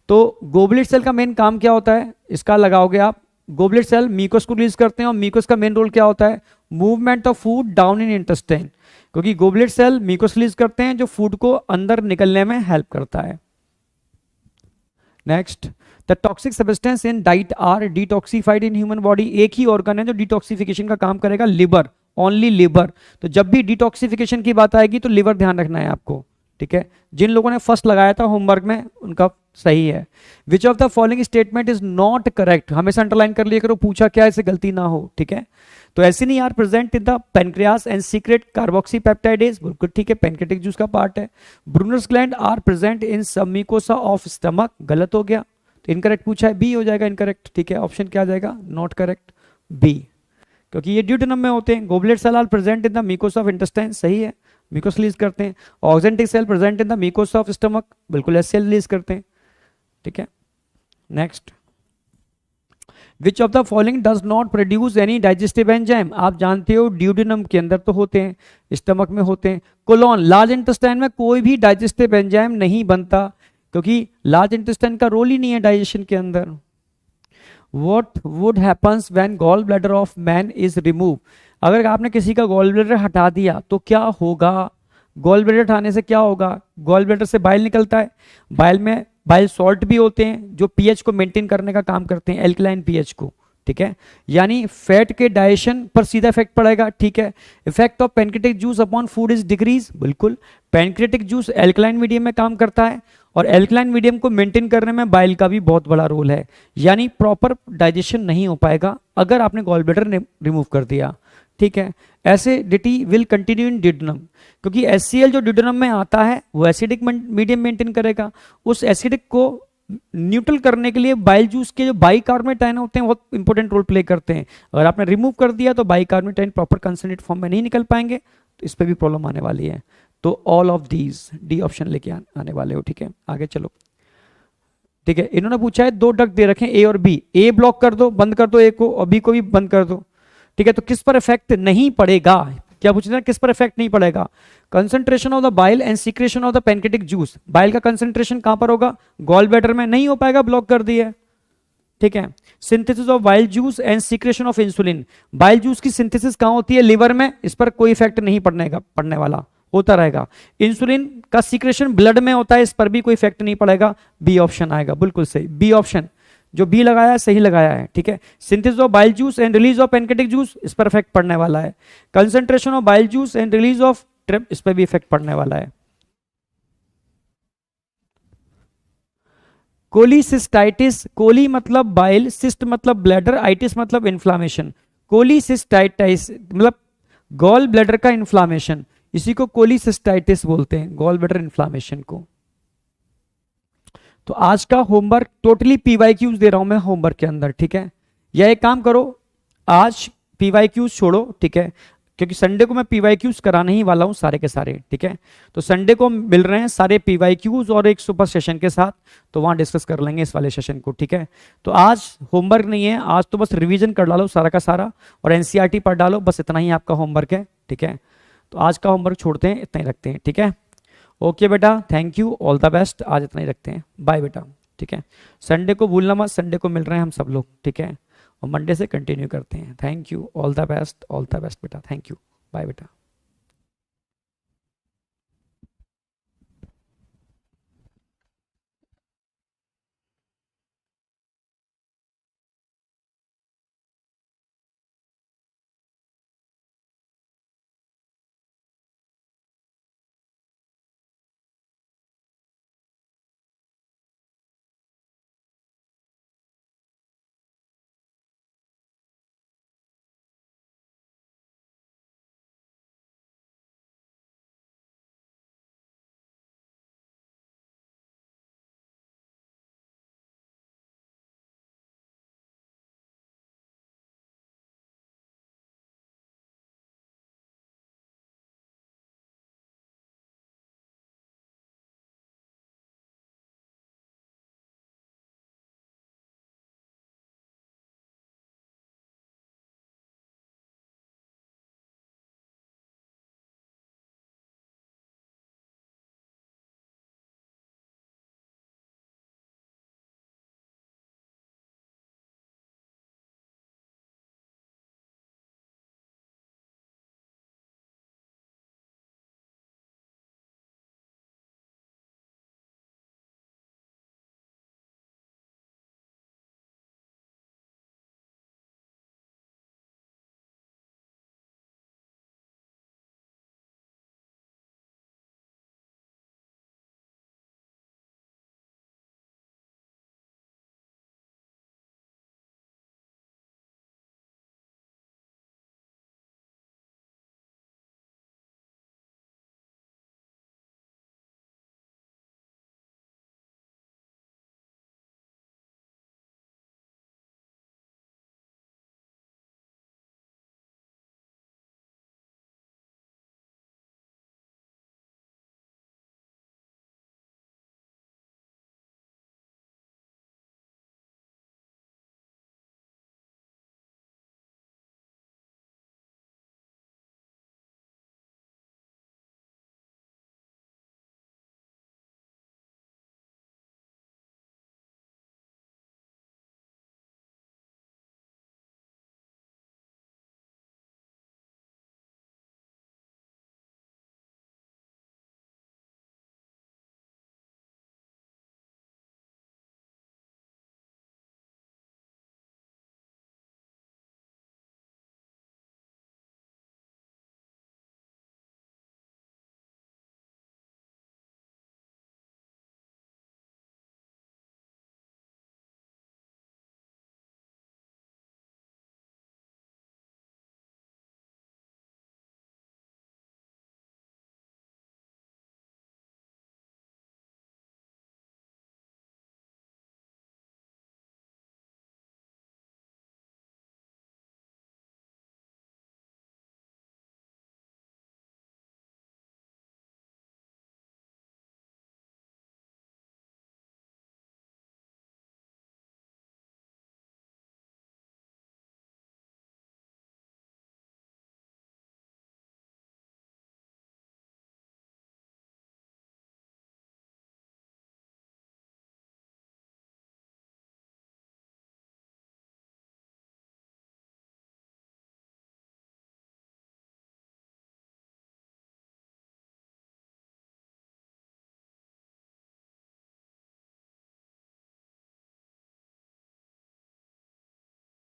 तो गोबलेट सेल का मेन काम क्या होता है? इसका लगाओगे आप, गोबलेट सेल म्यूकस को रिलीज करते हैं, और म्यूकस का मेन रोल क्या होता है? Movement of food down in intestine, क्योंकि गोबलेट सेल म्यूकस रिलीज करते हैं जो फूड को अंदर निकलने में हेल्प करता है। Next, the toxic substance in diet are detoxified in human body, एक ही ऑर्गन है जो डिटॉक्सिफिकेशन का काम करेगा, लिवर, ओनली लिवर। तो जब भी डिटॉक्सिफिकेशन की बात आएगी तो लिवर ध्यान रखना है आपको, ठीक है। जिन लोगों ने फर्स्ट लगाया था होमवर्क में उनका सही है। Which of the following statement is not correct, हमेशा अंडरलाइन कर लिया करो, पूछा क्या ऐसे गलती ना हो, ठीक है। तो acini are present in the pancreas and secrete carboxypeptidase, बिल्कुल ठीक है, पेनक्रेटिक जूस का पार्ट है। Brunner's gland are present in submucosa of stomach, गलत हो गया, तो इनकरेक्ट पूछा है, बी हो जाएगा इनकरेक्ट, ठीक है। ऑप्शन क्या आ जाएगा? नॉट करेक्ट, बी, क्योंकि ये ड्यूडेनम में होते हैं। Goblet cell are present in the mucosa of intestine, सही है, म्यूकोस रिलीज करते हैं। Oxyntic cell present in the mucosa of stomach, बिल्कुल एस सेल रिलीज करते हैं, ठीक है। Next, which of the following does not produce any digestive enzyme, आप जानते हो ड्यूडेनम के अंदर तो होते हैं, स्टमक में होते हैं। कोलोन, लार्ज इंटेस्टाइन में कोई भी डाइजेस्टिव एंजाइम नहीं बनता, क्योंकि लार्ज इंटेस्टाइन का रोल ही नहीं है डाइजेशन के अंदर। What would happens when gall bladder of man is remove, अगर आपने किसी का गॉल ब्लैडर हटा दिया तो क्या होगा? गॉल ब्लैडर हटाने से क्या होगा? गॉल ब्लैडर से बाइल निकलता है, बाइल में बाइल सॉल्ट भी होते हैं जो पीएच को मेंटेन करने का काम करते हैं, एल्कलाइन पीएच को, ठीक है। यानी फैट के डाइजेशन पर सीधा इफेक्ट पड़ेगा, ठीक है। Effect of pancreatic juice upon food is decrease, बिल्कुल, पेनक्रेटिक जूस एल्कलाइन मीडियम में काम करता है, और एल्कलाइन मीडियम को मेंटेन करने में बाइल का भी बहुत बड़ा रोल है। यानी प्रॉपर डाइजेशन नहीं हो पाएगा अगर आपने गॉल ब्लैडर रिमूव कर दिया, ठीक है। Acidity will continue in duodenum, क्योंकि HCl जो ड्यूडेनम में आता है वो एसिडिक मीडियम मेंटेन करेगा। उस एसिडिक को न्यूट्रल करने के लिए बाइल जूस के जो बाइकार्बोनेट आयन होते हैं बहुत इंपॉर्टेंट रोल प्ले करते हैं। अगर आपने रिमूव कर दिया तो bicarbonate ion proper concentrate form में नहीं निकल पाएंगे, तो इस पर भी प्रॉब्लम आने वाली है। तो all of these, D option लेके आने वाले हो, ठीक है। आगे चलो, ठीक है। इन्होंने पूछा है 2 डक दे रखे ए और बी, ए ब्लॉक कर दो, बंद कर दो ए को, और बी को भी बंद कर दो, ठीक है। तो किस पर इफेक्ट नहीं पड़ेगा, क्या पूछ रहे हैं, किस पर इफेक्ट नहीं पड़ेगा? Concentration of the bile and secretion of the pancreatic juice. Bile का कंसंट्रेशन कहां पर होगा? गॉल ब्लैडर में, नहीं हो पाएगा, ब्लॉक कर दिया, ठीक है। Synthesis of bile juice and secretion of insulin, bile juice की सिंथेसिस कहां होती है? लिवर में, इस पर कोई इफेक्ट नहीं पड़ने वाला, होता रहेगा। इंसुलिन का सीक्रेशन ब्लड में होता है, इस पर भी कोई इफेक्ट नहीं पड़ेगा। बी ऑप्शन आएगा, बिल्कुल सही, बी ऑप्शन, जो बी लगाया है सही लगाया है, ठीक है। Synthesis of bile juice and release of pancreatic juice, इस पर इफेक्ट पड़ने वाला है। Concentration of bile juice and release of trip, इस पर भी इफेक्ट पड़ने वाला है। कोलीसिस्टाइटिस, कोली मतलब बाइल, सिस्ट मतलब ब्लैडर, आइटिस मतलब इन्फ्लामेशन। कोलीसिस्टाइटिस मतलब गॉल ब्लैडर का इन्फ्लामेशन, इसी को कोलीसिस्टाइटिस बोलते हैं, गॉल ब्लैडर इन्फ्लामेशन को। तो आज का होमवर्क टोटली PYQs दे रहा हूं मैं होमवर्क के अंदर, ठीक है। या एक काम करो, आज PYQs छोड़ो, ठीक है, क्योंकि संडे को मैं PYQs कराने ही वाला हूं सारे के सारे, ठीक है। तो संडे को मिल रहे हैं सारे PYQs और एक सुपर सेशन के साथ, तो वहां डिस्कस कर लेंगे इस वाले सेशन को, ठीक है। तो आज होमवर्क नहीं है, आज तो बस रिवीजन कर डालो सारा का सारा और NCERT पढ़ डालो, बस इतना ही आपका होमवर्क है, ठीक है। तो आज का होमवर्क छोड़ते हैं, इतना ही रखते हैं, ठीक है। ओके बेटा, thank you, all the best, आज इतना ही रखते हैं, बाय बेटा, ठीक है। संडे को भूलना मत, संडे को मिल रहे हैं हम सब लोग, ठीक है, और मंडे से कंटिन्यू करते हैं। Thank you, all the best, all the best बेटा, थैंक यू, बाय बेटा।